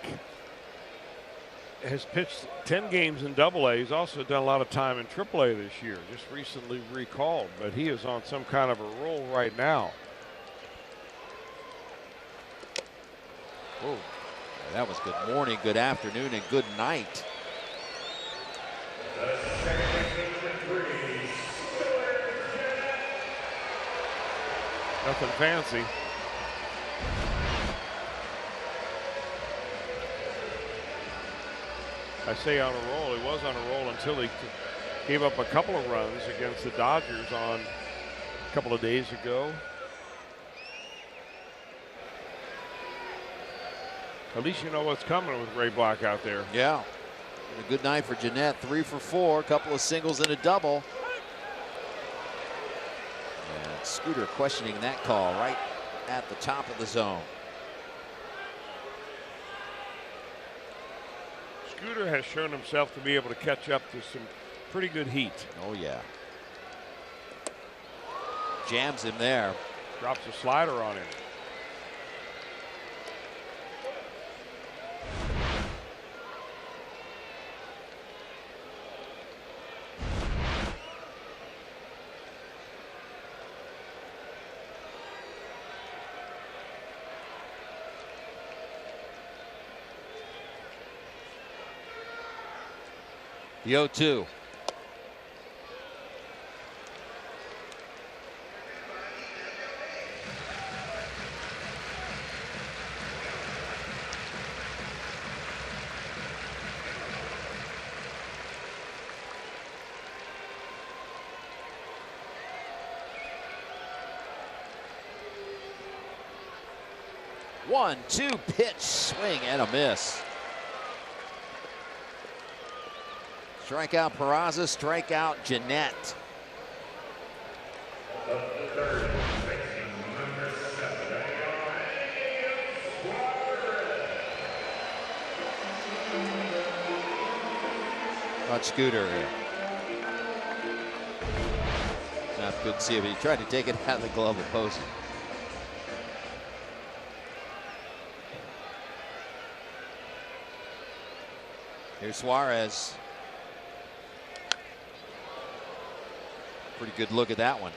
Speaker 4: has pitched 10 games in AA. He's also done a lot of time in AAA this year, just recently recalled, but he is on some kind of a roll right now.
Speaker 3: Oh, that was good morning, good afternoon, and good night.
Speaker 4: Nothing fancy. I say on a roll. He was on a roll until he gave up a couple of runs against the Dodgers on a couple of days ago. At least you know what's coming with Ray Black out there.
Speaker 3: Yeah. And a good night for Gennett. 3 for 4, a couple of singles and a double. And Scooter questioning that call right at the top of the zone.
Speaker 4: Scooter has shown himself to be able to catch up to some pretty good heat.
Speaker 3: Oh, yeah. jams him there.
Speaker 4: Drops a slider on him.
Speaker 3: The 0-2. One-two pitch, swing and a miss. Strikeout Peraza, strikeout Gennett. Not Scooter. Not good to see him. He tried to take it out of the glove of Posey. Here's Suarez. Pretty good look at that one.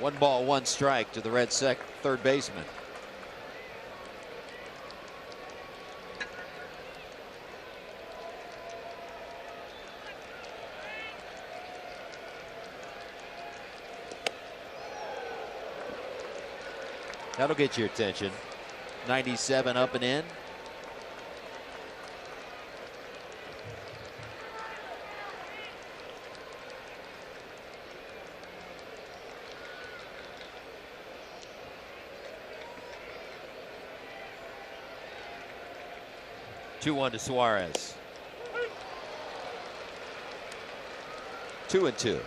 Speaker 3: One ball, one strike to the Reds' third baseman. That'll get your attention. 97 up and in. Two-one to Suarez. 2-2.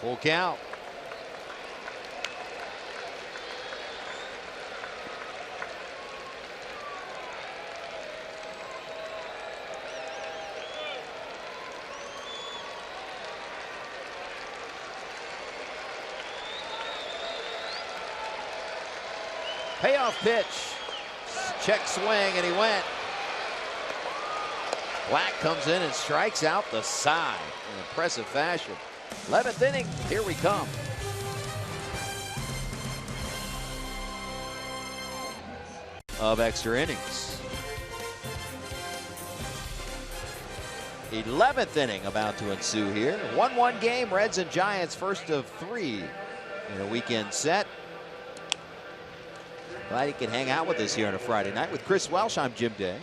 Speaker 3: Full count. Payoff pitch. Check swing, and he went. Black comes in and strikes out the side in impressive fashion. 11th inning, here we come. Of extra innings. 11th inning about to ensue here. 1-1 game, Reds and Giants, first of 3 in a weekend set. Glad he can hang out with us here on a Friday night. With Chris Welsh, I'm Jim Day.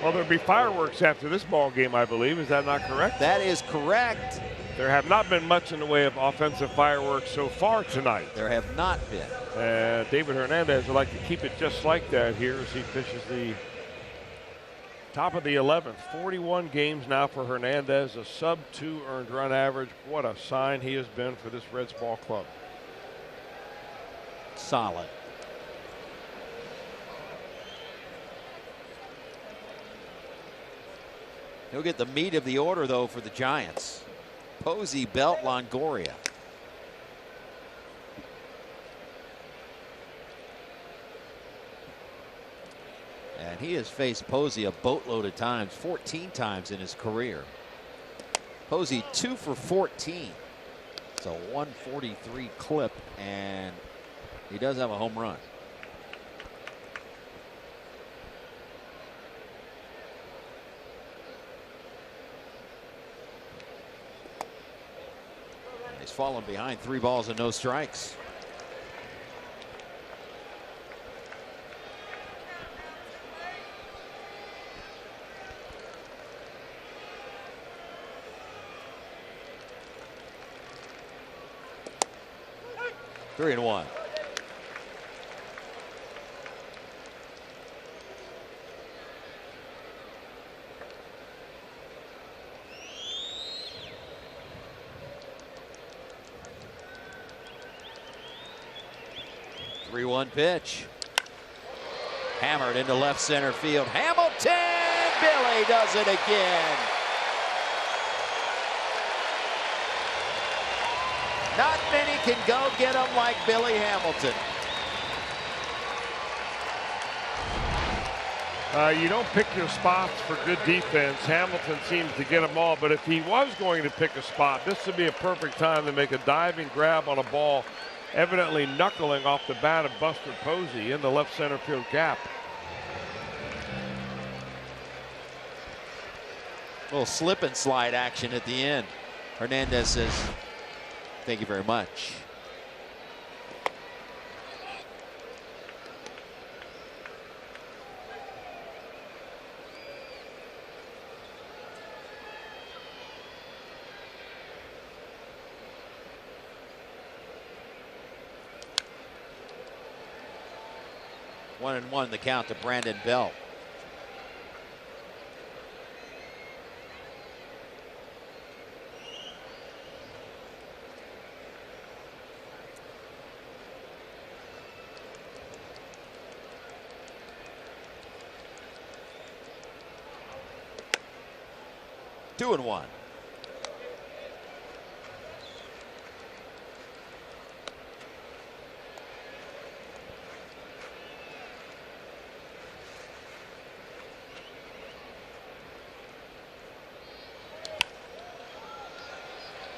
Speaker 4: Well, there'll be fireworks after this ball game, I believe. Is that not correct?
Speaker 3: That is correct.
Speaker 4: There have not been much in the way of offensive fireworks so far tonight.
Speaker 3: There have not been.
Speaker 4: David Hernandez would like to keep it just like that here as he fishes the top of the 11th. 41 games now for Hernandez, a sub-2 earned run average. What a sign he has been for this Reds ball club.
Speaker 3: Solid. He'll get the meat of the order, though, for the Giants. Posey, Belt, Longoria. And he has faced Posey a boatload of times, 14 times in his career. Posey 2 for 14. It's a 143 clip, and he does have a home run. He's fallen behind 3 balls and no strikes. Three and one. Three-one pitch. Hammered into left center field. Hamilton! Billy does it again. Not many can go get him like Billy Hamilton.
Speaker 4: You don't pick your spots for good defense. Hamilton seems to get them all, but if he was going to pick a spot, this would be a perfect time to make a diving grab on a ball evidently knuckling off the bat of Buster Posey in the left center field gap.
Speaker 3: A little slip and slide action at the end. Hernandez says, "Thank you very much." One and one the count to Brandon Belt. Two and one.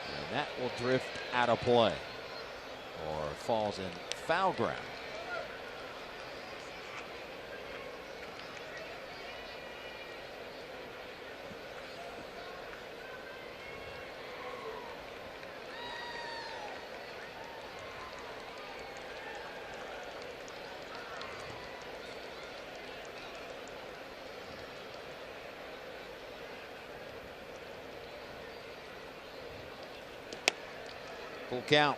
Speaker 3: And that will drift out of play or falls in foul ground. Full count.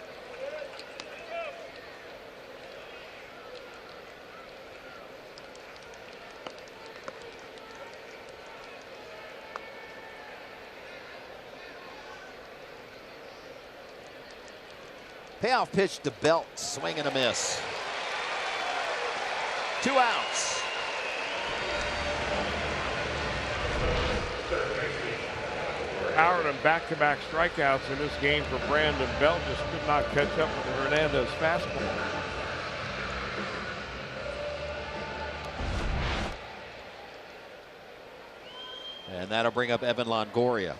Speaker 3: Payoff pitch to Belt, swing and a miss. 2 outs.
Speaker 4: Howard and back-to-back strikeouts in this game for Brandon Belt, just could not catch up with the Hernandez fastball.
Speaker 3: And that'll bring up Evan Longoria.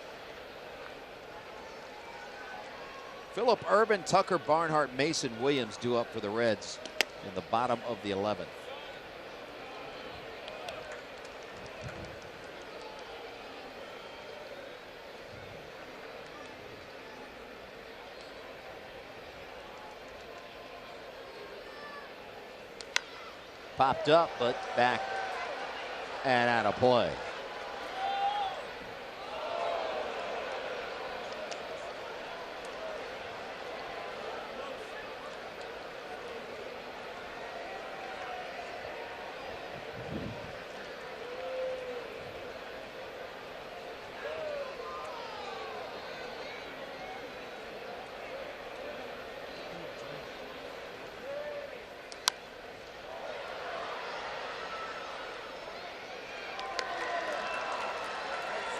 Speaker 3: Phillip Ervin, Tucker Barnhart, Mason Williams due up for the Reds in the bottom of the 11th. Popped up, but back and out of play.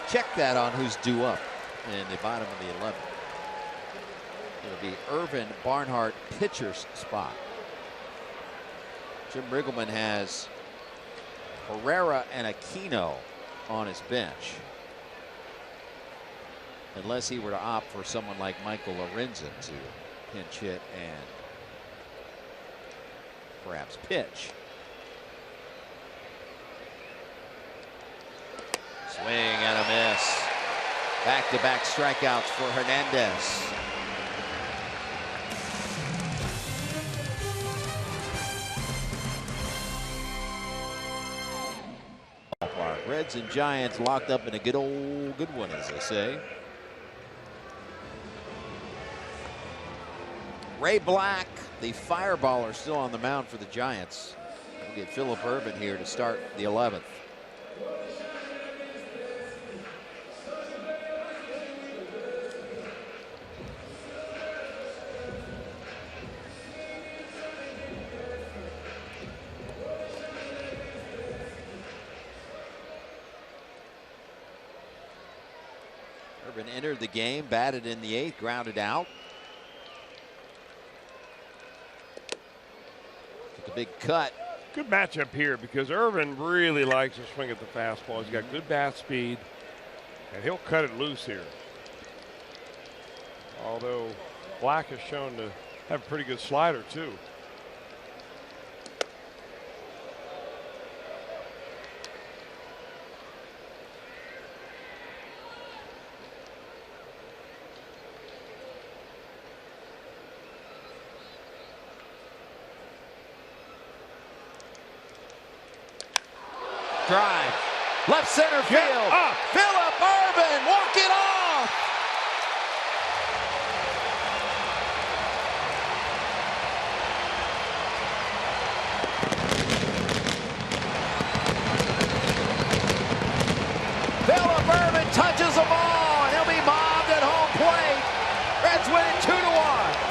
Speaker 3: Check that on who's due up in the bottom of the 11th. It'll be Ervin Barnhart, pitcher's spot. Jim Riggleman has Herrera and Aquino on his bench. Unless he were to opt for someone like Michael Lorenzen to pinch hit and perhaps pitch. Swing and a miss. Back-to-back strikeouts for Hernandez. Reds and Giants locked up in a good one, as they say. Ray Black, the fireballer, still on the mound for the Giants. We'll get Philip Ervin here to start the 11th. Ervin entered the game, batted in the 8th, grounded out. Took a big cut.
Speaker 4: Good matchup here because Ervin really likes to swing at the fastball. He's got good bat speed, and he'll cut it loose here. Although Black has shown to have a pretty good slider too.
Speaker 3: Drive, left center field. Philip Ervin, walk it off. Philip Ervin touches the ball, and he'll be mobbed at home plate. Reds win it 2-1.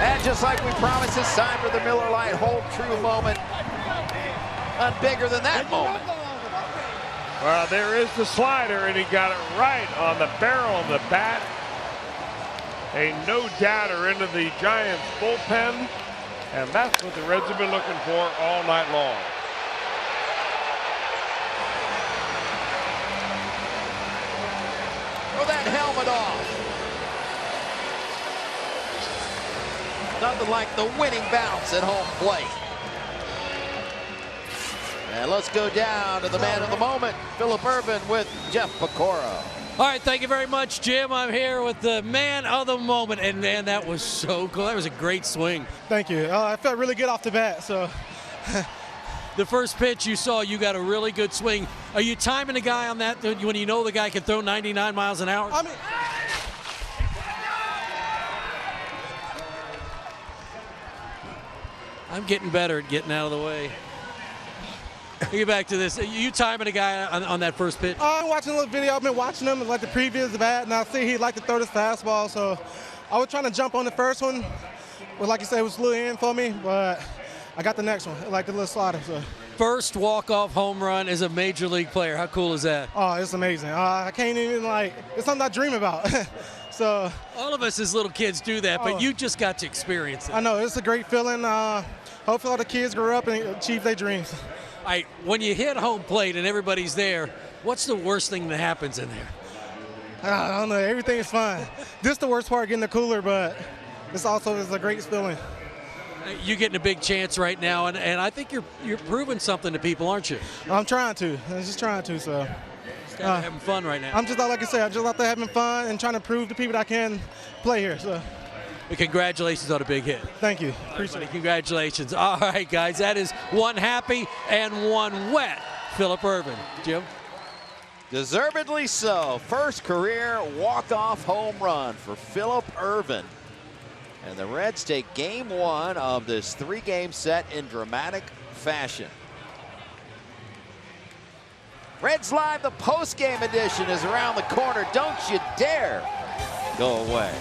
Speaker 3: And just like we promised, it's time for the Miller Lite Hold True moment. None bigger than that moment.
Speaker 4: Well, there is the slider, and he got it right on the barrel of the bat. A no-doubter into the Giants bullpen, and that's what the Reds have been looking for all night long.
Speaker 3: Throw that helmet off. Nothing like the winning bounce at home plate. And let's go down to the man of the moment, Philip Ervin with Jeff Pecora.
Speaker 6: All right, thank you very much, Jim. I'm here with the man of the moment, and man, that was so cool. That was a great swing.
Speaker 11: Thank you. I felt really good off the bat, so.
Speaker 6: The first pitch you saw, you got a really good swing. Are you timing a guy on that when you know the guy can throw 99 miles an hour?
Speaker 11: I mean,
Speaker 6: I'm getting better at getting out of the way. Get back to this. Are you timing a guy on that first pitch?
Speaker 11: I'm watching a little video. I've been watching him like the previous bat, and I see he liked to throw this fastball. So I was trying to jump on the first one. But like you said, it was a little in for me, but I got the next one. I like the little slider. So.
Speaker 6: First walk-off home run as a major league player. How cool is that?
Speaker 11: Oh, it's amazing. I can't even it's something I dream about. So
Speaker 6: all of us as little kids do that, but you just got to experience it.
Speaker 11: I know. It's a great feeling. Hopefully all the kids grow up and achieve their dreams.
Speaker 6: All right, when you hit home plate and everybody's there, what's the worst thing that happens in there?
Speaker 11: I don't know. Everything is fine. This is the worst part, getting the cooler, but this also is a great feeling.
Speaker 6: You're getting a big chance right now, and I think you're proving something to people, aren't you?
Speaker 11: I'm trying to. I'm just trying to. So.
Speaker 6: Just having fun right now.
Speaker 11: I'm just like I said. I'm just out there having fun and trying to prove to people that I can play here. So.
Speaker 6: Congratulations on a big hit.
Speaker 11: Thank you. Appreciate it.
Speaker 6: Congratulations. All right, guys, that is one happy and one wet Philip Ervin. Jim?
Speaker 3: Deservedly so. First career walk-off home run for Philip Ervin. And the Reds take game one of this three-game set in dramatic fashion. Reds Live, the post-game edition is around the corner. Don't you dare go away.